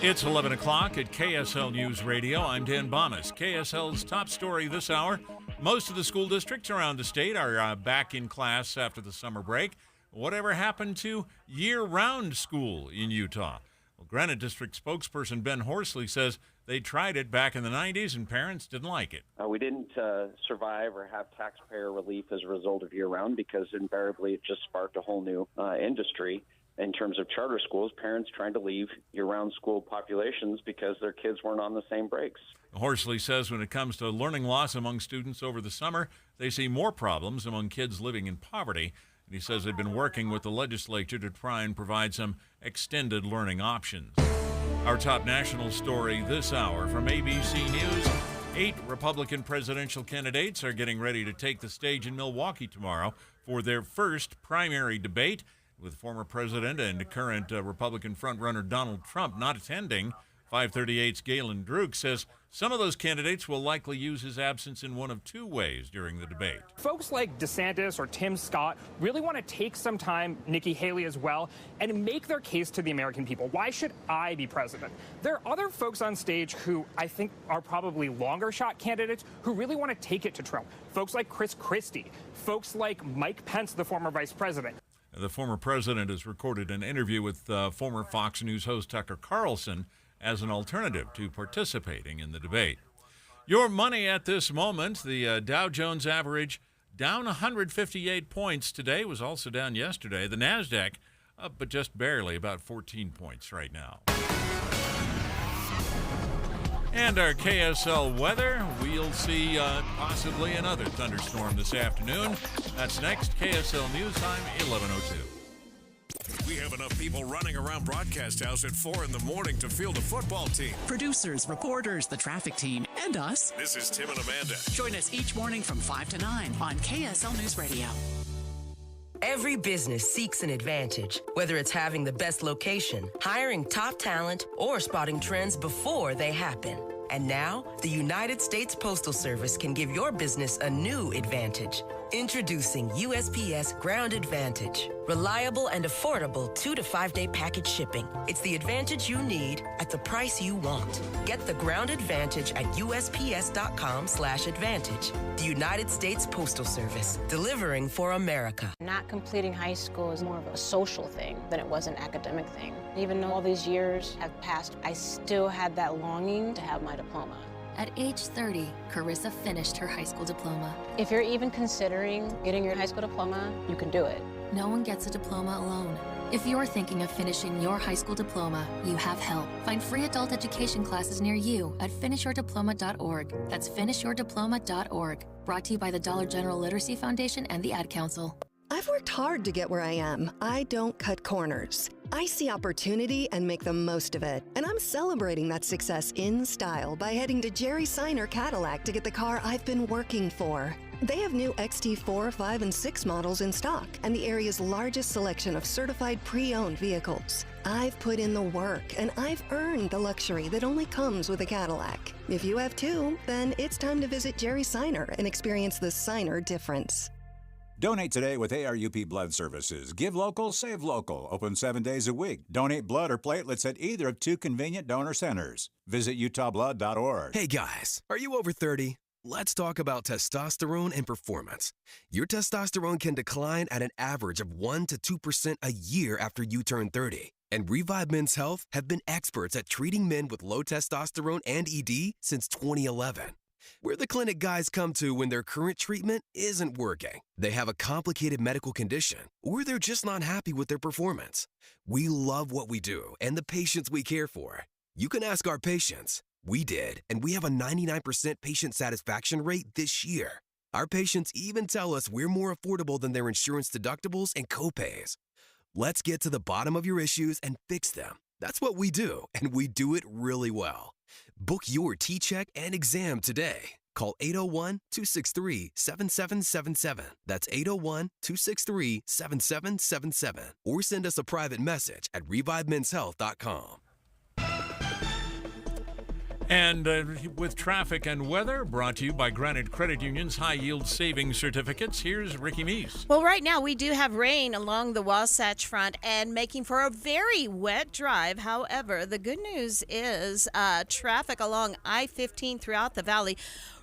It's 11 o'clock at KSL News Radio. I'm Dan Bonas. KSL's top story this hour. Most of the school districts around the state are back in class after the summer break. Whatever happened to year-round school in Utah? Well, Granite District spokesperson Ben Horsley says they tried it back in the 90s and parents didn't like it. We didn't survive or have taxpayer relief as a result of year-round because invariably it just sparked a whole new industry. In terms of charter schools, parents trying to leave year-round school populations because their kids weren't on the same breaks. Horsley says when it comes to learning loss among students over the summer, they see more problems among kids living in poverty. And he says they've been working with the legislature to try and provide some extended learning options. Our top national story this hour from ABC News. 8 Republican presidential candidates are getting ready to take the stage in Milwaukee tomorrow for their first primary debate, with former president and current Republican frontrunner Donald Trump not attending. 538's Galen Druk says some of those candidates will likely use his absence in one of two ways during the debate. Folks like DeSantis or Tim Scott really want to take some time, Nikki Haley as well, and make their case to the American people. Why should I be president? There are other folks on stage who I think are probably longer shot candidates who really want to take it to Trump. Folks like Chris Christie, folks like Mike Pence, the former vice president. The former president has recorded an interview with former Fox News host Tucker Carlson as an alternative to participating in the debate. Your money at this moment, the Dow Jones average down 158 points today, was also down yesterday. The NASDAQ up, but just barely, about 14 points right now. And our KSL weather, we'll see possibly another thunderstorm this afternoon. That's next, KSL News Time, 11:02. We have enough people running around Broadcast House at 4 in the morning to field a football team. Producers, reporters, the traffic team, and us. This is Tim and Amanda. Join us each morning from 5 to 9 on KSL News Radio. Every business seeks an advantage, whether it's having the best location, hiring top talent, or spotting trends before they happen. And now, the United States Postal Service can give your business a new advantage. Introducing USPS Ground Advantage. Reliable and affordable 2 to 5 day package shipping. It's the advantage you need at the price you want. Get the Ground Advantage at USPS.com/advantage. The United States Postal Service, delivering for America. Not completing high school is more of a social thing than it was an academic thing. Even though all these years have passed, I still had that longing to have my diploma. At age 30, Carissa finished her high school diploma. If you're even considering getting your high school diploma, you can do it. No one gets a diploma alone. If you're thinking of finishing your high school diploma, you have help. Find free adult education classes near you at finishyourdiploma.org. That's finishyourdiploma.org. Brought to you by the Dollar General Literacy Foundation and the Ad Council. I've worked hard to get where I am. I don't cut corners. I see opportunity and make the most of it. And I'm celebrating that success in style by heading to Jerry Seiner Cadillac to get the car I've been working for. They have new XT4, 5, and 6 models in stock and the area's largest selection of certified pre-owned vehicles. I've put in the work and I've earned the luxury that only comes with a Cadillac. If you have too, then it's time to visit Jerry Seiner and experience the Seiner difference. Donate today with ARUP Blood Services. Give local, save local. Open 7 days a week. Donate blood or platelets at either of 2 convenient donor centers. Visit utahblood.org. Hey guys, are you over 30? Let's talk about testosterone and performance. Your testosterone can decline at an average of 1 to 2% a year after you turn 30. And Revive Men's Health have been experts at treating men with low testosterone and ED since 2011. We're the clinic guys come to when their current treatment isn't working. They have a complicated medical condition, or they're just not happy with their performance. We love what we do and the patients we care for. You can ask our patients. We did, and we have a 99% patient satisfaction rate this year. Our patients even tell us we're more affordable than their insurance deductibles and copays. Let's get to the bottom of your issues and fix them. That's what we do, and we do it really well. Book your T-Check and exam today. Call 801-263-7777. That's 801-263-7777. Or send us a private message at revivemenshealth.com. And with traffic and weather, brought to you by Granite Credit Union's high-yield savings certificates, here's Ricky Meese. Well, right now we do have rain along the Wasatch Front and making for a very wet drive. However, the good news is traffic along I-15 throughout the valley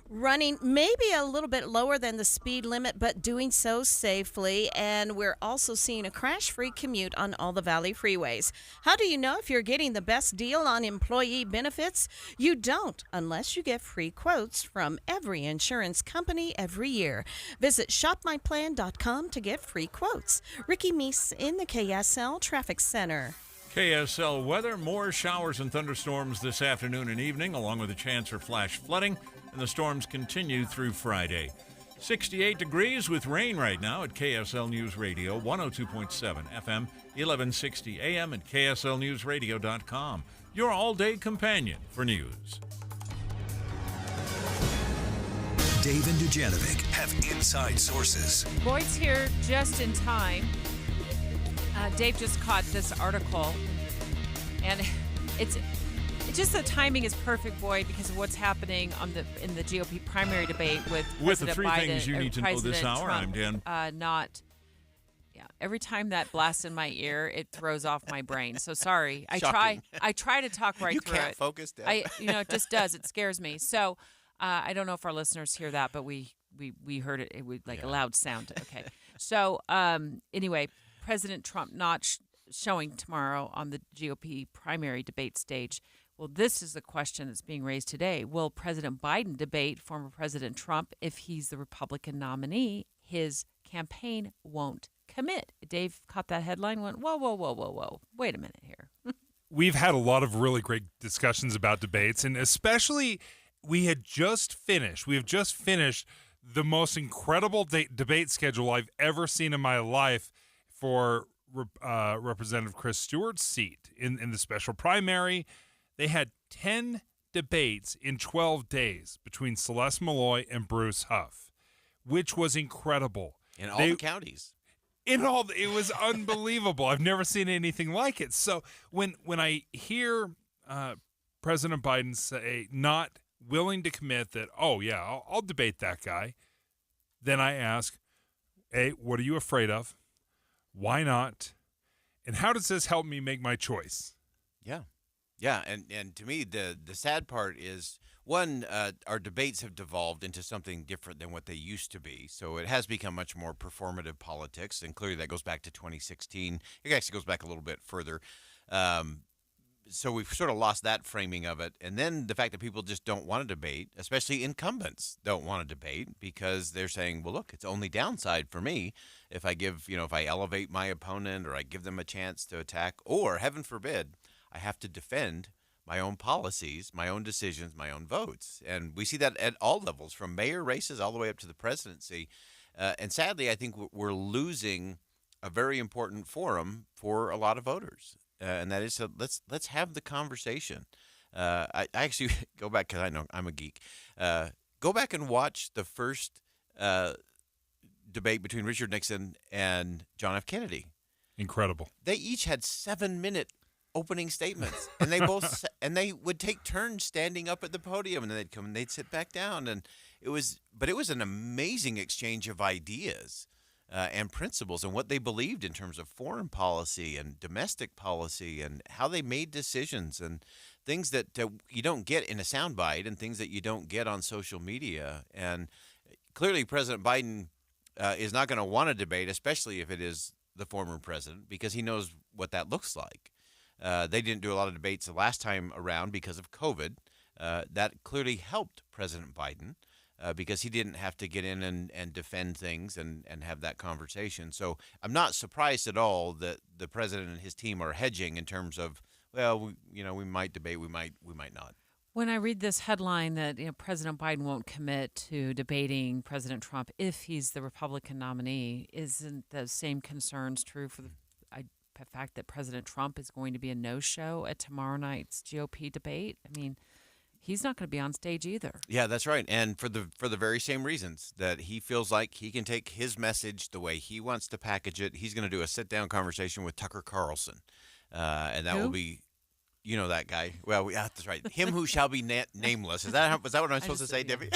running maybe a little bit lower than the speed limit, but doing so safely. And we're also seeing a crash-free commute on all the valley freeways. How do you know if you're getting the best deal on employee benefits? You don't unless you get free quotes from every insurance company every year. Visit shopmyplan.com to get free quotes. Ricky Meese in the KSL Traffic Center. KSL weather, more showers and thunderstorms this afternoon and evening, along with a chance for flash flooding. And the storms continue through Friday. 68 degrees with rain right now at KSL News Radio, 102.7 FM, 1160 AM, and KSLNewsRadio.com. Your all-day companion for news. Dave and Dujanovic have inside sources. Boyd's here just in time. Dave just caught this article, and it's just the timing is perfect, Boyd, because of what's happening in the GOP primary debate with President the three Biden, things you need to know this hour, Trump. I'm Dan. Every time that blasts in my ear, it throws off my brain. So sorry. I try to talk right through it. You can't focus, Deb. It just does. It scares me. So I don't know if our listeners hear that, but we heard it. It was like a loud sound. Okay. So anyway, President Trump not showing tomorrow on the GOP primary debate stage. Well, this is the question that's being raised today. Will President Biden debate former President Trump if he's the Republican nominee? His campaign won't commit. Dave caught that headline, went, whoa. Wait a minute here. We've had a lot of really great discussions about debates, and especially we have just finished the most incredible debate schedule I've ever seen in my life for Representative Chris Stewart's seat in the special primary. They had 10 debates in 12 days between Celeste Malloy and Bruce Huff, which was incredible. In all the counties. It was unbelievable. I've never seen anything like it. So when I hear President Biden say not willing to commit that, I'll debate that guy, then I ask, A, what are you afraid of? Why not? And how does this help me make my choice? Yeah, and to me, the sad part is, one, our debates have devolved into something different than what they used to be. So it has become much more performative politics, and clearly that goes back to 2016. It actually goes back a little bit further. So we've sort of lost that framing of it. And then the fact that people just don't want to debate, especially incumbents don't want to debate because they're saying, well, look, it's only downside for me if I if I elevate my opponent or I give them a chance to attack, or heaven forbid, I have to defend my own policies, my own decisions, my own votes. And we see that at all levels, from mayor races all the way up to the presidency. And sadly, I think we're losing a very important forum for a lot of voters. And that is, let's have the conversation. I actually go back, because I know I'm a geek. Go back and watch the first debate between Richard Nixon and John F. Kennedy. Incredible. They each had 7-minute opening statements, and they would take turns standing up at the podium, and then they'd come and they'd sit back down, and it was an amazing exchange of ideas and principles and what they believed in terms of foreign policy and domestic policy and how they made decisions and things that you don't get in a soundbite and things that you don't get on social media. And clearly President Biden is not going to want to debate, especially if it is the former president, because he knows what that looks like. They didn't do a lot of debates the last time around because of COVID. That clearly helped President Biden because he didn't have to get in and defend things and have that conversation. So I'm not surprised at all that the president and his team are hedging in terms of, well, we might debate, we might not. When I read this headline that President Biden won't commit to debating President Trump if he's the Republican nominee, isn't the same concerns true for the fact that President Trump is going to be a no-show at tomorrow night's GOP debate? I mean, he's not going to be on stage either. Yeah, that's right. And for the very same reasons that he feels like he can take his message the way he wants to package it. He's going to do a sit-down conversation with Tucker Carlson. And that will be, that guy. Well, that's right. Him who shall be nameless. Was that what I'm supposed to say, Debbie?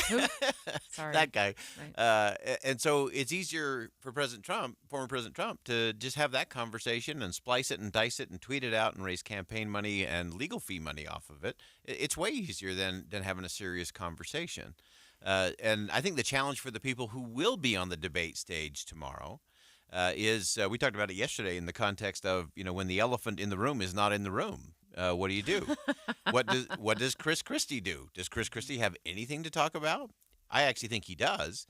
Sorry. That guy. Right. And so it's easier for former President Trump, to just have that conversation and splice it and dice it and tweet it out and raise campaign money and legal fee money off of it. It's way easier than having a serious conversation. And I think the challenge for the people who will be on the debate stage tomorrow is we talked about it yesterday in the context of, when the elephant in the room is not in the room. What do you do? What does Chris Christie do? Does Chris Christie have anything to talk about? I actually think he does.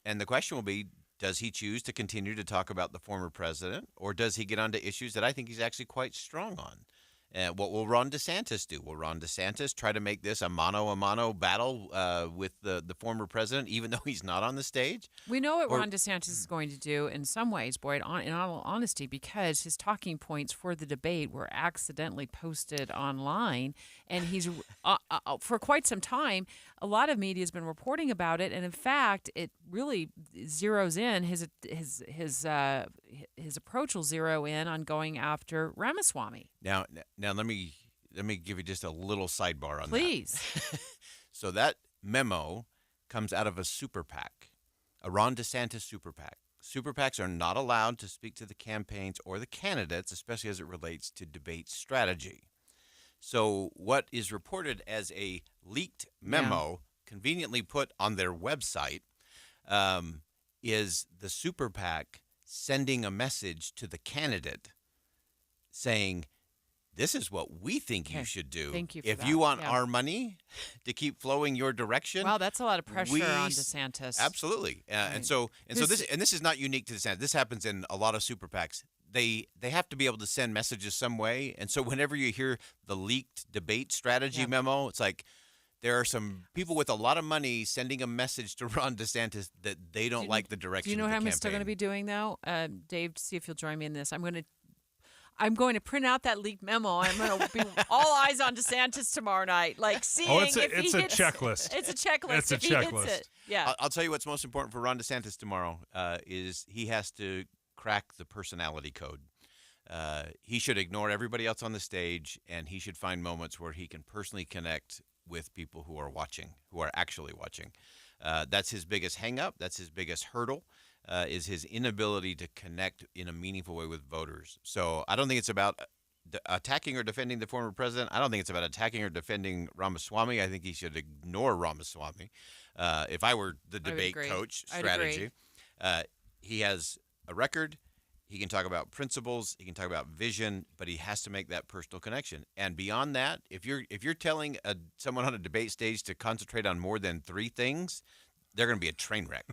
And the question will be, does he choose to continue to talk about the former president, or does he get onto issues that I think he's actually quite strong on? What will Ron DeSantis do? Will Ron DeSantis try to make this a mano battle with the former president, even though he's not on the stage? We know what Ron DeSantis is going to do in some ways, Boyd, in all honesty, because his talking points for the debate were accidentally posted online. And he's, for quite some time, a lot of media has been reporting about it. And in fact, it really zeroes in, his approach will zero in on going after Ramaswamy. Now let me give you just a little sidebar on that. Please. So that memo comes out of a super PAC, a Ron DeSantis super PAC. Super PACs are not allowed to speak to the campaigns or the candidates, especially as it relates to debate strategy. So what is reported as a leaked memo, conveniently put on their website, is the super PAC sending a message to the candidate saying, this is what we think you should do. Thank you for if that. you want our money to keep flowing your direction. Wow, that's a lot of pressure on DeSantis. Absolutely. And so this is not unique to DeSantis. This happens in a lot of super PACs. They have to be able to send messages some way. And so whenever you hear the leaked debate strategy memo, it's like there are some people with a lot of money sending a message to Ron DeSantis that they don't like the direction. Do you know of what the I'm still campaign. going to be doing, though? Dave, see if you'll join me in this. I'm going to print out that leaked memo. I'm going to be all eyes on DeSantis tomorrow night, like seeing it's a checklist. It's a checklist. It's a if he checklist. hits it. Yeah. I'll tell you what's most important for Ron DeSantis tomorrow is he has to crack the personality code. He should ignore everybody else on the stage, and he should find moments where he can personally connect with people who are watching, who are actually watching. That's his biggest hang-up. That's his biggest hurdle. Is his inability to connect in a meaningful way with voters. So I don't think it's about attacking or defending the former president. I don't think it's about attacking or defending Ramaswamy. I think he should ignore Ramaswamy. If I were the debate coach strategy, he has a record. He can talk about principles. He can talk about vision, but he has to make that personal connection. And beyond that, if you're telling someone on a debate stage to concentrate on more than three things, they're going to be a train wreck.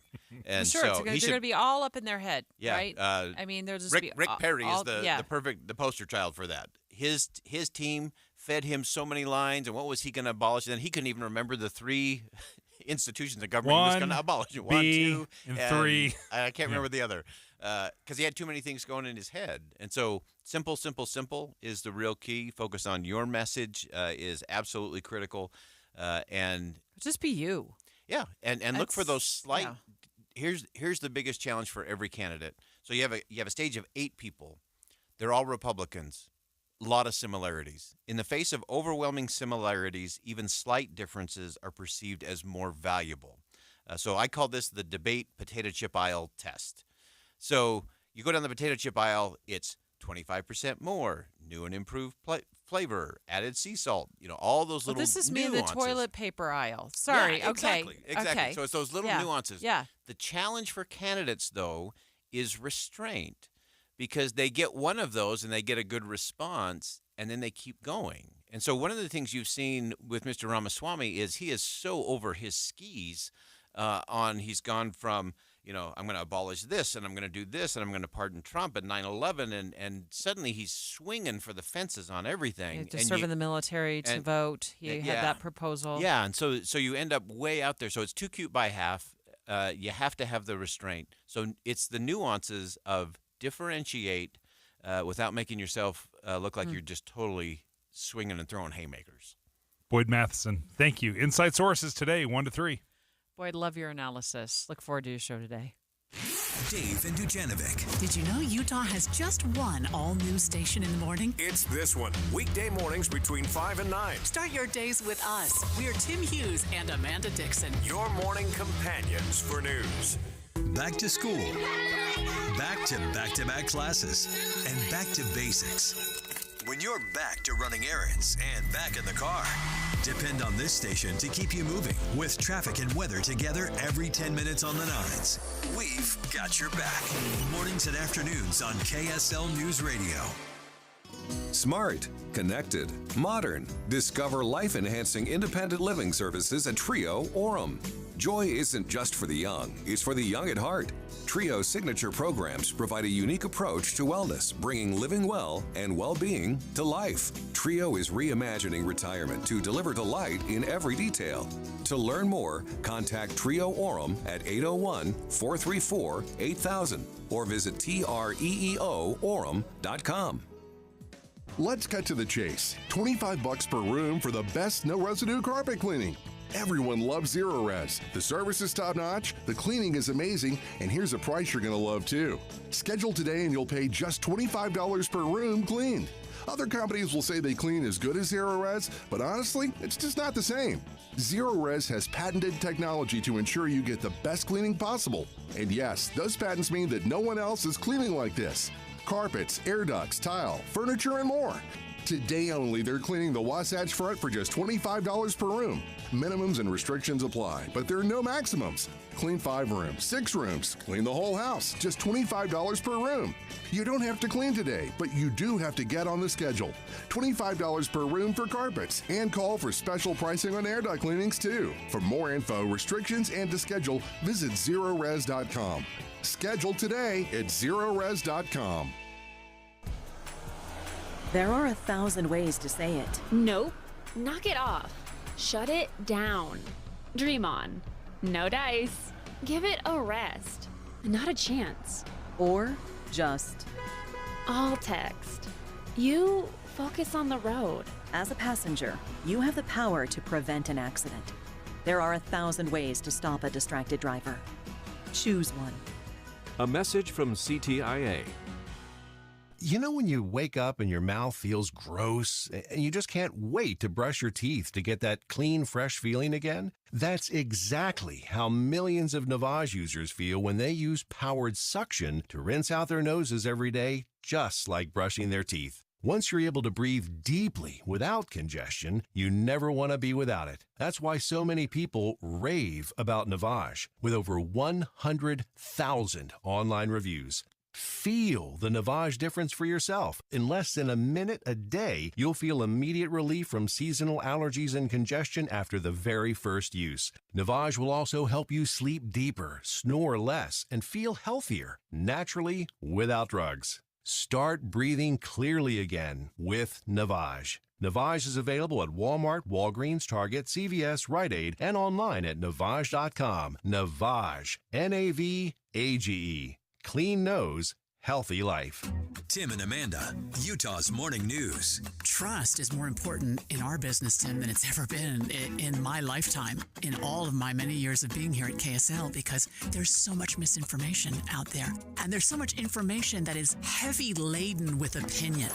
And sure, so they're going to be all up in their head, yeah, right? I mean, there's just Rick Perry is the the poster child for that. His team fed him so many lines, and what was he going to abolish? And he couldn't even remember the three institutions of government he was going to abolish. One, two, and three. I can't remember the other because he had too many things going in his head. And so simple is the real key. Focus on your message is absolutely critical. And just be you. Yeah, and look for those slight. Yeah. Here's the biggest challenge for every candidate. So you have a stage of 8 people. They're all Republicans. A lot of similarities. In the face of overwhelming similarities, even slight differences are perceived as more valuable. So I call this the debate potato chip aisle test. So you go down the potato chip aisle, it's 25% more, new and improved flavor, added sea salt, all those little nuances. This is nuances. me, the toilet paper aisle. Sorry, yeah, okay. Exactly. Okay. So it's those little nuances. Yeah. The challenge for candidates, though, is restraint because they get one of those and they get a good response and then they keep going. And so one of the things you've seen with Mr. Ramaswamy is he is so over his skis he's gone from I'm going to abolish this, and I'm going to do this, and I'm going to pardon Trump at 9/11, and suddenly he's swinging for the fences on everything. To serve in the military, to vote. He had that proposal. Yeah, and so you end up way out there. So it's too cute by half. You have to have the restraint. So it's the nuances of differentiate without making yourself look like you're just totally swinging and throwing haymakers. Boyd Matheson, thank you. Inside Sources today, 1 to 3. Boyd, love your analysis. Look forward to your show today. Dave and Dujanovic. Did you know Utah has just one all-new station in the morning? It's this one. Weekday mornings between 5 and 9. Start your days with us. We're Tim Hughes and Amanda Dixon. Your morning companions for news. Back to school. Back to back-to-back classes. And back to basics. When you're back to running errands and back in the car, depend on this station to keep you moving with traffic and weather together every 10 minutes on the 9s. We've got your back. Mornings and afternoons on KSL News Radio. Smart, connected, modern. Discover life-enhancing independent living services at Trio Orem. Joy isn't just for the young, it's for the young at heart. Trio's signature programs provide a unique approach to wellness, bringing living well and well-being to life. Trio is reimagining retirement to deliver delight in every detail. To learn more, contact Trio Orem at 801-434-8000 or visit treeorem.com. Let's cut to the chase. $25 per room for the best no residue carpet cleaning. Everyone loves Zero Res. The service is top-notch, the cleaning is amazing, and here's a price you're going to love too. Schedule today and you'll pay just $25 per room cleaned. Other companies will say they clean as good as Zero Res, but honestly, it's just not the same. Zero Res has patented technology to ensure you get the best cleaning possible. And yes, those patents mean that no one else is cleaning like this. Carpets, air ducts, tile, furniture, and more. Today only, they're cleaning the Wasatch Front for just $25 per room. Minimums and restrictions apply, but there are no maximums. Clean 5 rooms, 6 rooms, clean the whole house, just $25 per room. You don't have to clean today, but you do have to get on the schedule. $25 per room for carpets, and call for special pricing on air duct cleanings too. For more info, restrictions, and to schedule, visit ZeroRes.com. Schedule today at ZeroRes.com. There are 1,000 ways to say it. Nope. Knock it off. Shut it down. Dream on. No dice. Give it a rest. Not a chance. Or just. All text. You focus on the road. As a passenger, you have the power to prevent an accident. There are 1,000 ways to stop a distracted driver. Choose one. A message from CTIA. You know when you wake up and your mouth feels gross and you just can't wait to brush your teeth to get that clean, fresh feeling again? That's exactly how millions of Navage users feel when they use powered suction to rinse out their noses every day, just like brushing their teeth. Once you're able to breathe deeply without congestion, you never want to be without it. That's why so many people rave about Navage, with over 100,000 online reviews. Feel the Navage difference for yourself. In less than a minute a day, you'll feel immediate relief from seasonal allergies and congestion after the very first use. Navage will also help you sleep deeper, snore less, and feel healthier, naturally, without drugs. Start breathing clearly again with Navage. Navage is available at Walmart, Walgreens, Target, CVS, Rite Aid, and online at Navage.com. Navage. Navage. Clean nose, healthy life. Tim and Amanda, Utah's Morning News. Trust is more important in our business, Tim, than it's ever been in my lifetime, in all of my many years of being here at KSL, because there's so much misinformation out there. And there's so much information that is heavy laden with opinion.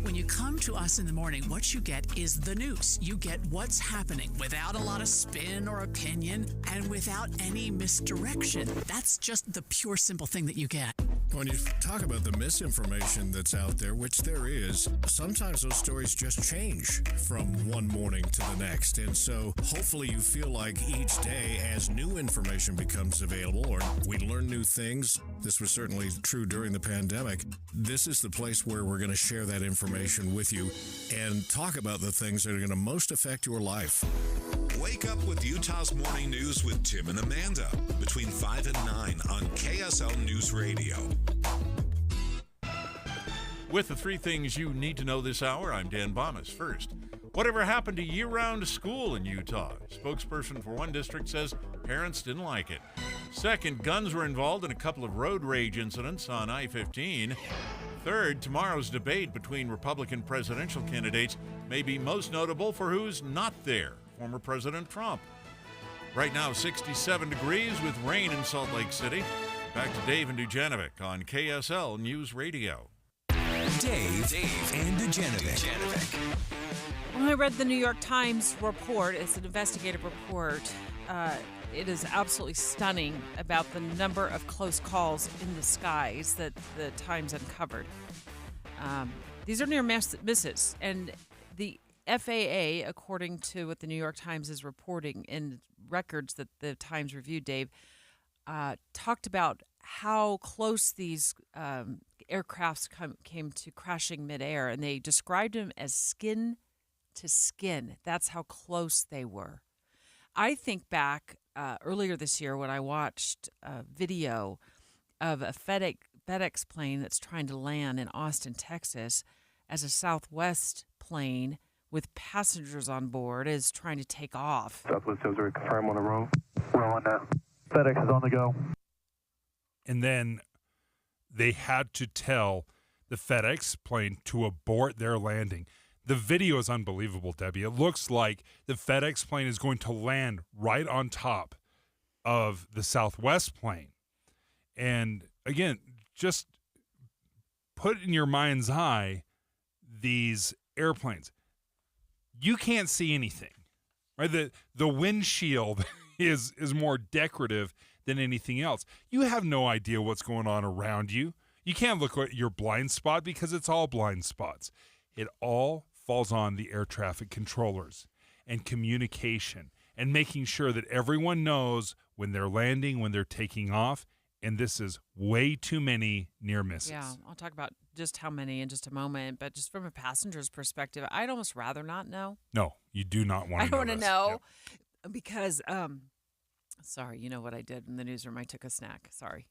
When you come to us in the morning, what you get is the news. You get what's happening without a lot of spin or opinion and without any misdirection. That's just the pure, simple thing that you get. When you talk about the misinformation that's out there, which there is, sometimes those stories just change from one morning to the next. And so hopefully you feel like each day as new information becomes available or we learn new things. This was certainly true during the pandemic. This is the place where we're going to share that information with you and talk about the things that are going to most affect your life. Wake up with Utah's Morning News with Tim and Amanda between 5 and 9 on KSL News Radio. With the 3 things you need to know this hour, I'm Dan Bomas. First, whatever happened to year-round school in Utah? Spokesperson for one district says parents didn't like it. Second, guns were involved in a couple of road rage incidents on I-15. Third, tomorrow's debate between Republican presidential candidates may be most notable for who's not there, former President Trump. Right now, 67 degrees with rain in Salt Lake City. Back to Dave and Dujanovic on KSL News Radio. Dave and Dujanovic. When I read the New York Times report, it's an investigative report. It is absolutely stunning about the number of close calls in the skies that the Times uncovered. These are near misses, and the FAA, according to what the New York Times is reporting in records that the Times reviewed, Dave, talked about how close these aircrafts came to crashing midair, and they described them as skin to skin. That's how close they were. I think back earlier this year when I watched a video of a FedEx plane that's trying to land in Austin, Texas, as a Southwest plane with passengers on board is trying to take off. Southwest 03, confirm on the road. We're on now. FedEx is on the go. And then they had to tell the FedEx plane to abort their landing. The video is unbelievable, Debbie. It looks like the FedEx plane is going to land right on top of the Southwest plane. And again, just put in your mind's eye these airplanes. You can't see anything, right? The windshield is more decorative than anything else. You have no idea what's going on around you. You can't look at your blind spot because it's all blind spots. It all falls on the air traffic controllers and communication and making sure that everyone knows when they're landing, when they're taking off. And this is way too many near misses. Yeah, I'll talk about just how many in just a moment. But just from a passenger's perspective, I'd almost rather not know. No, you do not want to know. I don't want to this. know because, sorry, you know what I did in the newsroom? I took a snack. Sorry.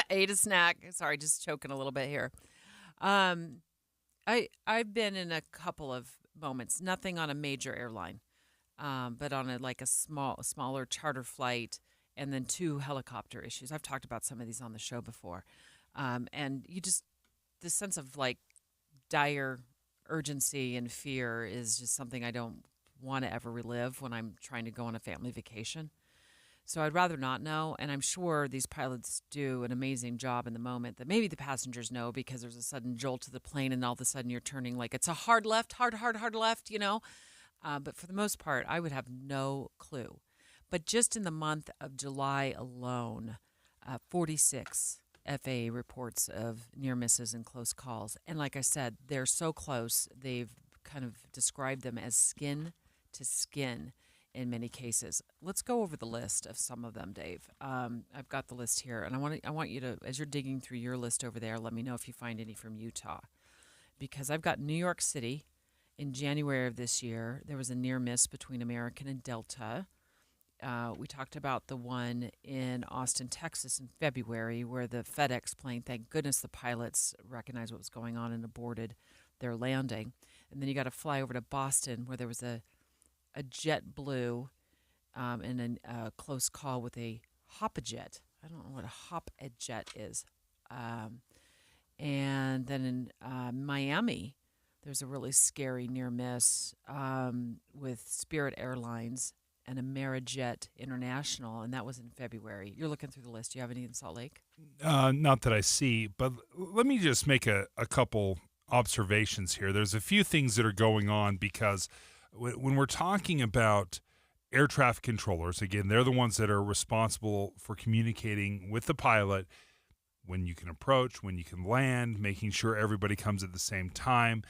Ate a snack. Sorry, just choking a little bit here. I've been in a couple of moments, nothing on a major airline, but on a smaller charter flight, and then 2 helicopter issues. I've talked about some of these on the show before. And you just, this sense of like dire urgency and fear is just something I don't want to ever relive when I'm trying to go on a family vacation. So I'd rather not know, and I'm sure these pilots do an amazing job in the moment that maybe the passengers know because there's a sudden jolt to the plane and all of a sudden you're turning like it's a hard left, hard left, you know. But for the most part, I would have no clue. But just in the month of July alone, 46 FAA reports of near misses and close calls. And like I said, they're so close, they've kind of described them as skin to skin in many cases. Let's go over the list of some of them, Dave. I've got the list here, and I want you to, as you're digging through your list over there, let me know if you find any from Utah. Because I've got New York City. In January of this year, there was a near miss between American and Delta. We talked about the one in Austin, Texas in February where the FedEx plane, thank goodness the pilots recognized what was going on and aborted their landing. And then you got to fly over to Boston where there was a JetBlue and a close call with a Hop-A-Jet. I don't know what a Hop-A-Jet is. And then in Miami, there's a really scary near miss with Spirit Airlines and Amerijet International, and that was in February. You're looking through the list. Do you have any in Salt Lake? Not that I see, but let me just make a couple observations here. There's a few things that are going on because when we're talking about air traffic controllers, again, they're the ones that are responsible for communicating with the pilot when you can approach, when you can land, making sure everybody comes at the same time.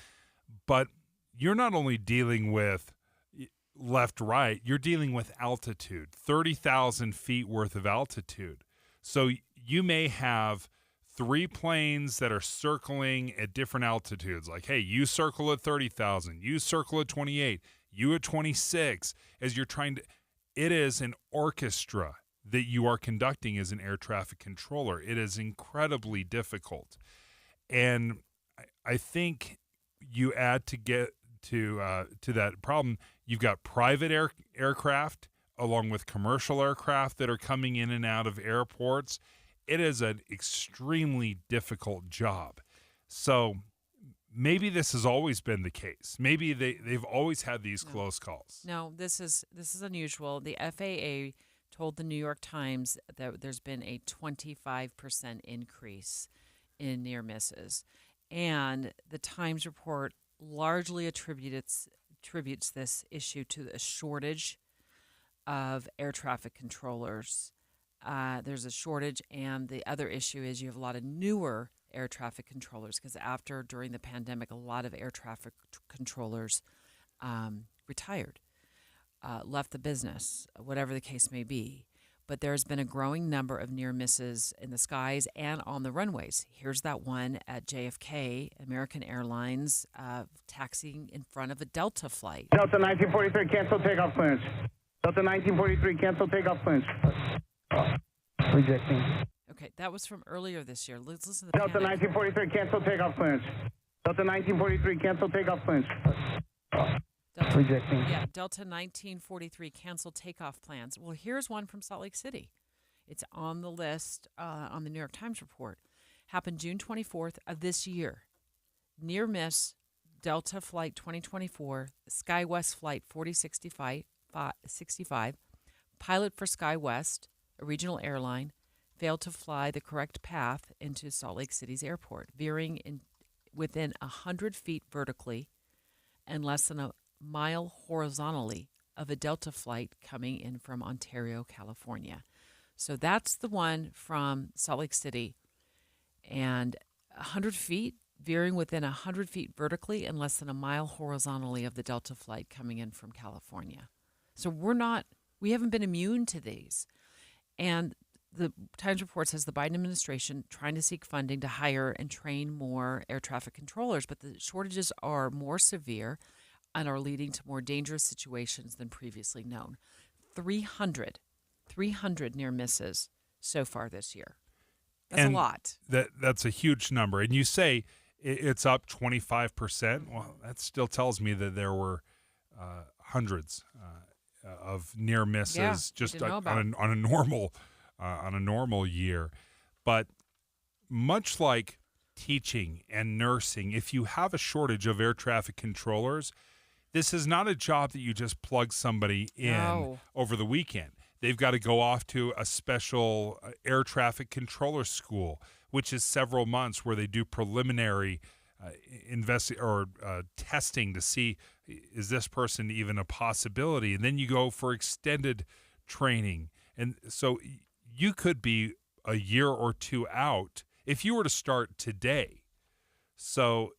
But you're not only dealing with left, right, you're dealing with altitude, 30,000 feet worth of altitude. So you may have 3 planes that are circling at different altitudes. Like, hey, you circle at 30,000, you circle at 28, you at 26, as you're trying to, it is an orchestra that you are conducting as an air traffic controller. It is incredibly difficult. And I think you add to get to that problem, you've got private aircraft along with commercial aircraft that are coming in and out of airports. It is an extremely difficult job. So maybe this has always been the case. Maybe they've always had these close calls. No, this is unusual. The FAA told the New York Times that there's been a 25% increase in near misses. And the Times report largely attributes this issue to a shortage of air traffic controllers. There's a shortage, and the other issue is you have a lot of newer air traffic controllers because during the pandemic, a lot of air traffic controllers retired, left the business, whatever the case may be. But there's been a growing number of near misses in the skies and on the runways. Here's that one at JFK, American Airlines, taxiing in front of a Delta flight. Delta 1943, cancel takeoff clearance. Delta 1943, cancel takeoff clearance. Rejecting. Okay, that was from earlier this year. Let's listen to the Delta 1943, cancel takeoff clearance. Delta 1943, cancel takeoff clearance. Rejecting. Yeah, Delta 1943 canceled takeoff plans. Well, here's one from Salt Lake City. It's on the list on the New York Times report. Happened June 24th of this year. Near miss, Delta Flight 2024, SkyWest Flight 4065, pilot for SkyWest, a regional airline, failed to fly the correct path into Salt Lake City's airport, veering within 100 feet vertically and less than a mile horizontally of a Delta flight coming in from Ontario, California. So that's the one from Salt Lake City. And 100 feet, veering within 100 feet vertically and less than a mile horizontally of the Delta flight coming in from California. So we haven't been immune to these. And the Times report says the Biden administration trying to seek funding to hire and train more air traffic controllers, but the shortages are more severe and are leading to more dangerous situations than previously known. 300 near misses so far this year. That's a lot. That's a huge number. And you say it's up 25%. Well, that still tells me that there were hundreds of near misses just on a normal year. But much like teaching and nursing, if you have a shortage of air traffic controllers, this is not a job that you just plug somebody in over the weekend. They've got to go off to a special air traffic controller school, which is several months where they do preliminary testing to see, is this person even a possibility? And then you go for extended training. And so you could be a year or two out if you were to start today. So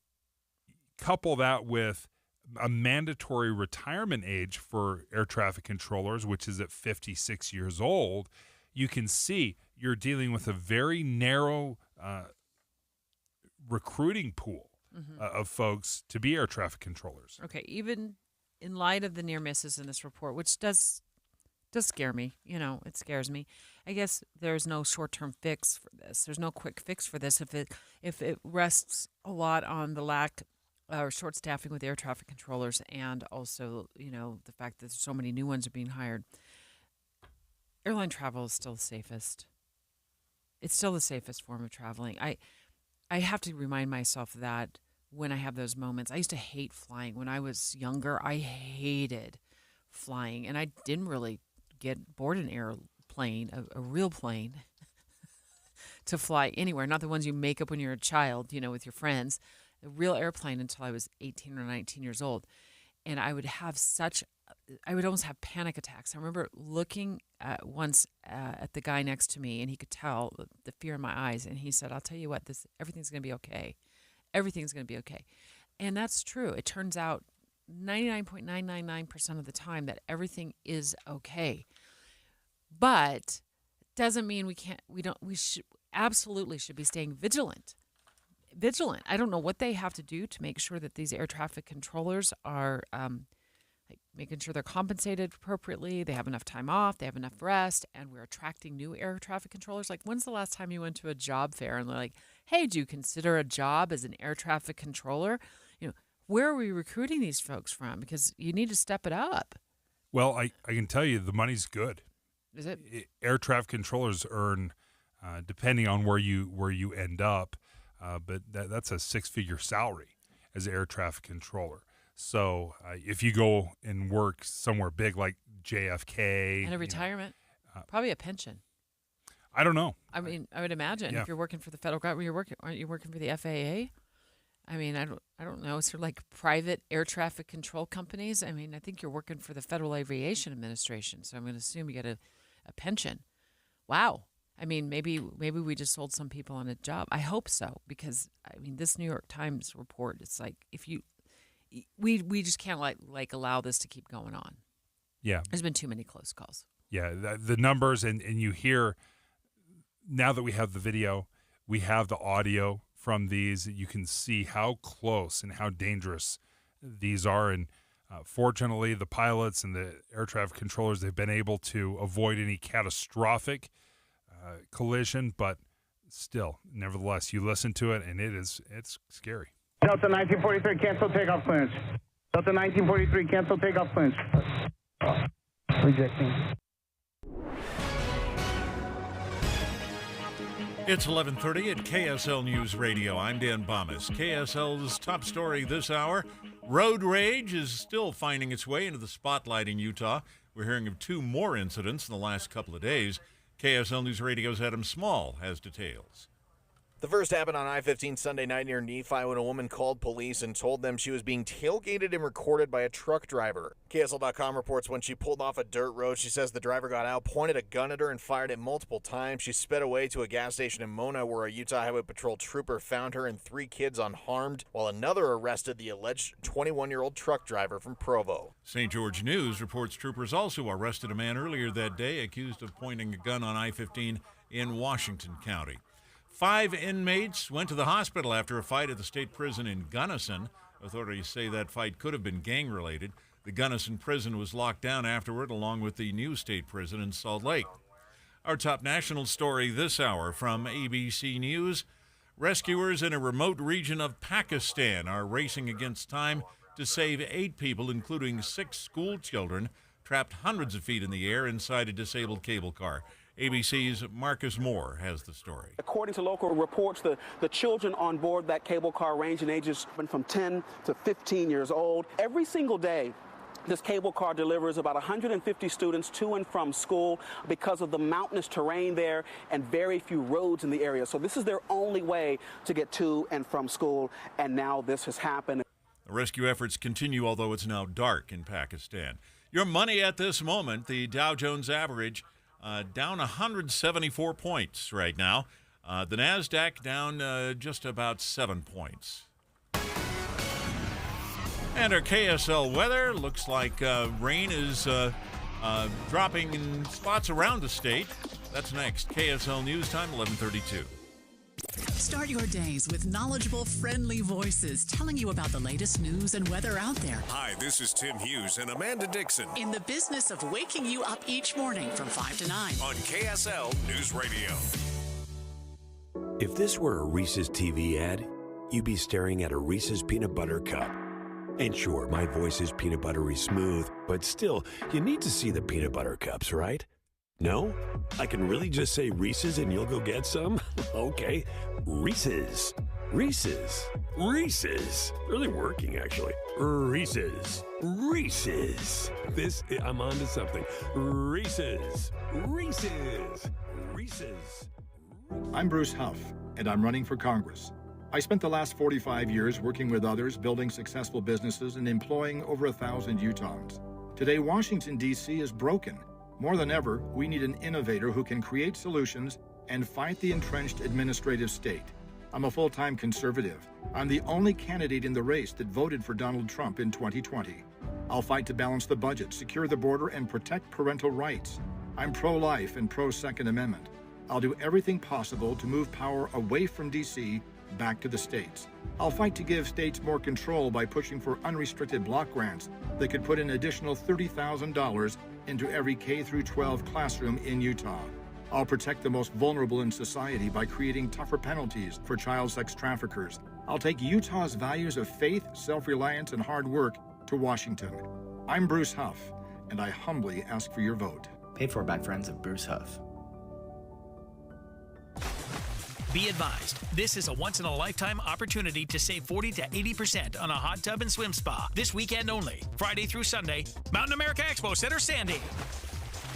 couple that with a mandatory retirement age for air traffic controllers, which is at 56 years old, you can see you're dealing with a very narrow recruiting pool of folks to be air traffic controllers. Okay, even in light of the near misses in this report, which does scare me, it scares me. I guess there's no short-term fix for this. There's no quick fix for this if it rests a lot on the lack or short staffing with air traffic controllers, and also, the fact that so many new ones are being hired. Airline travel is still the safest. It's still the safest form of traveling. I have to remind myself of that when I have those moments. I used to hate flying. When I was younger, I hated flying, and I didn't really get board an airplane, a real plane, to fly anywhere, not the ones you make up when you're a child, with your friends. A real airplane until I was 18 or 19 years old. And I would almost have panic attacks. I remember looking once at the guy next to me, and he could tell the fear in my eyes. And he said, I'll tell you what, everything's going to be okay. Everything's going to be okay. And that's true. It turns out 99.999% of the time that everything is okay. But doesn't mean we absolutely should be staying vigilant. I don't know what they have to do to make sure that these air traffic controllers are like making sure they're compensated appropriately, they have enough time off, they have enough rest, and we're attracting new air traffic controllers. Like, when's the last time you went to a job fair and they're like, hey, do you consider a job as an air traffic controller? Where are we recruiting these folks from? Because you need to step it up. Well, I can tell you the money's good. Is it? Air traffic controllers earn, depending on where you end up, but that's a six-figure salary as an air traffic controller. So if you go and work somewhere big like JFK. And a retirement, probably a pension. I don't know. I mean, I would imagine if you're working for the federal government, aren't you working for the FAA? I mean, I don't know. Is there like private air traffic control companies? I mean, I think you're working for the Federal Aviation Administration, so I'm going to assume you get a pension. Wow. I mean, maybe we just sold some people on a job. I hope so, because I mean, this New York Times report, it's like we just can't like allow this to keep going on. Yeah. There's been too many close calls. Yeah, the numbers and you hear, now that we have the video, we have the audio from these, you can see how close and how dangerous these are. And fortunately, the pilots and the air traffic controllers, they've been able to avoid any catastrophic collision, but still, nevertheless, you listen to it and it's scary. Delta 1943, cancel takeoff clearance. Delta 1943, cancel takeoff clearance. Rejecting. It's 11:30 at KSL News Radio. I'm Dan Bomas. KSL's top story this hour: road rage is still finding its way into the spotlight in Utah. We're hearing of 2 more incidents in the last couple of days. KSL News Radio's Adam Small has details. The first happened on I-15 Sunday night near Nephi when a woman called police and told them she was being tailgated and recorded by a truck driver. KSL.com reports when she pulled off a dirt road, she says the driver got out, pointed a gun at her, and fired it multiple times. She sped away to a gas station in Mona where a Utah Highway Patrol trooper found her and 3 kids unharmed, while another arrested the alleged 21-year-old truck driver from Provo. St. George News reports troopers also arrested a man earlier that day accused of pointing a gun on I-15 in Washington County. 5 inmates went to the hospital after a fight at the state prison in Gunnison. Authorities say that fight could have been gang-related. The Gunnison prison was locked down afterward, along with the new state prison in Salt Lake. Our top national story this hour from ABC News: rescuers in a remote region of Pakistan are racing against time to save 8 people, including 6 school children, trapped hundreds of feet in the air inside a disabled cable car. ABC's Marcus Moore has the story. According to local reports, the children on board that cable car range in ages from 10 to 15 years old. Every single day, this cable car delivers about 150 students to and from school because of the mountainous terrain there and very few roads in the area. So this is their only way to get to and from school, and now this has happened. The rescue efforts continue, although it's now dark in Pakistan. Your money at this moment: the Dow Jones average down 174 points right now. The NASDAQ down just about 7 points. And our KSL weather looks like rain is dropping in spots around the state. That's next. KSL News Time, 11:32. Start your days with knowledgeable, friendly voices telling you about the latest news and weather out there. Hi, this is Tim Hughes and Amanda Dixon In the business of waking you up each morning from 5 to 9. on KSL News Radio. If this were a Reese's TV ad, you'd be staring at a Reese's peanut butter cup. And sure, my voice is peanut buttery smooth, but still, you need to see the peanut butter cups, right? No? I can really just say Reese's and you'll go get some? Okay. Reese's. Reese's. Reese's. Really working, actually. Reese's. Reese's. I'm on to something. Reese's. Reese's. Reese's. I'm Bruce Huff, and I'm running for Congress. I spent the last 45 years working with others, building successful businesses, and employing over 1,000 Utahns. Today, Washington, D.C. is broken. More than ever, we need an innovator who can create solutions and fight the entrenched administrative state. I'm a full-time conservative. I'm the only candidate in the race that voted for Donald Trump in 2020. I'll fight to balance the budget, secure the border, and protect parental rights. I'm pro-life and pro-Second Amendment. I'll do everything possible to move power away from D.C. back to the states. I'll fight to give states more control by pushing for unrestricted block grants that could put an additional $30,000 into every K-12 classroom in Utah. I'll protect the most vulnerable in society by creating tougher penalties for child sex traffickers. I'll take Utah's values of faith, self-reliance, and hard work to Washington. I'm Bruce Huff, and I humbly ask for your vote. Paid for by friends of Bruce Huff. Be advised, this is a once-in-a-lifetime opportunity to save 40 to 80% on a hot tub and swim spa this weekend only, Friday through Sunday, Mountain America Expo Center, Sandy.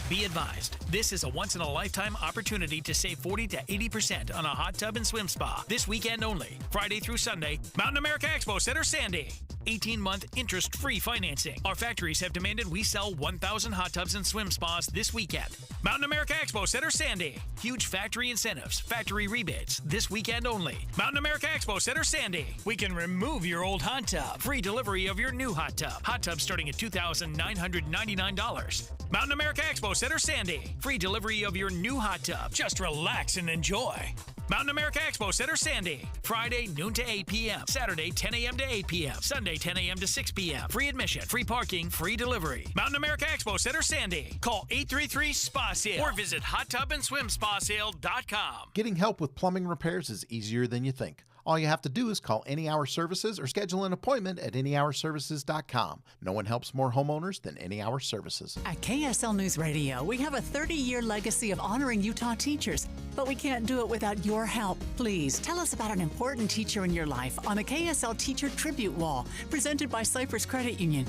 Be advised, this is a once-in-a-lifetime opportunity to save 40 to 80% on a hot tub and swim spa this weekend only, Friday through Sunday, Mountain America Expo Center, Sandy. 18-month interest-free financing. Our factories have demanded we sell 1,000 hot tubs and swim spas this weekend. Mountain America Expo Center, Sandy. Huge factory incentives, factory rebates, this weekend only. Mountain America Expo Center, Sandy. We can remove your old hot tub. Free delivery of your new hot tub. Hot tub starting at $2,999. Mountain America Expo Center, Sandy. Free delivery of your new hot tub. Just relax and enjoy. Mountain America Expo Center, Sandy. Friday, noon to 8 p.m. Saturday, 10 a.m. to 8 p.m. Sunday, 10 a.m. to 6 p.m. Free admission, free parking, free delivery. Mountain America Expo Center, Sandy. Call 833-SPA-SALE or visit hottubandSwimSpaSale.com. Getting help with plumbing repairs is easier than you think. All you have to do is call Any Hour Services or schedule an appointment at anyhourservices.com. No one helps more homeowners than Any Hour Services. At KSL News Radio, we have a 30-year legacy of honoring Utah teachers, but we can't do it without your help. Please tell us about an important teacher in your life on the KSL Teacher Tribute Wall, presented by Cypress Credit Union.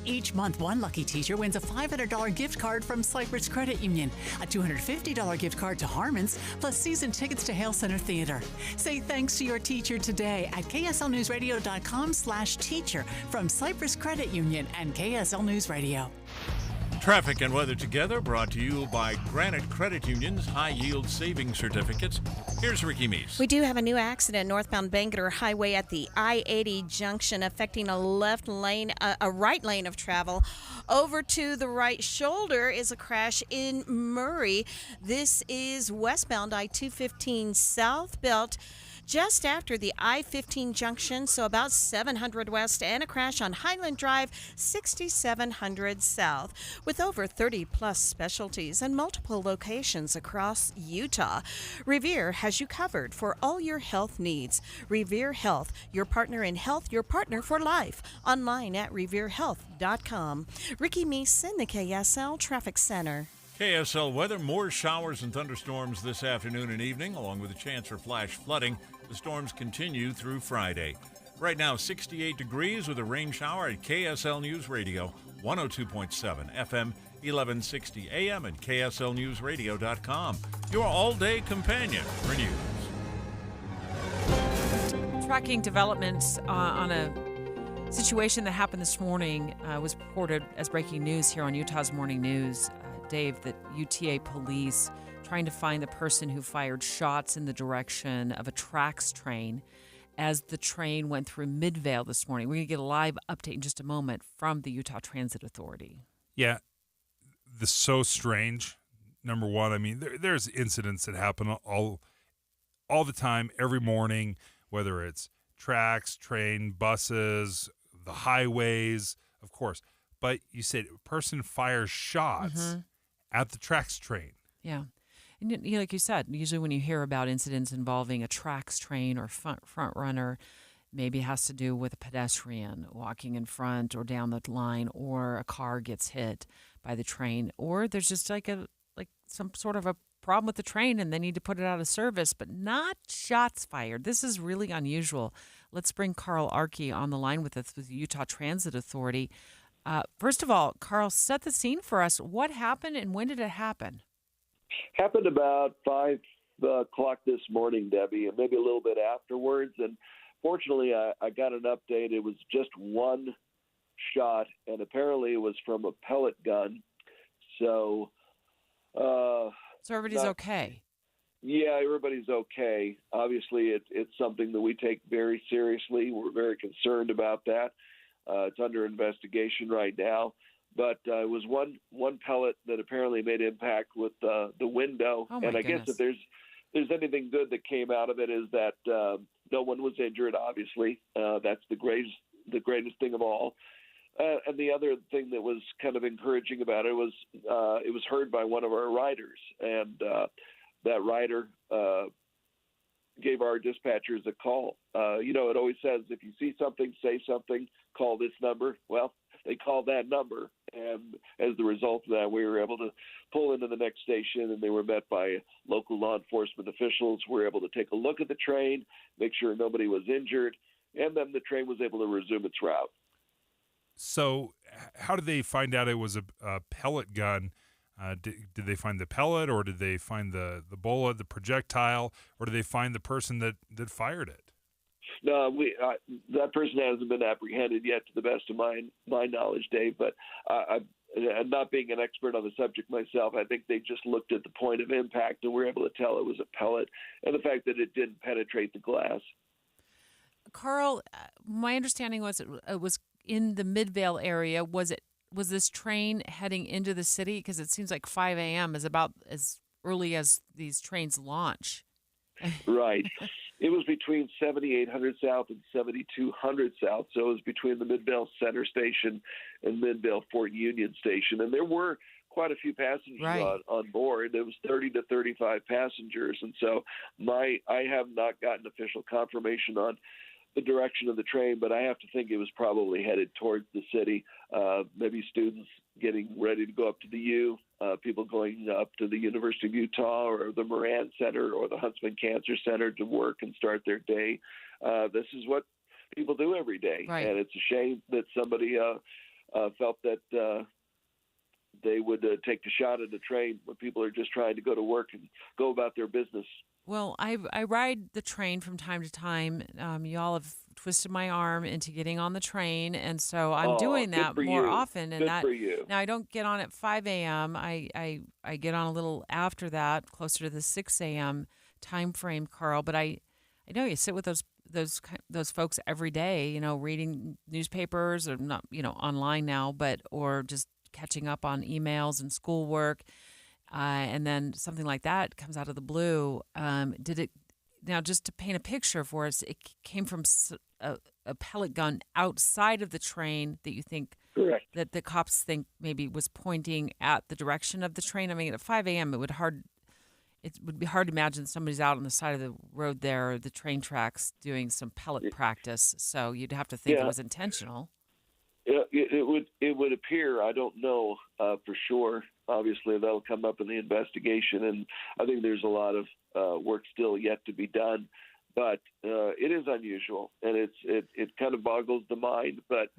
Each month, one lucky teacher wins a $500 gift card from Cypress Credit Union, a $250 gift card to Harmon's, plus season tickets to Hale Center Theater. Say thanks to your teacher today at kslnewsradio.com/teacher from Cypress Credit Union and KSL News Radio. Traffic and weather together, brought to you by Granite Credit Union's high-yield savings certificates. Here's Ricky Meese. We do have a new accident northbound Bangor Highway at the I-80 junction, affecting a right lane of travel. Over to the right shoulder is a crash in Murray. This is westbound I-215 southbound, just after the I-15 junction, so about 700 west, and a crash on Highland Drive, 6700 south. With over 30-plus specialties and multiple locations across Utah, Revere has you covered for all your health needs. Revere Health, your partner in health, your partner for life. Online at reverehealth.com. Ricky Meese in the KSL Traffic Center. KSL weather, more showers and thunderstorms this afternoon and evening, along with a chance for flash flooding. The storms continue through Friday. Right now, 68 degrees with a rain shower at KSL News Radio, 102.7 FM, 1160 AM, and KSLNewsRadio.com. Your all-day companion for news. Tracking developments on a situation that happened this morning was reported as breaking news here on Utah's Morning News. Dave, that UTA police trying to find the person who fired shots in the direction of a TRAX train as the train went through Midvale this morning. We're going to get a live update in just a moment from the Utah Transit Authority. Yeah, this is so strange. Number one, I mean, there's incidents that happen all the time, every morning, whether it's tracks, train, buses, the highways, of course. But you said a person fires shots at the TRAX train. Yeah. And like you said, usually when you hear about incidents involving a TRAX train or front runner, maybe it has to do with a pedestrian walking in front or down the line, or a car gets hit by the train, or there's just like some sort of a problem with the train and they need to put it out of service, but not shots fired. This is really unusual. Let's bring Carl Arkey on the line with us with the Utah Transit Authority. First of all, Carl, set the scene for us. What happened and when did it happen? Happened about 5 o'clock this morning, Debbie, and maybe a little bit afterwards. And fortunately, I got an update. It was just one shot, and apparently it was from a pellet gun. So everybody's okay? Yeah, everybody's okay. Obviously, it's something that we take very seriously. We're very concerned about that. It's under investigation right now. But it was one pellet that apparently made impact with the window. Oh my and I goodness. guess if there's anything good that came out of it is that no one was injured. Obviously, that's the greatest thing of all. And the other thing that was kind of encouraging about it was heard by one of our riders, and that rider gave our dispatchers a call. It always says, if you see something, say something, call this number. Well, they called that number, and as the result of that, we were able to pull into the next station, and they were met by local law enforcement officials. We were able to take a look at the train, make sure nobody was injured, and then the train was able to resume its route. So how did they find out it was a pellet gun? Did they find the pellet, or did they find the bullet, the projectile, or did they find the person that fired it? No, that person hasn't been apprehended yet, to the best of my knowledge, Dave. But I'm not being an expert on the subject myself. I think they just looked at the point of impact and were able to tell it was a pellet, and the fact that it didn't penetrate the glass. Carl, my understanding was it was in the Midvale area. Was this train heading into the city? Because it seems like 5 a.m. is about as early as these trains launch. Right. It was between 7800 South and 7200 South, so it was between the Midvale Center Station and Midvale Fort Union Station. And there were quite a few passengers on board. There was 30 to 35 passengers. And so I have not gotten official confirmation on the direction of the train, but I have to think it was probably headed towards the city. Maybe students getting ready to go up to the U, people going up to the University of Utah or the Moran Center or the Huntsman Cancer Center to work and start their day. This is what people do every day. Right. And it's a shame that somebody felt that they would take a shot at a train when people are just trying to go to work and go about their business. Well, I ride the train from time to time. Y'all have twisted my arm into getting on the train, and so I'm doing that more often. And good for you. Now I don't get on at 5 a.m. I get on a little after that, closer to the 6 a.m. time frame, Carl. But I know you sit with those folks every day, reading newspapers, or not, online now, or just catching up on emails and schoolwork. And then something like that comes out of the blue. Now, just to paint a picture for us, it came from a pellet gun outside of the train that you think Correct. That the cops think maybe was pointing at the direction of the train. I mean, at 5 a.m., it would be hard to imagine somebody's out on the side of the road there, or the train tracks, doing some pellet practice. So you'd have to think it was intentional. It would appear. I don't know for sure. Obviously, that'll come up in the investigation, and I think there's a lot of work still yet to be done. But it is unusual, and it kind of boggles the mind. But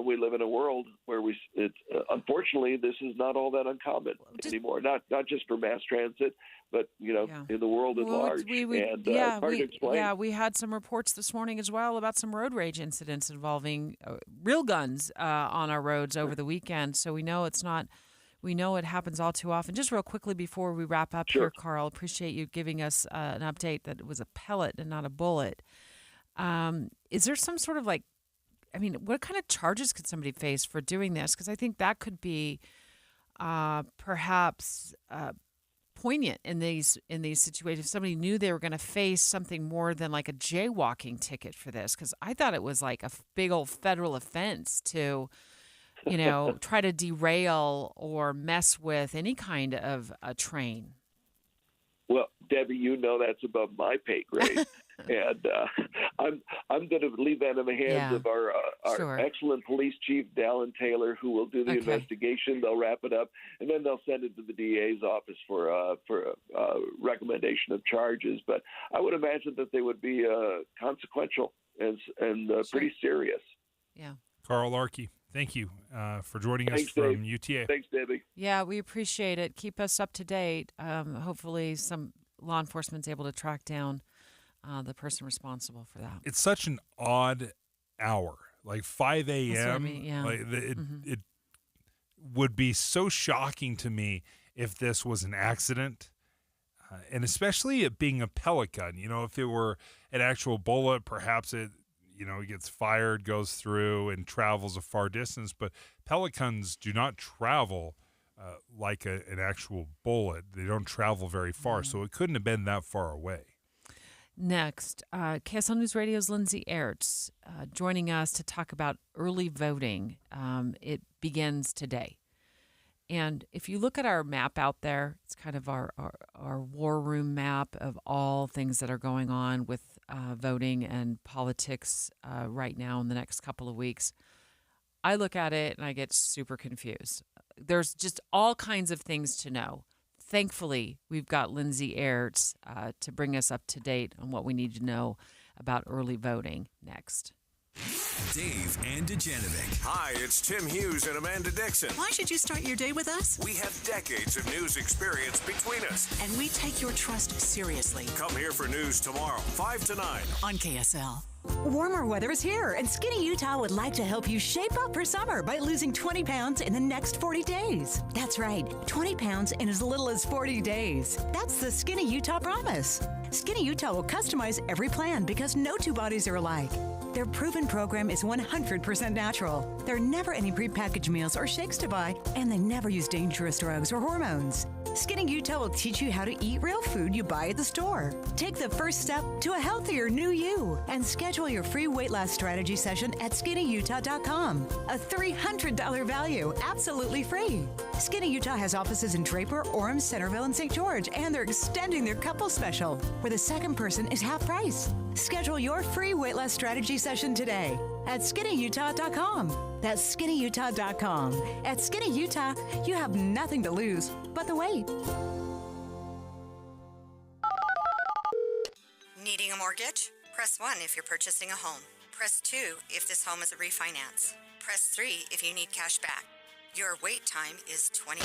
we live in a world where unfortunately, this is not all that uncommon anymore. Not just for mass transit, but in the world at large. Hard to explain. Yeah, we had some reports this morning as well about some road rage incidents involving real guns on our roads over the weekend. So we know it's not. We know it happens all too often. Just real quickly before we wrap up here, Carl, appreciate you giving us an update that it was a pellet and not a bullet. Is there some sort of what kind of charges could somebody face for doing this? Because I think that could be perhaps poignant in these situations. If somebody knew they were going to face something more than like a jaywalking ticket for this, because I thought it was like a big old federal offense to, try to derail or mess with any kind of a train. Well, Debbie, that's above my pay grade. And I'm going to leave that in the hands of our excellent police chief, Dallin Taylor, who will do the investigation. They'll wrap it up, and then they'll send it to the DA's office for a recommendation of charges. But I would imagine that they would be consequential and pretty serious. Yeah. Carl Larkey, thank you for joining us from UTA. Thanks, Debbie. Yeah, we appreciate it. Keep us up to date. Hopefully some law enforcement's able to track down the person responsible for that. It's such an odd hour, like 5 a.m. That's what I mean, yeah. It would be so shocking to me if this was an accident, and especially it being a pellet gun. If it were an actual bullet, perhaps it gets fired, goes through, and travels a far distance. But pellet guns do not travel like an actual bullet. They don't travel very far, so it couldn't have been that far away. Next, KSL News Radio's Lindsay Aerts joining us to talk about early voting. It begins today. And if you look at our map out there, it's kind of our war room map of all things that are going on with voting and politics right now in the next couple of weeks. I look at it and I get super confused. There's just all kinds of things to know. Thankfully, we've got Lindsay Aerts to bring us up to date on what we need to know about early voting next. Dave and Dujanovic. Hi, it's Tim Hughes and Amanda Dixon. Why should you start your day with us? We have decades of news experience between us. And we take your trust seriously. Come here for news tomorrow, 5 to 9. On KSL. Warmer weather is here, and Skinny Utah would like to help you shape up for summer by losing 20 pounds in the next 40 days. That's right, 20 pounds in as little as 40 days. That's the Skinny Utah promise. Skinny Utah will customize every plan because no two bodies are alike. Their proven program is 100% natural. There are never any prepackaged meals or shakes to buy, and they never use dangerous drugs or hormones. Skinny Utah will teach you how to eat real food you buy at the store. Take the first step to a healthier new you and schedule your free weight loss strategy session at skinnyutah.com. A $300 value, absolutely free. Skinny Utah has offices in Draper, Orem, Centerville, and St. George, and they're extending their couple special, where the second person is half price. Schedule your free weight loss strategy session today at skinnyutah.com. That's skinnyutah.com. At Skinny Utah, you have nothing to lose but the weight. Needing a mortgage? Press 1 if you're purchasing a home. Press 2 if this home is a refinance. Press 3 if you need cash back. Your wait time is 20.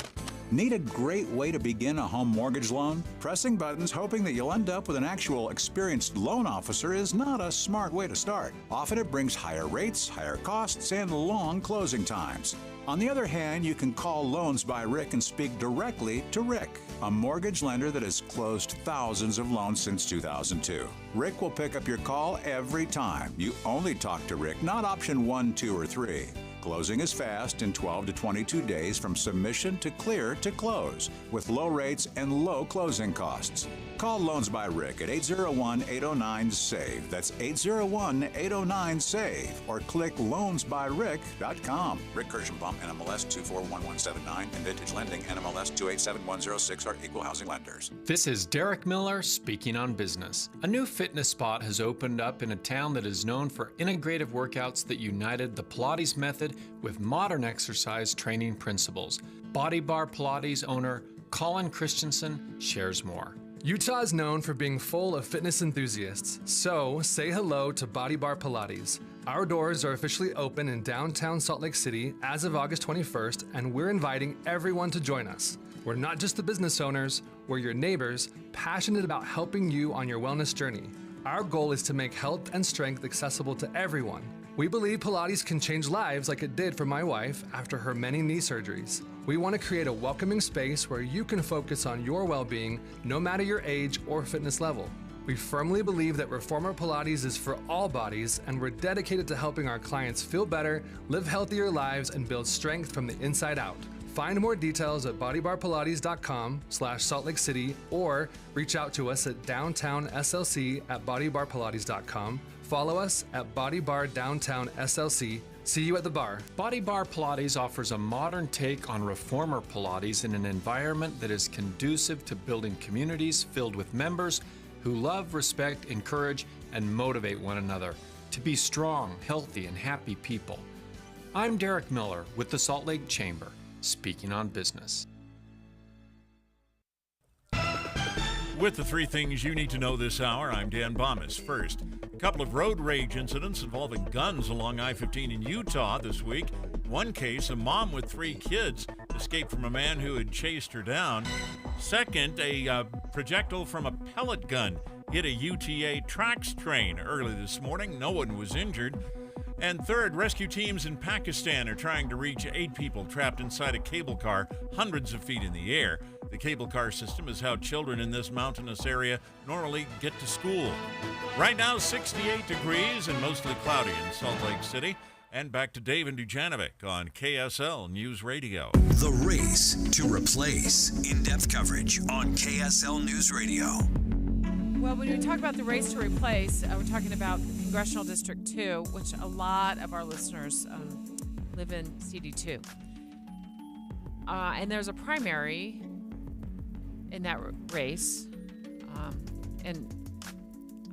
Need a great way to begin a home mortgage loan? Pressing buttons hoping that you'll end up with an actual experienced loan officer is not a smart way to start. Often it brings higher rates, higher costs, and long closing times. On the other hand, you can call Loans by Rick and speak directly to Rick, a mortgage lender that has closed thousands of loans since 2002. Rick will pick up your call every time. You only talk to Rick, not option 1, 2, or 3. Closing is fast in 12 to 22 days from submission to clear to close, with low rates and low closing costs. Call Loans by Rick at 801-809-SAVE. That's 801-809-SAVE. Or click loansbyrick.com. Rick Kirschenbaum, NMLS 241179, and Vintage Lending, NMLS 287106 are equal housing lenders. This is Derek Miller speaking on business. A new fitness spot has opened up in a town that is known for integrative workouts that united the Pilates method with modern exercise training principles. Body Bar Pilates owner Colin Christensen shares more. Utah is known for being full of fitness enthusiasts, so say hello to Body Bar Pilates. Our doors are officially open in downtown Salt Lake City as of August 21st, and we're inviting everyone to join us. We're not just the business owners, we're your neighbors, passionate about helping you on your wellness journey. Our goal is to make health and strength accessible to everyone. We believe Pilates can change lives like it did for my wife after her many knee surgeries. We want to create a welcoming space where you can focus on your well-being no matter your age or fitness level. We firmly believe that Reformer Pilates is for all bodies, and we're dedicated to helping our clients feel better, live healthier lives, and build strength from the inside out. Find more details at bodybarpilates.com/Salt Lake City, or reach out to us at downtown SLC at bodybarpilates.com. Follow us at Body Bar Downtown SLC. See you at the bar. Body Bar Pilates offers a modern take on Reformer Pilates in an environment that is conducive to building communities filled with members who love, respect, encourage, and motivate one another to be strong, healthy, and happy people. I'm Derek Miller with the Salt Lake Chamber, speaking on business. With the 3 things you need to know this hour, I'm Dan Bomas. First, a couple of road rage incidents involving guns along I-15 in Utah this week. One case, a mom with 3 kids escaped from a man who had chased her down. Second, a projectile from a pellet gun hit a UTA tracks train early this morning. No one was injured. And third, rescue teams in Pakistan are trying to reach 8 people trapped inside a cable car hundreds of feet in the air. The cable car system is how children in this mountainous area normally get to school. Right now, 68 degrees and mostly cloudy in Salt Lake City. And back to Dave and Dujanovic on KSL News Radio. The race to replace. In-depth coverage on KSL News Radio. Well, when we talk about the race to replace, we're talking about Congressional District 2, which a lot of our listeners live in CD2. And there's a primary in that race. And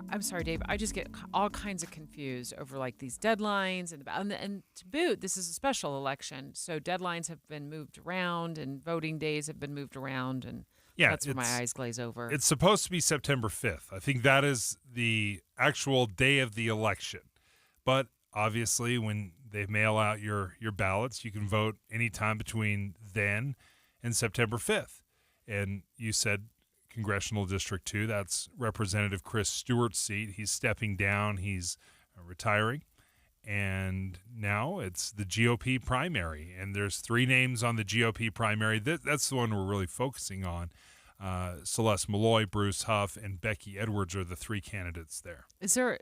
I'm sorry, Dave, I just get all kinds of confused over like these deadlines and to boot, this is a special election, so deadlines have been moved around and voting days have been moved around, and that's where my eyes glaze over. It's supposed to be September 5th. I think that is the actual day of the election. But obviously, when they mail out your ballots, you can vote anytime between then and September 5th. And you said Congressional District 2, that's Representative Chris Stewart's seat. He's stepping down. He's retiring. And now it's the GOP primary. And there's 3 names on the GOP primary. That's the one we're really focusing on. Celeste Malloy, Bruce Huff, and Becky Edwards are the 3 candidates there. Is there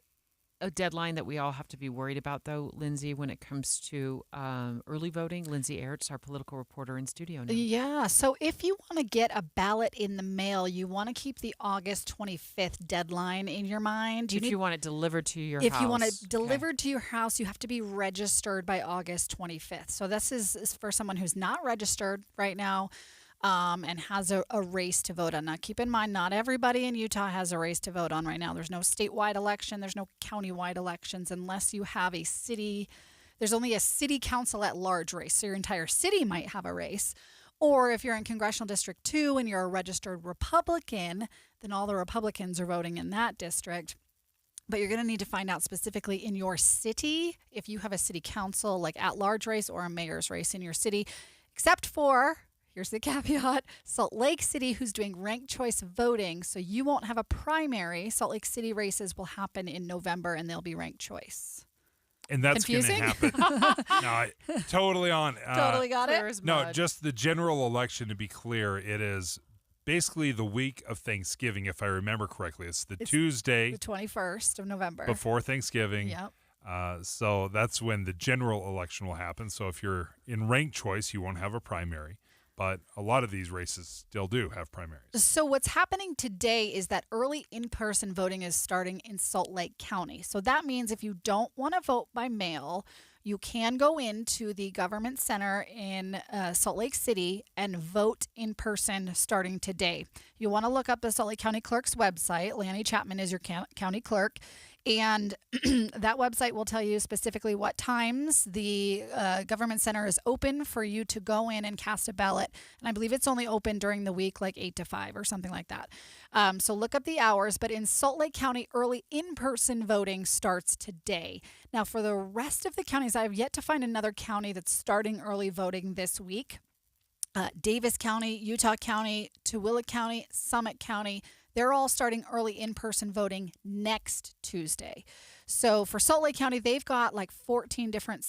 a deadline that we all have to be worried about, though, Lindsay, when it comes to early voting? Lindsay Aerts, our political reporter in studio now. Yeah, so if you want to get a ballot in the mail, you want to keep the August 25th deadline in your mind. You want it delivered to your house. If you want it delivered to your house, you have to be registered by August 25th. So this is for someone who's not registered right now. And has a race to vote on. Now, keep in mind, not everybody in Utah has a race to vote on right now. There's no statewide election. There's no countywide elections unless you have a city. There's only a city council at large race. So your entire city might have a race. Or if you're in Congressional District 2 and you're a registered Republican, then all the Republicans are voting in that district. But you're going to need to find out specifically in your city if you have a city council, like at-large race or a mayor's race in your city, except for... here's the caveat, Salt Lake City, who's doing ranked choice voting, so you won't have a primary. Salt Lake City races will happen in November, and they'll be ranked choice. And that's going to happen. No, totally on. Totally got it? No, just the general election, to be clear, it is basically the week of Thanksgiving, if I remember correctly. It's Tuesday. The 21st of November. Before Thanksgiving. Yep. So that's when the general election will happen. So if you're in ranked choice, you won't have a primary. But a lot of these races still do have primaries. So what's happening today is that early in-person voting is starting in Salt Lake County. So that means if you don't want to vote by mail, you can go into the government center in Salt Lake City and vote in person starting today. You want to look up the Salt Lake County Clerk's website. Lanny Chapman is your county clerk. And that website will tell you specifically what times the government center is open for you to go in and cast a ballot. And I believe it's only open during the week, like 8 to 5 or something like that. So look up the hours. But in Salt Lake County, early in-person voting starts today. Now, for the rest of the counties, I have yet to find another county that's starting early voting this week. Davis County, Utah County, Tooele County, Summit County, they're all starting early in-person voting next Tuesday. So for Salt Lake County, they've got like 14 different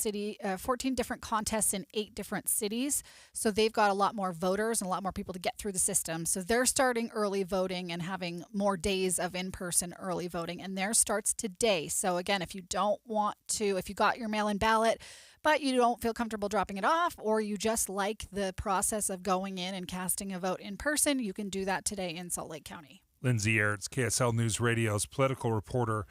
contests in 8 different cities. So they've got a lot more voters and a lot more people to get through the system. So they're starting early voting and having more days of in-person early voting. And theirs starts today. So again, if you got your mail-in ballot, but you don't feel comfortable dropping it off, or you just like the process of going in and casting a vote in person, you can do that today in Salt Lake County. Lindsay Aerts, KSL News Radio's political reporter.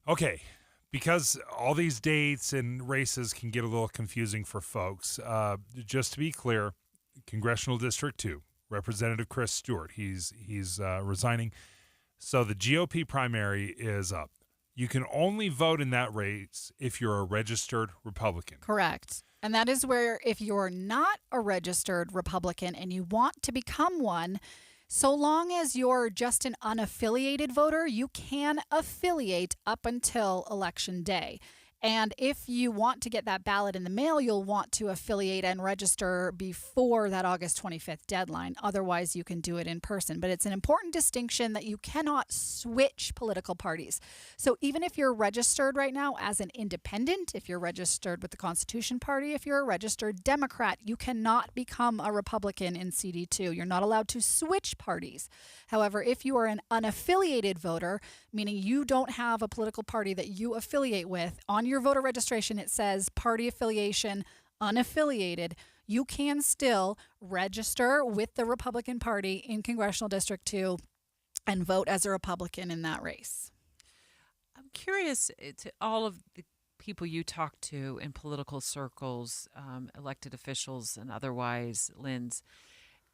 Okay, because all these dates and races can get a little confusing for folks, just to be clear, Congressional District 2, Representative Chris Stewart, he's resigning. So the GOP primary is up. You can only vote in that race if you're a registered Republican. Correct. And that is where if you're not a registered Republican and you want to become one, so long as you're just an unaffiliated voter, you can affiliate up until Election Day. And if you want to get that ballot in the mail, you'll want to affiliate and register before that August 25th deadline. Otherwise, you can do it in person. But it's an important distinction that you cannot switch political parties. So even if you're registered right now as an independent, if you're registered with the Constitution Party, if you're a registered Democrat, you cannot become a Republican in CD2. You're not allowed to switch parties. However, if you are an unaffiliated voter, meaning you don't have a political party that you affiliate with on your your voter registration, it says party affiliation, unaffiliated, you can still register with the Republican Party in Congressional District 2 and vote as a Republican in that race. I'm curious to all of the people you talk to in political circles, elected officials and otherwise, Linz,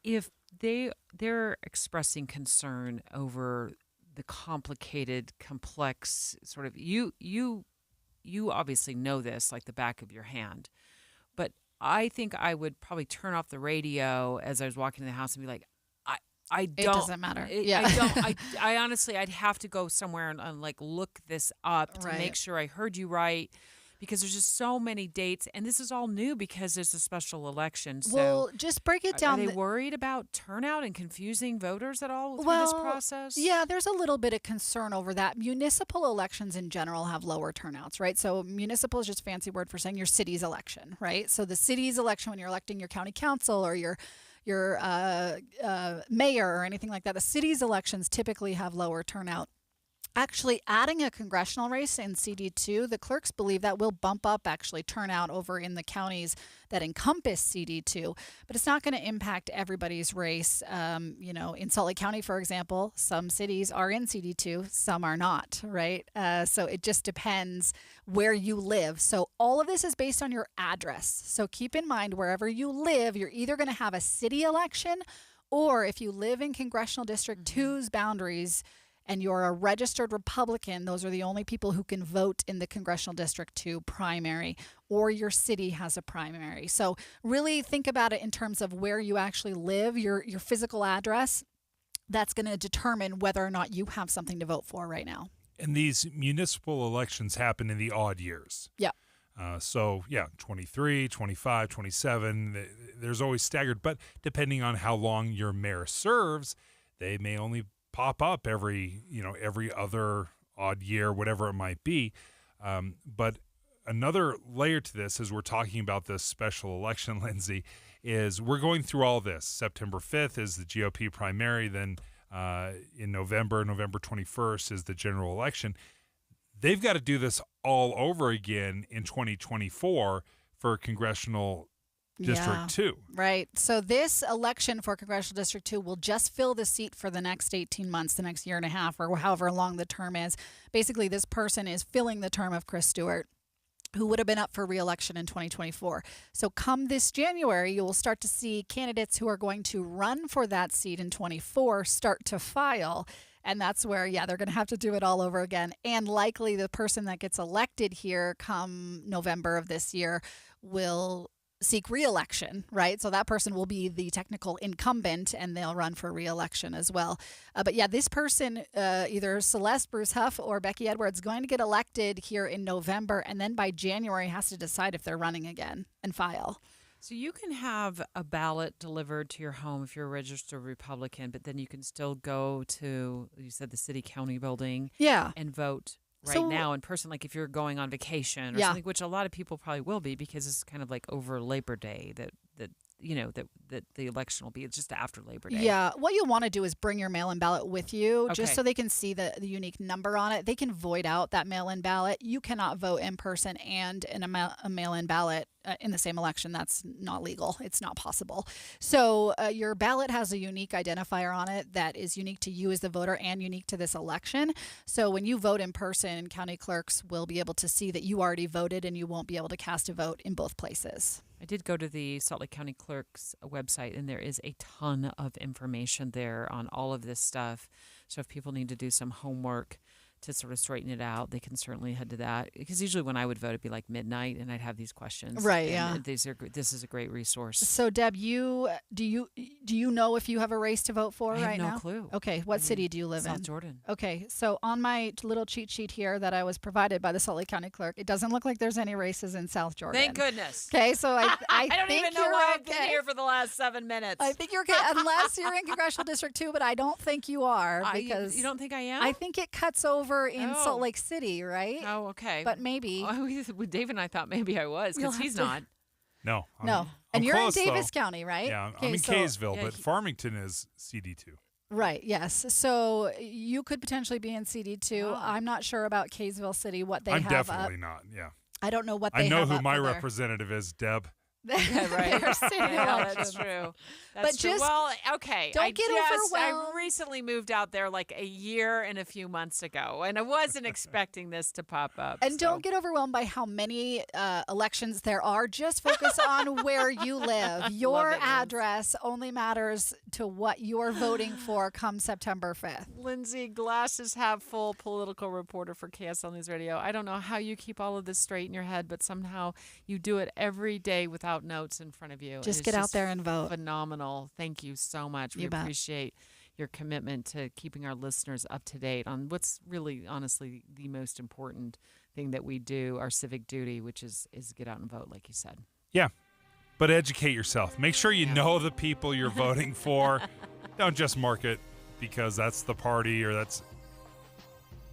if they're expressing concern over the complicated, complex sort of you obviously know this like the back of your hand, but I think I would probably turn off the radio as I was walking in the house and be like, I don't. It doesn't matter. I honestly, I'd have to go somewhere and like look this up to make sure I heard you right, because there's just so many dates, and this is all new because there's a special election. So Well, just break it down. Are they worried about turnout and confusing voters at all through this process? Yeah, there's a little bit of concern over that. Municipal elections in general have lower turnouts, right? So municipal is just a fancy word for saying your city's election, right? So the city's election, when you're electing your county council or your mayor or anything like that, the city's elections typically have lower turnout. Actually, adding a congressional race in CD2, the clerks believe that will bump up actually turnout over in the counties that encompass CD2, but it's not going to impact everybody's race. In Salt Lake County, for example, some cities are in CD2, some are not, right? So it just depends where you live. So all of this is based on your address. So keep in mind, wherever you live, you're either going to have a city election, or if you live in Congressional District 2's boundaries, and you're a registered Republican, those are the only people who can vote in the Congressional District 2 primary, or your city has a primary. So really think about it in terms of where you actually live, your physical address. That's going to determine whether or not you have something to vote for right now. And these municipal elections happen in the odd years. Yeah. 23, 25, 27, there's always staggered. But depending on how long your mayor serves, they may only pop up every other odd year, whatever it might be. But another layer to this, as we're talking about this special election, Lindsay, is we're going through all this. September 5th is the GOP primary. Then in November 21st is the general election. They've got to do this all over again in 2024 for congressional District 2. Right. So this election for Congressional District 2 will just fill the seat for the next 18 months, the next year and a half, or however long the term is. Basically, this person is filling the term of Chris Stewart, who would have been up for re-election in 2024. So come this January, you will start to see candidates who are going to run for that seat in 24 start to file. And that's where, they're going to have to do it all over again. And likely the person that gets elected here come November of this year will seek re-election, right? So that person will be the technical incumbent, and they'll run for re-election as well. But this person, either Celeste Bruce Huff or Becky Edwards, going to get elected here in November, and then by January has to decide if they're running again and file. So you can have a ballot delivered to your home if you're a registered Republican, but then you can still go to, you said, the city-county building and vote now in person, like if you're going on vacation or something, which a lot of people probably will be, because it's kind of like over Labor Day that the election will be. It's just after Labor Day. Yeah. What you want to do is bring your mail-in ballot with you, just so they can see the unique number on it. They can void out that mail-in ballot. You cannot vote in person and in a mail-in ballot in the same election. That's not legal. It's not possible. So your ballot has a unique identifier on it that is unique to you as the voter and unique to this election. So when you vote in person, county clerks will be able to see that you already voted, and you won't be able to cast a vote in both places. I did go to the Salt Lake County Clerk's website, and there is a ton of information there on all of this stuff. So if people need to do some homework to sort of straighten it out, they can certainly head to that. Because usually when I would vote, it'd be like midnight, and I'd have these questions. Right. And this is a great resource. So Deb, do you know if you have a race to vote for right now? I have no clue. Okay. What city do you live in? South Jordan. Okay. So on my little cheat sheet here that I was provided by the Salt Lake County Clerk, it doesn't look like there's any races in South Jordan. Thank goodness. Okay. So I don't think even know you're why okay. I've been here for the last 7 minutes. I think you're okay, unless you're in Congressional District 2, but I don't think you are, because you don't think I am? I think it cuts over in Salt Lake City, right? Oh, okay. But maybe. With Dave and I thought maybe I was, because he's not. No. No. And you're in Davis County, right? Yeah, Okay, I'm in Kaysville, but Farmington is CD2. Right, yes. So you could potentially be in CD2. I'm not sure about Kaysville City, what they have up. I'm definitely not, yeah. I don't know what they I know have who up my for their- representative is, Deb. Yeah, right. Their city That's elections. true. But That's true. just Well, okay. don't get I overwhelmed. recently moved out there like a year and a few months ago, and I wasn't expecting this to pop up. And don't get overwhelmed by how many elections there are. Just focus on where you live. Your address only matters to what you're voting for come September 5th. Lindsay, glasses half full, political reporter for KSL News Radio. I don't know how you keep all of this straight in your head, but somehow you do it every day without notes in front of you. Just It's get out there and vote. Phenomenal. Thank you so much. We You bet. appreciate your commitment to keeping our listeners up to date on what's really, honestly, the most important thing that we do, our civic duty, which is get out and vote, like you said. Yeah, but educate yourself. Make sure you know the people you're voting for. Don't just mark it because that's the party or that's